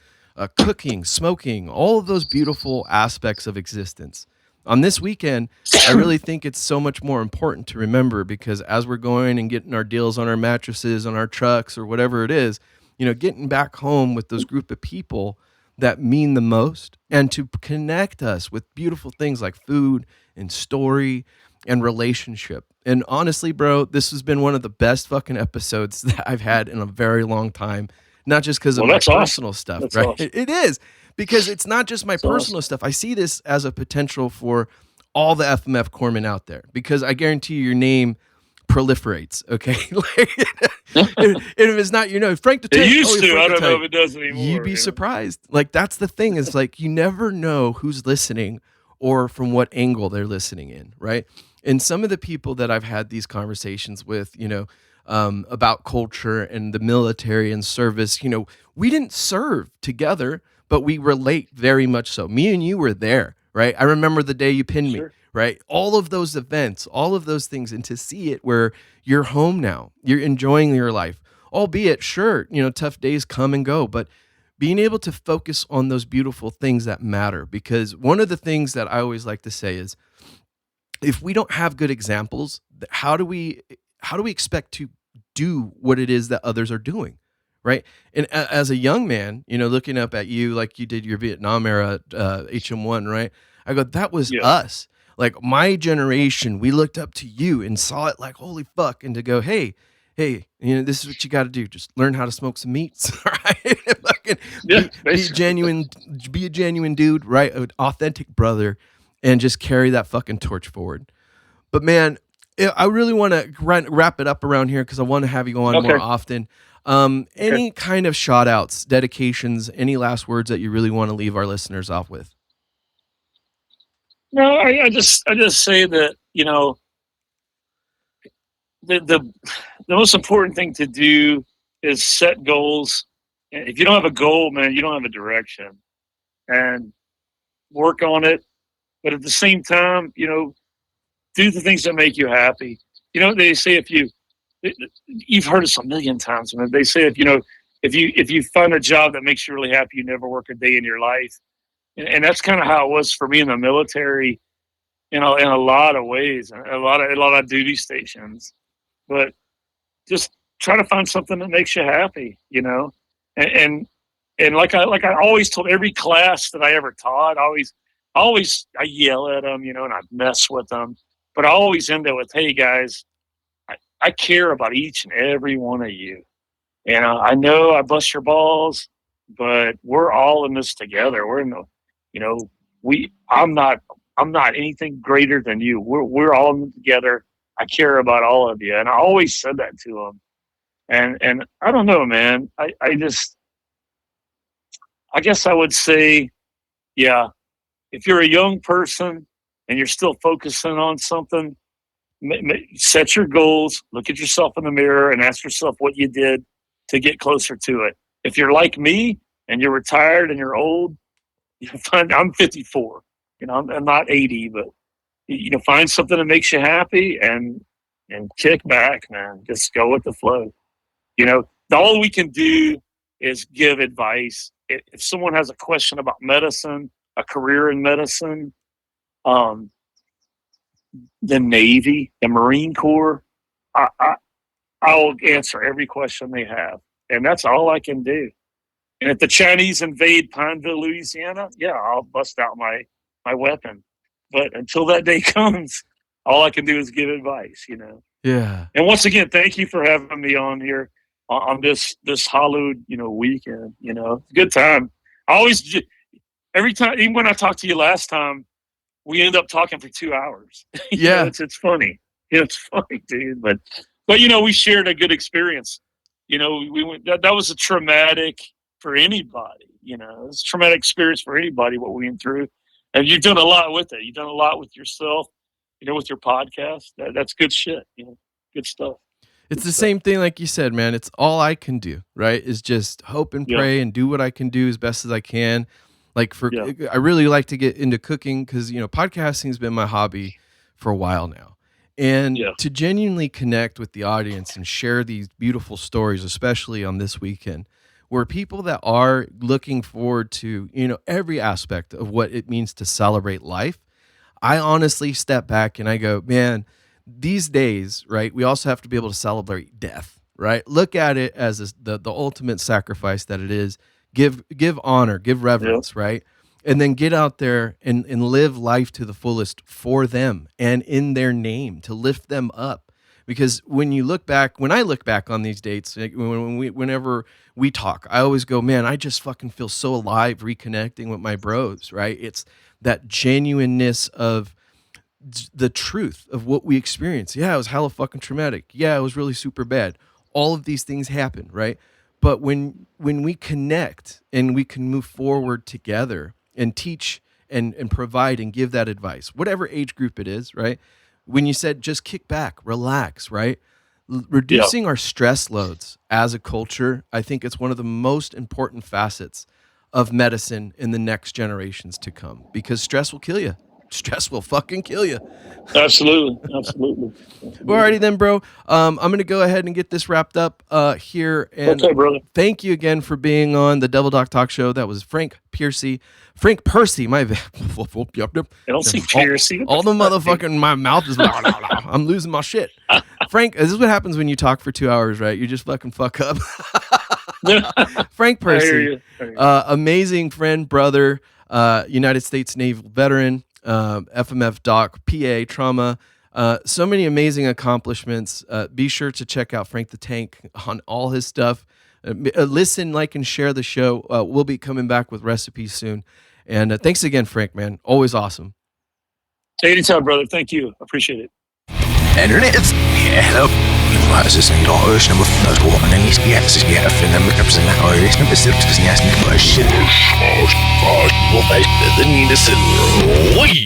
cooking, smoking, all of those beautiful aspects of existence. On this weekend, I really think it's so much more important to remember, because as we're going and getting our deals on our mattresses, on our trucks, or whatever it is, getting back home with those group of people that mean the most, and to connect us with beautiful things like food and story and relationship. And honestly, bro, this has been one of the best fucking episodes that I've had in a very long time. Not just because of my personal stuff, that's right? awesome. It is, because it's not just my personal stuff. I see this as a potential for all the FMF corpsmen out there, because I guarantee you your name proliferates, okay? And if it's not, Frank the Tank. It used to. I don't know if it does anymore. You'd be surprised. Like, that's the thing, is like, you never know who's listening or from what angle they're listening in, right? And some of the people that I've had these conversations with, about culture and the military and service, we didn't serve together, but we relate very much so. Me and you were there, right? I remember the day you pinned me, right? All of those events, all of those things, and to see it where you're home now, you're enjoying your life, albeit, sure, tough days come and go, but being able to focus on those beautiful things that matter. Because one of the things that I always like to say is, if we don't have good examples, how do we expect to do what it is that others are doing, right? And as a young man, looking up at you like you did your Vietnam era HM1, right? I go, that was us. Like, my generation, we looked up to you and saw it like, holy fuck, and to go, hey, this is what you got to do. Just learn how to smoke some meats, right? Be a genuine dude, right? An authentic brother, and just carry that fucking torch forward. But man, I really want to wrap it up around here, because I want to have you on more often. Any kind of shout outs, dedications, any last words that you really want to leave our listeners off with? No, I just say that, the most important thing to do is set goals. If you don't have a goal, man, you don't have a direction, and work on it. But at the same time, do the things that make you happy. They say, you've heard this a million times, man. They say, if you find a job that makes you really happy, you never work a day in your life. And that's kind of how it was for me in the military, in a lot of ways, a lot of duty stations. But just try to find something that makes you happy, and like I always told every class that I ever taught, I yell at them, and I mess with them, but I always end it with, hey guys, I care about each and every one of you. And I know I bust your balls, but we're all in this together. We're in the, I'm not anything greater than you. We're all in it together. I care about all of you. And I always said that to them. And I don't know, man, I guess I would say, yeah, if you're a young person and you're still focusing on something, set your goals, look at yourself in the mirror and ask yourself what you did to get closer to it. If you're like me and you're retired and you're old, I'm 54, I'm not 80, but find something that makes you happy and kick back, man. Just go with the flow. All we can do is give advice. If someone has a question about medicine, a career in medicine, the Navy, the Marine Corps, I'll answer every question they have. And that's all I can do. And if the Chinese invade Pineville, Louisiana, yeah, I'll bust out my weapon. But until that day comes, all I can do is give advice, Yeah. And once again, thank you for having me on here on this hallowed, weekend. It's a good time. Every time, even when I talked to you last time, we end up talking for 2 hours. Yeah. It's funny. It's funny, dude. But we shared a good experience. We went, that was a traumatic for anybody, it was a traumatic experience for anybody, what we went through. And you've done a lot with it. You've done a lot with yourself, with your podcast. That's good shit, good stuff. It's the same thing, like you said, man. It's all I can do, right? Is just hope and pray and do what I can do as best as I can. Like I really like to get into cooking because, podcasting has been my hobby for a while now. And to genuinely connect with the audience and share these beautiful stories, especially on this weekend, where people that are looking forward to, every aspect of what it means to celebrate life, I honestly step back and I go, man, these days, right, we also have to be able to celebrate death, right? Look at it as the ultimate sacrifice that it is. Give honor, give reverence, right? And then get out there and live life to the fullest for them and in their name to lift them up. Because when I look back on these dates, like whenever we talk, I always go, man, I just fucking feel so alive reconnecting with my bros, right? It's that genuineness of the truth of what we experienced. Yeah, it was hella fucking traumatic. Yeah, it was really super bad. All of these things happen, right? But when we connect and we can move forward together and teach and provide and give that advice, whatever age group it is, right? When you said just kick back, relax, right? Reducing our stress loads as a culture, I think it's one of the most important facets of medicine in the next generations to come, because stress will kill you. Stress will fucking kill you. Absolutely. Well, alrighty then, bro. I'm going to go ahead and get this wrapped up here. And okay, brother. Thank you again for being on the Devil Doc Talk Show. That was Frank Percy, my bad. I don't see Percy. All the motherfucking, my mouth is, I'm losing my shit. Frank, this is what happens when you talk for 2 hours, right? You just fucking fuck up. Frank Percy, amazing friend, brother, United States Naval veteran, FMF doc, PA, trauma, so many amazing accomplishments. Be sure to check out Frank the Tank on all his stuff. Listen, like, and share the show. We'll be coming back with recipes soon. And thanks again, Frank, man. Always awesome. Anytime, brother. Thank you. Appreciate it. Internet, hello. Listening to Irish number 4 and then he's the number represent Irish number 6 because he has me for shit. Well, I need to